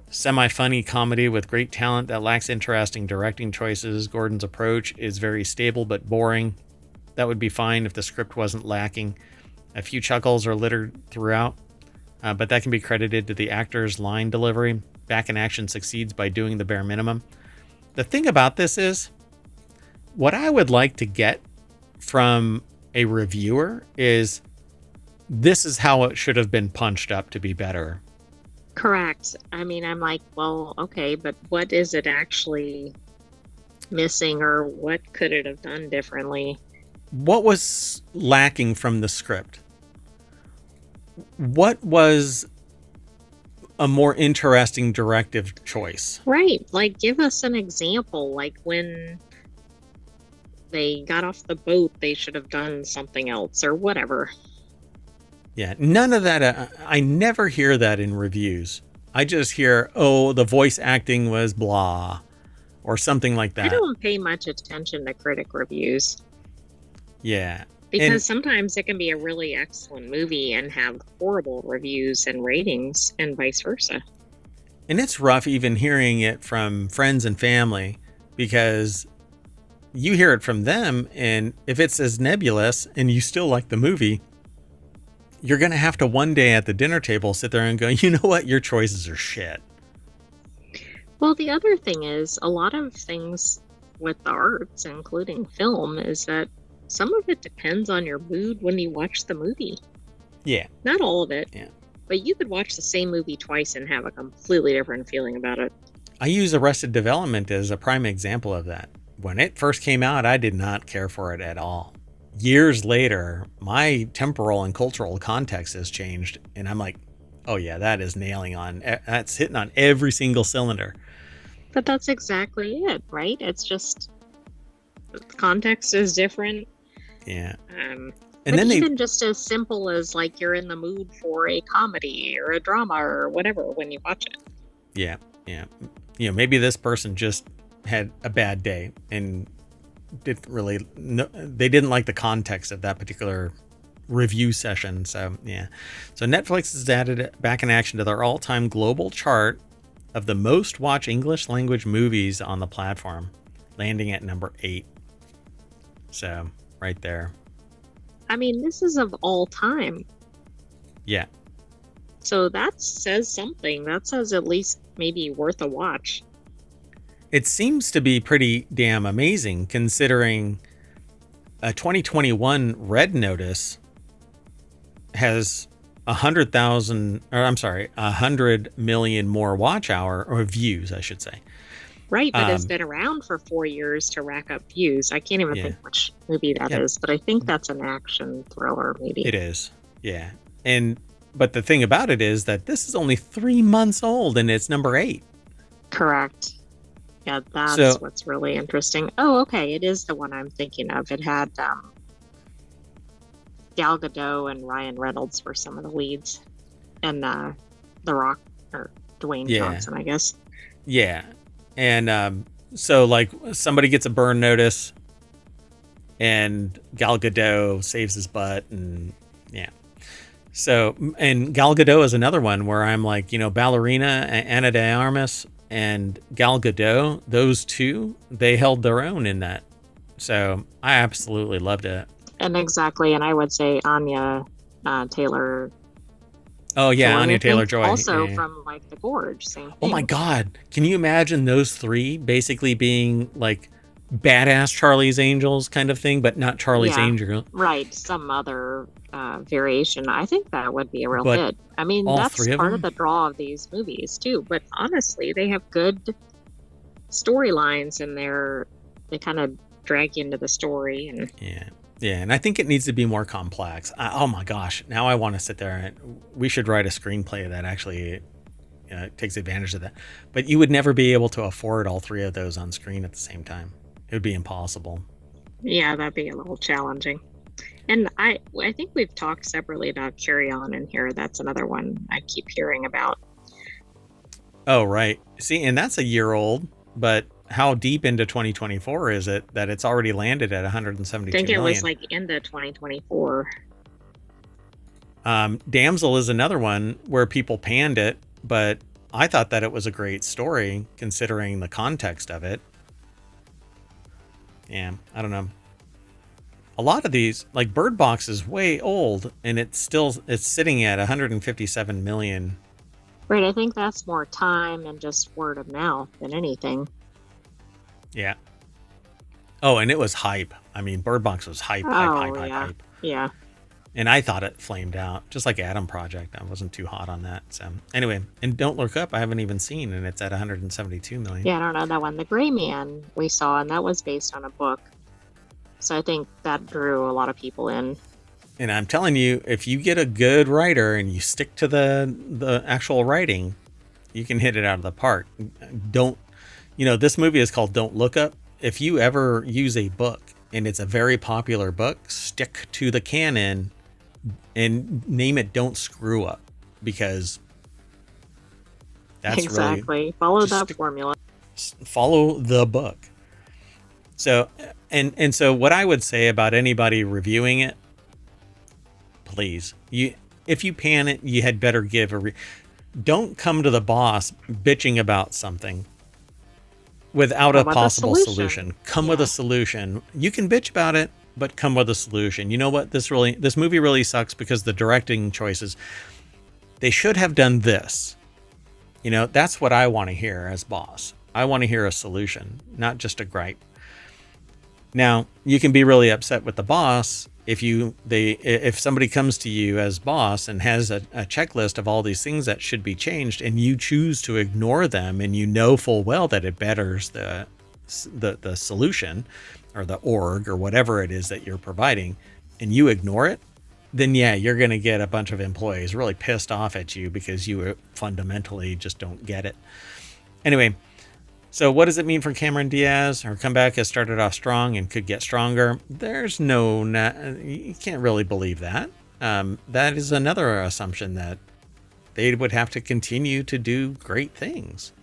Speaker 1: Semi-funny comedy with great talent that lacks interesting directing choices. Gordon's approach is very stable but boring. That would be fine if the script wasn't lacking. A few chuckles are littered throughout, but that can be credited to the actor's line delivery. Back in Action succeeds by doing the bare minimum. The thing about this is, what I would like to get from a reviewer is, this is how it should have been punched up to be better.
Speaker 2: Correct. I mean, I'm like, well, okay, but what is it actually missing or what could it have done differently?
Speaker 1: What was lacking from the script? What was a more interesting directive choice?
Speaker 2: Right. Like, give us an example. Like, when they got off the boat, they should have done something else or whatever.
Speaker 1: Yeah, none of that. I never hear that in reviews. I just hear, oh, the voice acting was blah, or something like
Speaker 2: I
Speaker 1: that.
Speaker 2: don't pay much attention to critic reviews
Speaker 1: Yeah.
Speaker 2: because sometimes it can be a really excellent movie and have horrible reviews and ratings and vice versa.
Speaker 1: And it's rough even hearing it from friends and family, because you hear it from them, and if it's as nebulous and you still like the movie, you're going to have to one day at the dinner table sit there and go, you know what, your choices are shit.
Speaker 2: Well, the other thing is, a lot of things with the arts, including film, is that some of it depends on your mood when you watch the movie.
Speaker 1: Yeah.
Speaker 2: Not all of it.
Speaker 1: Yeah.
Speaker 2: But you could watch the same movie twice and have a completely different feeling about it.
Speaker 1: I use Arrested Development as a prime example of that. When it first came out, I did not care for it at all. Years later, my temporal and cultural context has changed, and I'm like, oh yeah, that is that's hitting on every single cylinder.
Speaker 2: But that's exactly it, right? It's just the context is different.
Speaker 1: Yeah.
Speaker 2: And
Speaker 1: then
Speaker 2: even just as simple as like you're in the mood for a comedy or a drama or whatever when you watch it.
Speaker 1: Yeah, yeah. Maybe this person just had a bad day and they didn't like the context of that particular review session. So yeah. So Netflix has added Back in Action to their all-time global chart of the most watched English language movies on the platform, landing at number 8. So, right there.
Speaker 2: I mean, this is of all time.
Speaker 1: Yeah.
Speaker 2: So that says something. That says at least maybe worth a watch.
Speaker 1: It seems to be pretty damn amazing considering a 2021 Red Notice has 100 million more watch hour or views, I should say.
Speaker 2: Right, but it's been around for 4 years to rack up views. I can't even think which movie that is, but I think that's an action thriller, maybe.
Speaker 1: It is, yeah. But the thing about it is that this is only 3 months old and it's number 8.
Speaker 2: Correct. Yeah, that's what's really interesting. Oh, okay, it is the one I'm thinking of. It had Gal Gadot and Ryan Reynolds were some of the leads, and The Rock, or Dwayne Johnson, I guess.
Speaker 1: Yeah. And so, like, somebody gets a burn notice, and Gal Gadot saves his butt, and yeah. So, and Gal Gadot is another one where I'm like, Ballerina, Ana de Armas, and Gal Gadot, those two, they held their own in that. So, I absolutely loved it.
Speaker 2: And exactly, and I would say Anya Taylor.
Speaker 1: Oh yeah, Anya Taylor-Joy.
Speaker 2: Also from like The Gorge, same thing.
Speaker 1: Oh my God, can you imagine those three basically being like badass Charlie's Angels kind of thing, but not Charlie's Angel?
Speaker 2: Right, some other variation. I think that would be a real hit. I mean, that's part of the draw of these movies too. But honestly, they have good storylines, and they kind of drag you into the story. And
Speaker 1: yeah, and I think it needs to be more complex. Oh my gosh, now I want to sit there and we should write a screenplay that actually takes advantage of that. But you would never be able to afford all three of those on screen at the same time. It would be impossible.
Speaker 2: Yeah, that'd be a little challenging. And I think we've talked separately about Carry On in here. That's another one I keep hearing about.
Speaker 1: Oh, right. See, and that's a year old, but how deep into 2024 is it that it's already landed at 172 million?
Speaker 2: I think it was like into 2024.
Speaker 1: Damsel is another one where people panned it, but I thought that it was a great story considering the context of it. Yeah, I don't know. A lot of these, like Bird Box, is way old, and it's sitting at 157 million.
Speaker 2: Right, I think that's more time and just word of mouth than anything.
Speaker 1: Yeah. Oh, and it was hype. I mean, Bird Box was hype.
Speaker 2: Yeah.
Speaker 1: And I thought it flamed out, just like Adam Project. I wasn't too hot on that. So anyway, and Don't Look Up, I haven't even seen, and it's at 172 million.
Speaker 2: Yeah, I don't know that one. The Gray Man we saw, and that was based on a book. So I think that drew a lot of people in.
Speaker 1: And I'm telling you, if you get a good writer and you stick to the actual writing, you can hit it out of the park. This movie is called Don't Look Up. If you ever use a book and it's a very popular book, stick to the canon and name it Don't Screw Up, because that's
Speaker 2: exactly. Follow that formula.
Speaker 1: Follow the book. So, and so what I would say about anybody reviewing it, please, if you pan it, you had better give don't come to the boss bitching about something without a possible solution. Come with a solution. You can bitch about it, but come with a solution. You know what? This movie really sucks because the directing choices, they should have done this. That's what I want to hear as boss. I want to hear a solution, not just a gripe. Now, you can be really upset with the boss if somebody comes to you as boss and has a checklist of all these things that should be changed, and you choose to ignore them, and you know full well that it betters the solution or the org or whatever it is that you're providing, and you ignore it, then yeah, you're going to get a bunch of employees really pissed off at you because you fundamentally just don't get it. Anyway, so what does it mean for Cameron Diaz? Her comeback has started off strong and could get stronger. You can't really believe that. That is another assumption that they would have to continue to do great things.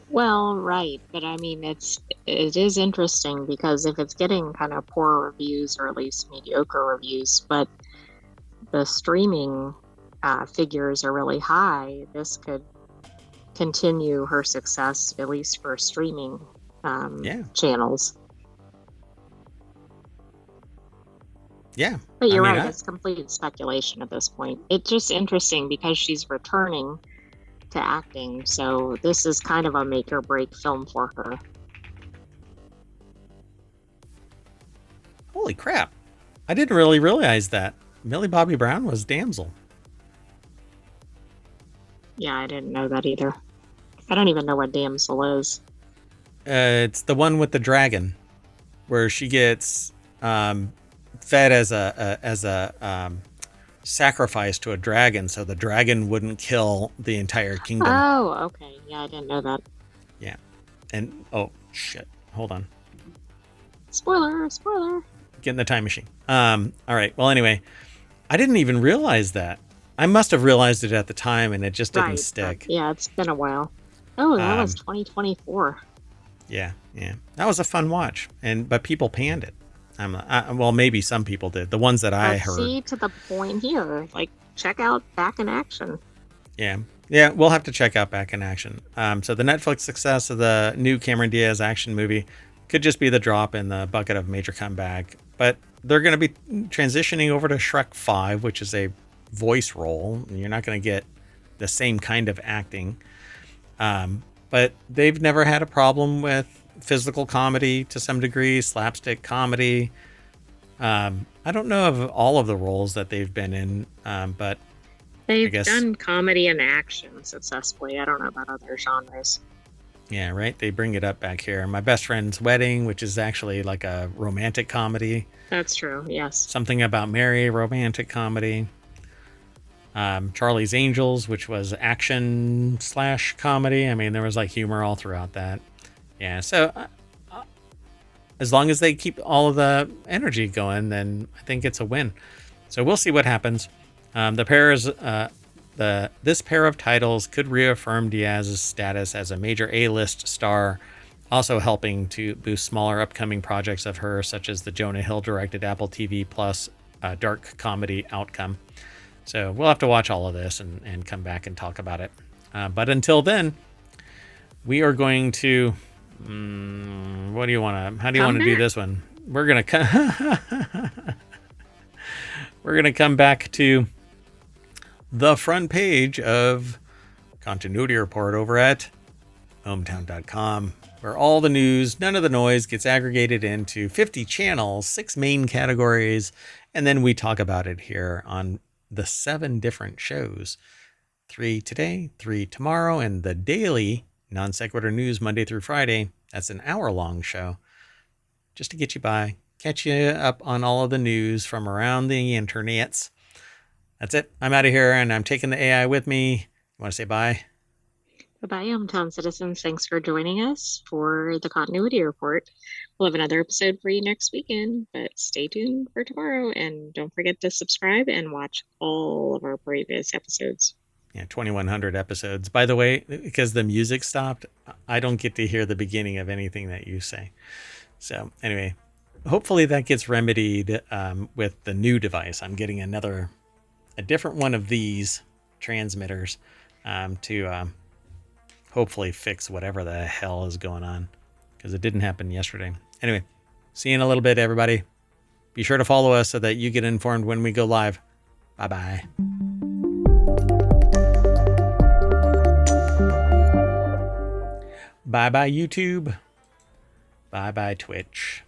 Speaker 2: Well, right. But I mean, it is interesting because if it's getting kind of poor reviews, or at least mediocre reviews, but the streaming figures are really high, this could continue her success, at least for streaming channels.
Speaker 1: Yeah.
Speaker 2: But you're right, it's complete speculation at this point. It's just interesting because she's returning to acting, so this is kind of a make or break film for her.
Speaker 1: Holy crap. I didn't really realize that Millie Bobby Brown was Damsel.
Speaker 2: Yeah, I didn't know that either. I don't even know what Damsel is.
Speaker 1: It's the one with the dragon, where she gets fed as a sacrifice to a dragon, so the dragon wouldn't kill the entire kingdom.
Speaker 2: Oh, okay. Yeah, I didn't know that.
Speaker 1: Yeah, and oh shit, hold on.
Speaker 2: Spoiler.
Speaker 1: Get in the time machine. All right. Well, anyway, I didn't even realize that. I must have realized it at the time, and it just didn't stick.
Speaker 2: Yeah, it's been a while. Oh, that was 2024.
Speaker 1: Yeah. That was a fun watch, but people panned it. Well, maybe some people did. The ones that I heard.
Speaker 2: See, to the point here, like, check out Back in Action.
Speaker 1: Yeah, we'll have to check out Back in Action. So the Netflix success of the new Cameron Diaz action movie could just be the drop in the bucket of major comeback. But they're going to be transitioning over to Shrek 5, which is a voice role. You're not going to get the same kind of acting. But they've never had a problem with physical comedy to some degree, slapstick comedy. I don't know of all of the roles that they've been in, but
Speaker 2: they've done comedy and action successfully. I don't know about other genres.
Speaker 1: Yeah, right. They bring it up back here. My Best Friend's Wedding, which is actually like a romantic comedy.
Speaker 2: That's true. Yes.
Speaker 1: Something About Mary, romantic comedy. Charlie's Angels, which was action / comedy. I mean, there was like humor all throughout that. Yeah. So as long as they keep all of the energy going, then I think it's a win. So we'll see what happens. This pair of titles could reaffirm Diaz's status as a major A-list star, also helping to boost smaller upcoming projects of her, such as the Jonah Hill-directed Apple TV Plus dark comedy Outcome. So we'll have to watch all of this and come back and talk about it. But until then, we are going to... how do you want to do this one? We're going to come back to the front page of Continuity Report over at hometown.com, where all the news, none of the noise, gets aggregated into 50 channels, 6 main categories, and then we talk about it here on the 7 different shows. 3 today, 3 tomorrow, and the daily Non Sequitur news Monday through Friday. That's an hour-long show, just to get you by, catch you up on all of the news from around the internets. That's it. I'm out of here, and I'm taking the AI with me. You want to say bye?
Speaker 2: Bye-bye, hometown citizens. Thanks for joining us for the Continuity Report. We'll have another episode for you next weekend, but stay tuned for tomorrow, and don't forget to subscribe and watch all of our previous episodes.
Speaker 1: Yeah, 2,100 episodes. By the way, because the music stopped, I don't get to hear the beginning of anything that you say. So anyway, hopefully that gets remedied with the new device. I'm getting a different one of these transmitters to hopefully fix whatever the hell is going on, because it didn't happen yesterday. Anyway, see you in a little bit, everybody. Be sure to follow us so that you get informed when we go live. Bye-bye. Bye-bye, YouTube. Bye-bye, Twitch.